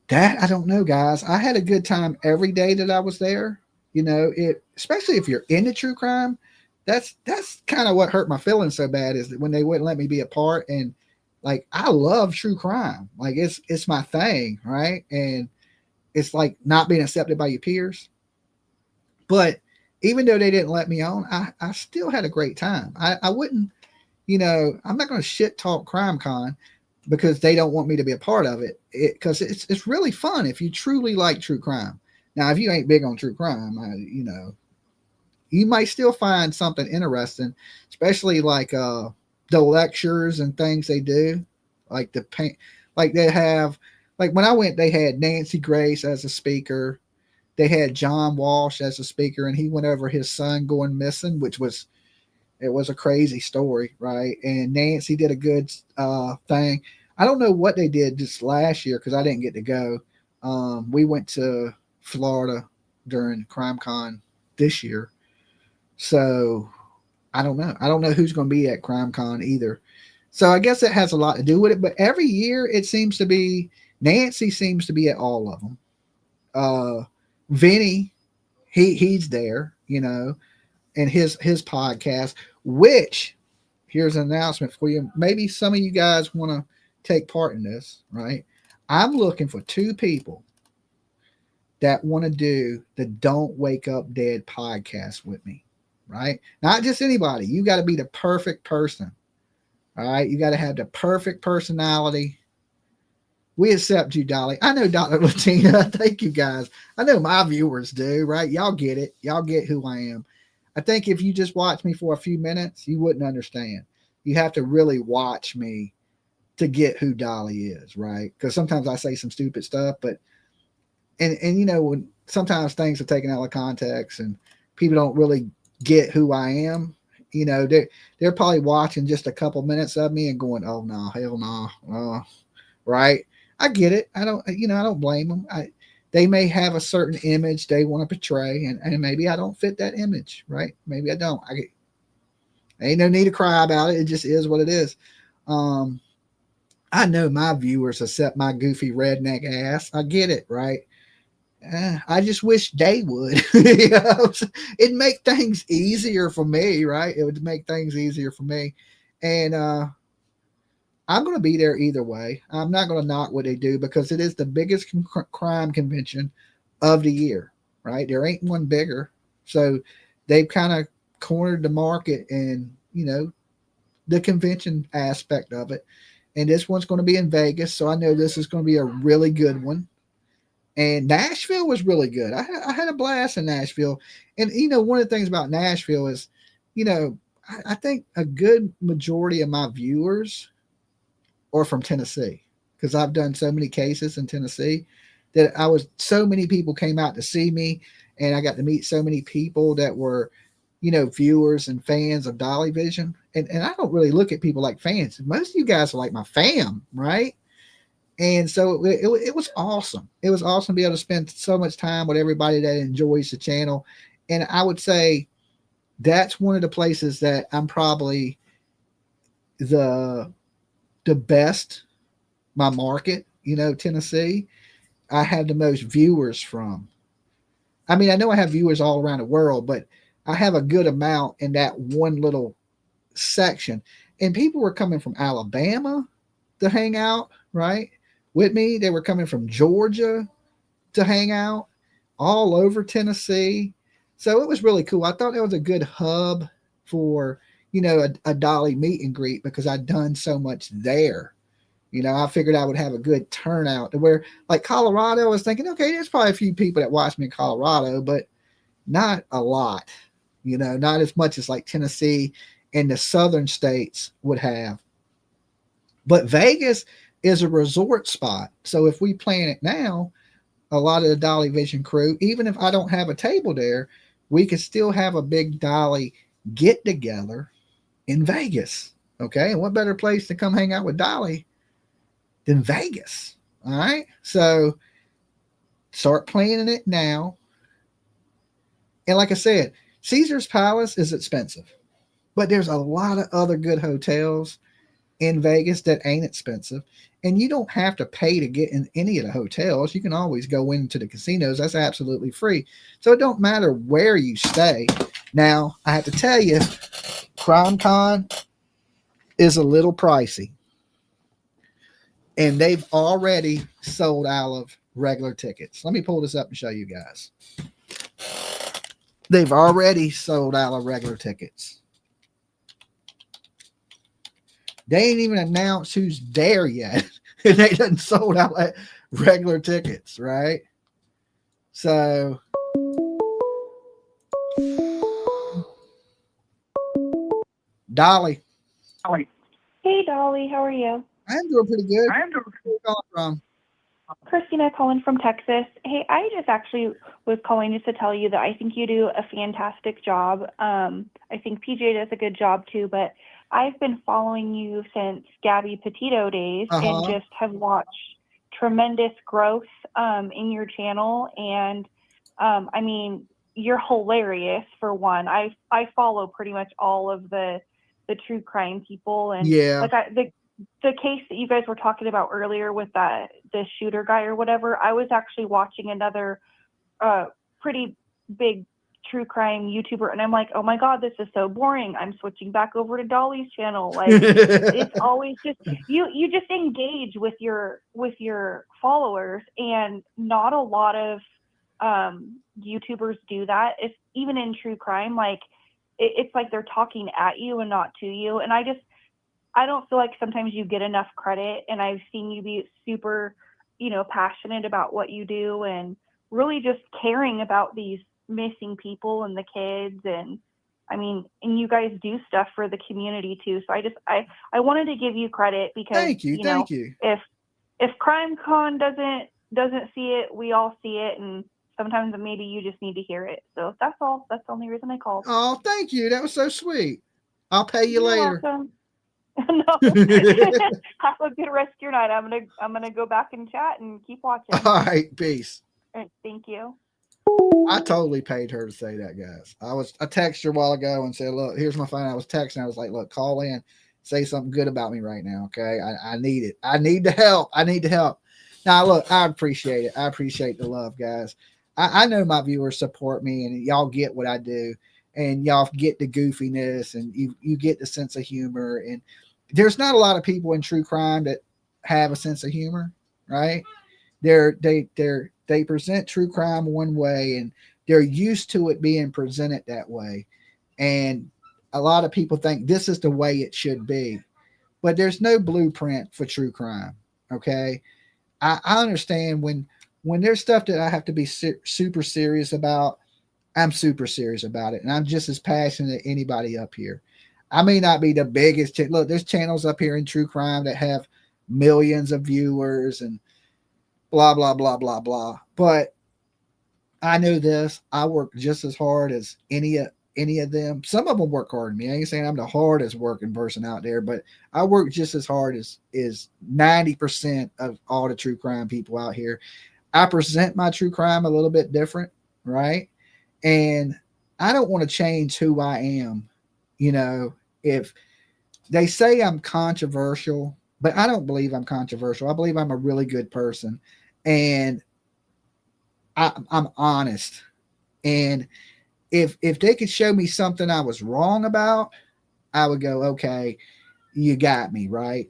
That I don't know, guys. I had a good time every day that I was there. Especially if you're into true crime, that's kind of what hurt my feelings so bad, is that when they wouldn't let me be a part. And like, I love true crime. Like it's my thing, right? And it's like not being accepted by your peers. But even though they didn't let me on, I still had a great time. I wouldn't, I'm not going to shit talk CrimeCon because they don't want me to be a part of it. Because it's really fun if you truly like true crime. Now, if you ain't big on true crime, you might still find something interesting, especially like the lectures and things they do, like the paint, like they have, like when I went, they had Nancy Grace as a speaker. They had John Walsh as a speaker, and he went over his son going missing, which was a crazy story, right? And Nancy did a good thing. I don't know what they did this last year because I didn't get to go. We went to Florida during CrimeCon this year. So I don't know. I don't know who's going to be at CrimeCon either. So I guess it has a lot to do with it. But every year it seems to be, Nancy seems to be at all of them. Vinny, he's there, and his podcast, which, here's an announcement for you. Maybe some of you guys want to take part in this, right? I'm looking for 2 people that want to do the Don't Wake Up Dead podcast with me, right? Not just anybody. You got to be the perfect person, all right? You got to have the perfect personality. We accept you, Dolly. I know Dr. Latina. Thank you, guys. I know my viewers do, right? Y'all get it. Y'all get who I am. I think if you just watch me for a few minutes, you wouldn't understand. You have to really watch me to get who Dolly is, right? Because sometimes I say some stupid stuff, but and when sometimes things are taken out of context and people don't really get who I am, you know, they're probably watching just a couple minutes of me and going, "Oh no, hell no," right? I get it. I don't blame them. They may have a certain image they want to portray, and maybe I don't fit that image, right? Maybe I don't. Ain't no need to cry about it. It just is what it is. I know my viewers accept my goofy redneck ass. I get it, right? I just wish they would. It'd make things easier for me, right? It would make things easier for me. And I'm going to be there either way. I'm not going to knock what they do because it is the biggest crime convention of the year, right? There ain't one bigger. So they've kind of cornered the market and, the convention aspect of it. And this one's going to be in Vegas. So I know this is going to be a really good one. And Nashville was really good. I had a blast in Nashville. And, one of the things about Nashville is, I think a good majority of my viewers are from Tennessee because I've done so many cases in Tennessee that so many people came out to see me and I got to meet so many people that were, viewers and fans of Dolly Vision. And I don't really look at people like fans. Most of you guys are like my fam, right? And so it was awesome. It was awesome to be able to spend so much time with everybody that enjoys the channel. And I would say that's one of the places that I'm probably the best, my market, Tennessee, I have the most viewers from. I mean, I know I have viewers all around the world, but I have a good amount in that one little section. And people were coming from Alabama to hang out, right? With me. They were coming from Georgia to hang out, all over Tennessee. So it was really cool. I thought it was a good hub for, a Dolly meet and greet because I'd done so much there. I figured I would have a good turnout to where, like Colorado, I was thinking, okay, there's probably a few people that watch me in Colorado, but not a lot, not as much as like Tennessee and the southern states would have. But Vegas is a resort spot. So if we plan it now, a lot of the Dolly Vision crew, even if I don't have a table there, we could still have a big Dolly get together in Vegas. Okay. And what better place to come hang out with Dolly than Vegas? All right. So start planning it now. And like I said, Caesar's Palace is expensive, but there's a lot of other good hotels in Vegas that ain't expensive. And you don't have to pay to get in any of the hotels. You can always go into the casinos. That's absolutely free. So it don't matter where you stay. Now, I have to tell you, CrimeCon is a little pricey. And they've already sold out of regular tickets. Let me pull this up and show you guys. They've already sold out of regular tickets. They ain't even announced who's there yet. And they done sold out regular tickets, right? So Dolly. Hey Dolly, how are you? I'm doing pretty good. Where are you calling from? Christina calling from Texas. Hey, I just actually was calling just to tell you that I think you do a fantastic job. I think PJ does a good job too, but I've been following you since Gabby Petito days and just have watched tremendous growth in your channel. And I mean, you're hilarious for one. I follow pretty much all of the true crime people, and the case that you guys were talking about earlier with the shooter guy or whatever, I was actually watching another pretty big true crime YouTuber, and I'm like, oh my God, this is so boring. I'm switching back over to Dolly's channel. Like it's always just you just engage with your followers, and not a lot of YouTubers do that. If even in true crime, like it's like they're talking at you and not to you. And I don't feel like sometimes you get enough credit, and I've seen you be super, passionate about what you do and really just caring about these missing people and the kids. And I mean, and you guys do stuff for the community too. So I wanted to give you credit because thank you. If CrimeCon doesn't see it, we all see it. And sometimes maybe you just need to hear it. So that's all. That's the only reason I called. Oh, thank you. That was so sweet. I'll pay you You're later. welcome. No. Have a good rest of your night. I'm gonna go back and chat and keep watching. All right, peace. All right, thank you. I totally paid her to say that, guys. I texted her a while ago and said, look, here's my phone. I was texting. I was like, look, call in, say something good about me right now. Okay. I need it. I need the help. I need the help. Now, look, I appreciate it. I appreciate the love, guys. I know my viewers support me and y'all get what I do and y'all get the goofiness and you get the sense of humor. And there's not a lot of people in true crime that have a sense of humor, right? They present true crime one way and they're used to it being presented that way. And a lot of people think this is the way it should be, but there's no blueprint for true crime. Okay. I understand when there's stuff that I have to be super serious about, I'm super serious about it. And I'm just as passionate as anybody up here. I may not be the biggest. Look, there's channels up here in true crime that have millions of viewers and blah, blah, blah, blah, blah. But I know this. I work just as hard as any of them. Some of them work hard than me. I ain't saying I'm the hardest working person out there, but I work just as hard as 90% of all the true crime people out here. I present my true crime a little bit different, right? And I don't want to change who I am. You know, if they say I'm controversial, but I don't believe I'm controversial. I believe I'm a really good person. And I'm honest. And if they could show me something I was wrong about, I would go, okay, you got me, right?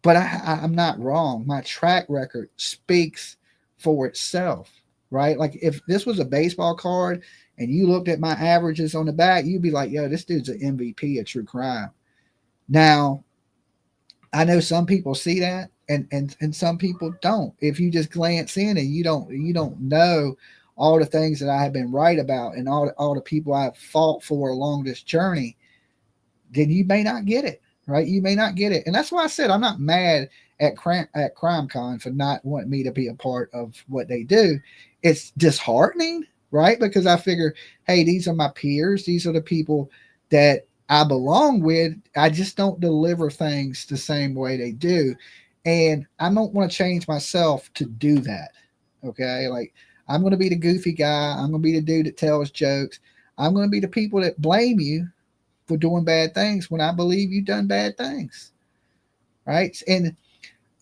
But I'm not wrong. My track record speaks for itself, right? Like if this was a baseball card and you looked at my averages on the back, you'd be like, yo, this dude's an MVP of true crime. Now, I know some people see that and some people don't. If you just glance in and you don't know all the things that I have been right about and all the people I've fought for along this journey, then you may not get it, right? You may not get it. And that's why I said I'm not mad at CrimeCon for not wanting me to be a part of what they do. It's disheartening, right? Because I figure, hey, these are my peers. These are the people that I belong with. I just don't deliver things the same way they do. And I don't want to change myself to do that. Okay. Like I'm going to be the goofy guy. I'm going to be the dude that tells jokes. I'm going to be the people that blame you for doing bad things when I believe you've done bad things. Right. And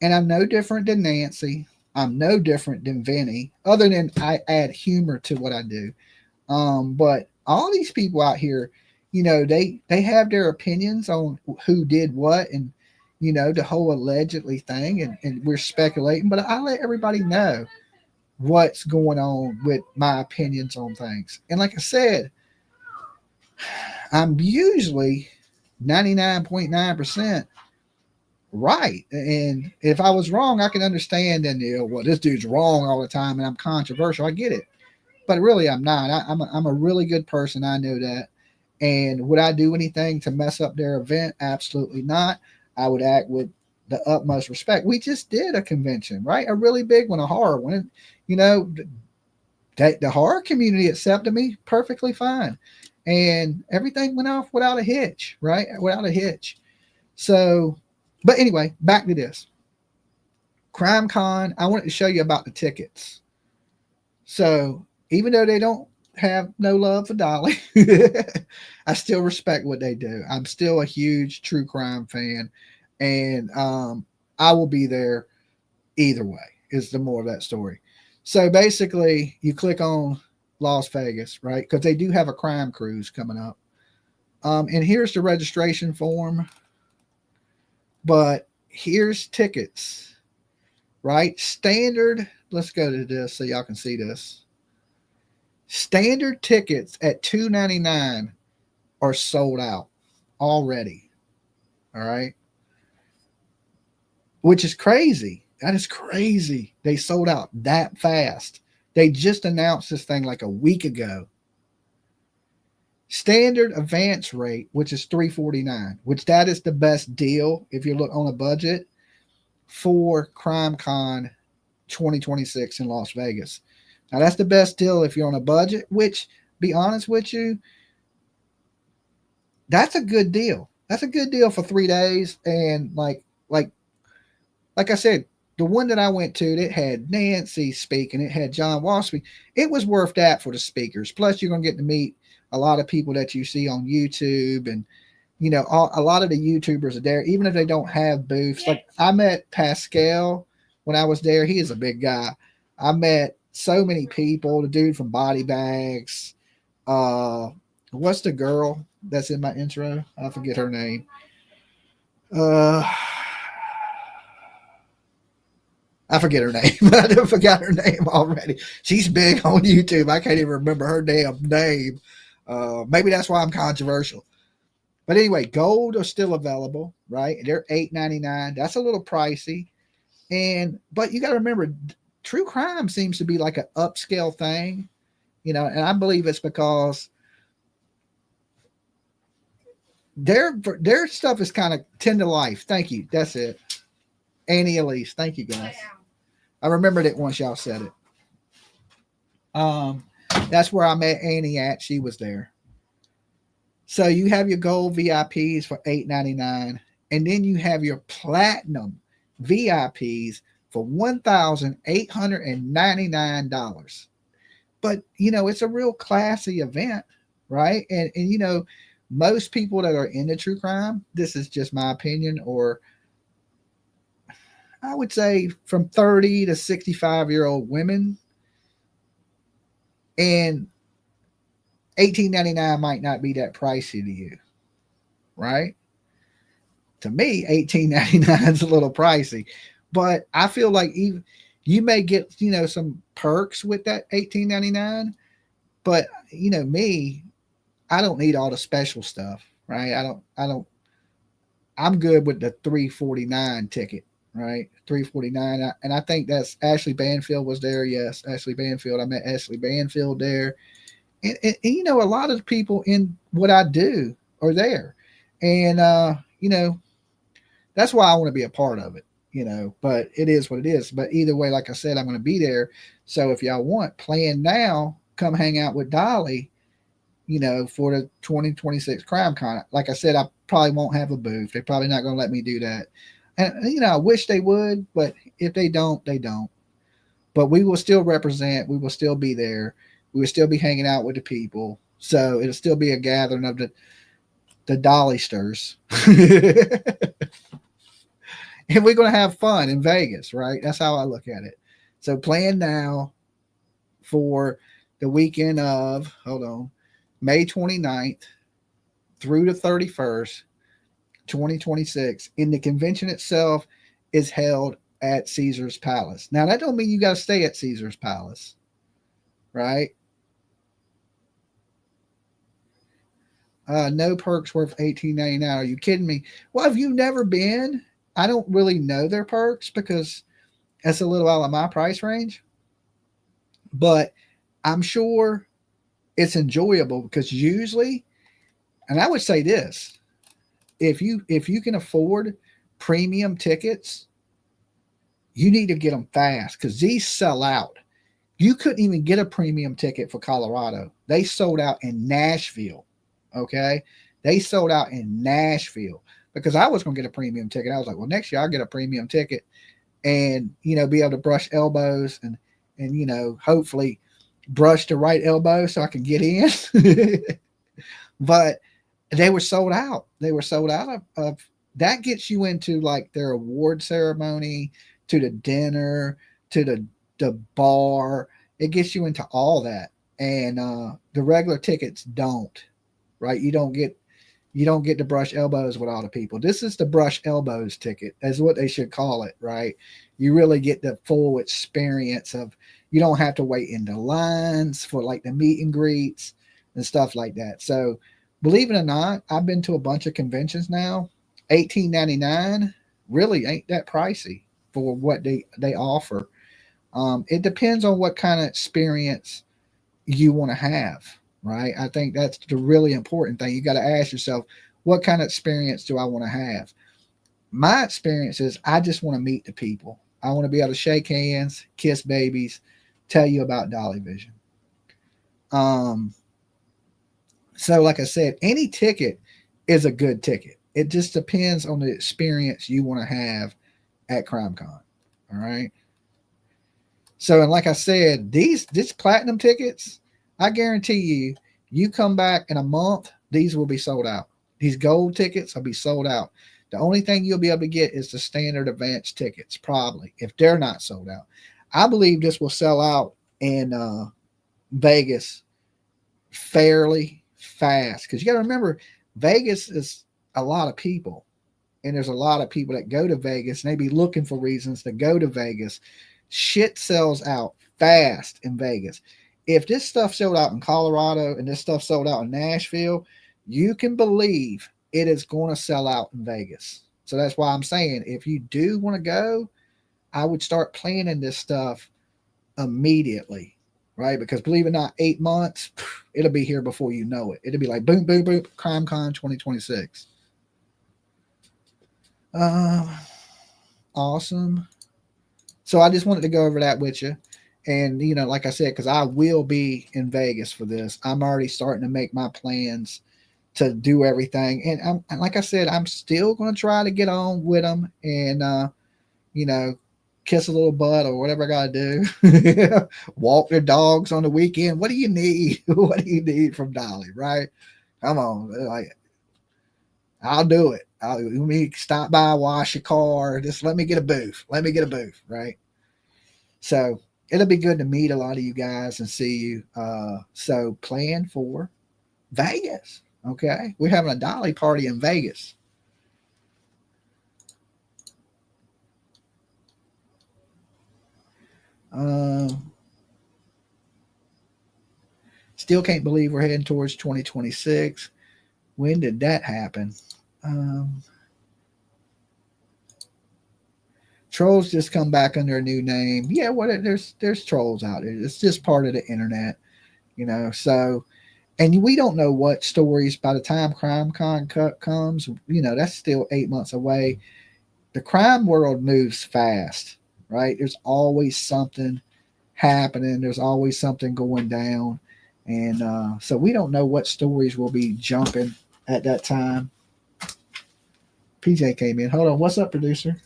I'm no different than Nancy. I'm no different than Vinny, other than I add humor to what I do. But all these people out here, you know, they have their opinions on who did what and, you know, the whole allegedly thing. And we're speculating, but I let everybody know what's going on with my opinions on things. And like I said, I'm usually 99.9% right. And if I was wrong, I can understand then, you know, well, this dude's wrong all the time and I'm controversial. I get it. But really, I'm not. I'm a really good person. I know that. And would I do anything to mess up their event? Absolutely not. I would act with the utmost respect. We just did a convention, right? A really big one, a horror one. You know, the horror community accepted me perfectly fine. And everything went off without a hitch, right? Without a hitch. So, but anyway, back to this. CrimeCon, I wanted to show you about the tickets. So, even though they don't have no love for Dolly, I still respect what they do. I'm still a huge true crime fan, and I will be there either way, is the more of that story. So basically, you click on Las Vegas, right? Because they do have a crime cruise coming up. And here's the registration form. But here's tickets, right? Standard, let's go to this so y'all can see this. Standard tickets at $2.99 are sold out already. All right. Which is crazy. That is crazy. They sold out that fast. They just announced this thing like a week ago. Standard advance rate, which is $349, which that is the best deal if you look on a budget for CrimeCon 2026 in Las Vegas. Now that's the best deal if you're on a budget, which, be honest with you, that's a good deal. That's a good deal for 3 days. And like I said, the one that I went to, that had Nancy speaking, it had John Walsh speaking. It was worth that for the speakers. Plus, you're going to get to meet a lot of people that you see on YouTube, and you know, a lot of the YouTubers are there, even if they don't have booths. Like I met Pascal when I was there. He is a big guy. I met so many people. The dude from Body Bags. What's the girl that's in my intro? I forget her name. I forget her name. I forgot her name already. She's big on YouTube. I can't even remember her damn name. Maybe that's why I'm controversial. But anyway, gold are still available, right? They're $8.99. That's a little pricey. But you got to remember, true crime seems to be like an upscale thing, you know, and I believe it's because their stuff is kind of 10 to life. Thank you. That's it. Annie Elise. Thank you, guys. I remembered it once y'all said it. That's where I met Annie at. She was there. So you have your gold VIPs for $8.99, and then you have your platinum VIPs for $1,899. But you know, it's a real classy event, right? And you know, most people that are into true crime, this is just my opinion, or I would say from 30 to 65-year-old women, and $18.99 might not be that pricey to you, right? To me, $18.99 is a little pricey, but I feel like even you may get, you know, some perks with that $18.99. But you know me, I don't need all the special stuff, right? I'm good with the $3.49 ticket, right? $3.49, and I think that's Ashley Banfield was there. Yes, Ashley Banfield. I met Ashley Banfield there. And you know, a lot of the people in what I do are there. And, you know, that's why I want to be a part of it, you know, but it is what it is. But either way, like I said, I'm going to be there. So if y'all want, plan now, come hang out with Dolly, you know, for the 2026 Crime Con. Like I said, I probably won't have a booth. They're probably not going to let me do that. And, you know, I wish they would, but if they don't, they don't. But we will still represent. We will still be there. We will still be hanging out with the people. So it'll still be a gathering of the Dollysters. And we're going to have fun in Vegas, right? That's how I look at it. So plan now for the weekend of, May 29th through the 31st, 2026. And the convention itself is held at Caesar's Palace. Now, that don't mean you got to stay at Caesar's Palace, right? No perks worth $18.99. Are you kidding me? Well, if you've never been, I don't really know their perks because that's a little out of my price range. But I'm sure it's enjoyable because usually, and I would say this, if you can afford premium tickets, you need to get them fast because these sell out. You couldn't even get a premium ticket for Colorado. They sold out in Nashville. Okay. They sold out in Nashville because I was going to get a premium ticket. I was like, well, next year I'll get a premium ticket and, you know, be able to brush elbows and, you know, hopefully brush the right elbow so I can get in. But they were sold out. They were sold out of that. Gets you into like their award ceremony, to the dinner, to the bar. It gets you into all that. And the regular tickets don't. Right? You don't get to brush elbows with all the people. This is the brush elbows ticket, is what they should call it, right? You really get the full experience of, you don't have to wait in the lines for like the meet and greets and stuff like that. So believe it or not, I've been to a bunch of conventions now. $18.99 really ain't that pricey for what they offer. It depends on what kind of experience you want to have. Right. I think that's the really important thing. You got to ask yourself, what kind of experience do I want to have? My experience is I just want to meet the people. I want to be able to shake hands, kiss babies, tell you about Dolly Vision. So like I said, any ticket is a good ticket. It just depends on the experience you want to have at CrimeCon. All right. So, and like I said, these platinum tickets, I guarantee you, you come back in a month, these will be sold out. These gold tickets will be sold out. The only thing you'll be able to get is the standard advanced tickets, probably, if they're not sold out. I believe this will sell out in Vegas fairly fast, because you got to remember, Vegas is a lot of people, and there's a lot of people that go to Vegas and they be looking for reasons to go to Vegas. Shit sells out fast in Vegas. If this stuff sold out in Colorado and this stuff sold out in Nashville, you can believe it is going to sell out in Vegas. So that's why I'm saying, if you do want to go, I would start planning this stuff immediately, right? Because believe it or not, 8 months, it'll be here before you know it. It'll be like boom, boom, boom, CrimeCon 2026. Awesome. So I just wanted to go over that with you. And, you know, like I said, because I will be in Vegas for this, I'm already starting to make my plans to do everything. And like I said, I'm still going to try to get on with them and, you know, kiss a little butt or whatever I got to do. Walk their dogs on the weekend. What do you need? What do you need from Dolly, right? Come on. Like, I'll do it. Let me stop by, wash your car. Just let me get a booth. Let me get a booth, right? So it'll be good to meet a lot of you guys and see you. So plan for Vegas. Okay. We're having a Dolly party in Vegas. Still can't believe we're heading towards 2026. When did that happen? Trolls just come back under a new name. Yeah, there's trolls out there. It's just part of the internet, you know. So, and we don't know what stories by the time CrimeCon comes. You know, that's still 8 months away. The crime world moves fast, right? There's always something happening. There's always something going down, and so we don't know what stories will be jumping at that time. PJ came in. Hold on. What's up, producer?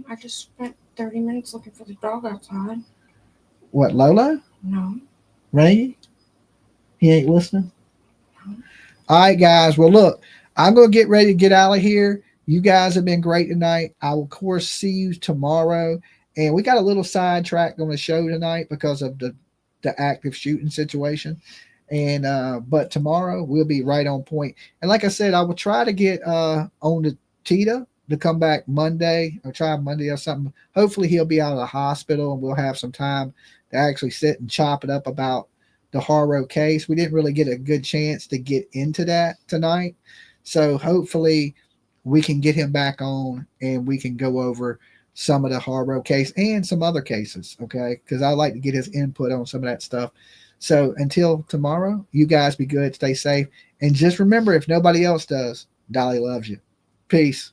I just spent 30 minutes looking for the dog outside. What, Lolo? No. Ray? He ain't listening? No. All right, guys. Well, look, I'm going to get ready to get out of here. You guys have been great tonight. I will, of course, see you tomorrow. And we got a little sidetracked on the show tonight because of the active shooting situation. And but tomorrow we'll be right on point. And like I said, I will try to get OnTita to come back Monday. I'll try Monday or something. Hopefully he'll be out of the hospital and we'll have some time to actually sit and chop it up about the Haro case. We didn't really get a good chance to get into that tonight. So hopefully we can get him back on and we can go over some of the Haro case and some other cases. Okay. Because I like to get his input on some of that stuff. So until tomorrow, you guys be good, stay safe. And just remember, if nobody else does, Dolly loves you. Peace.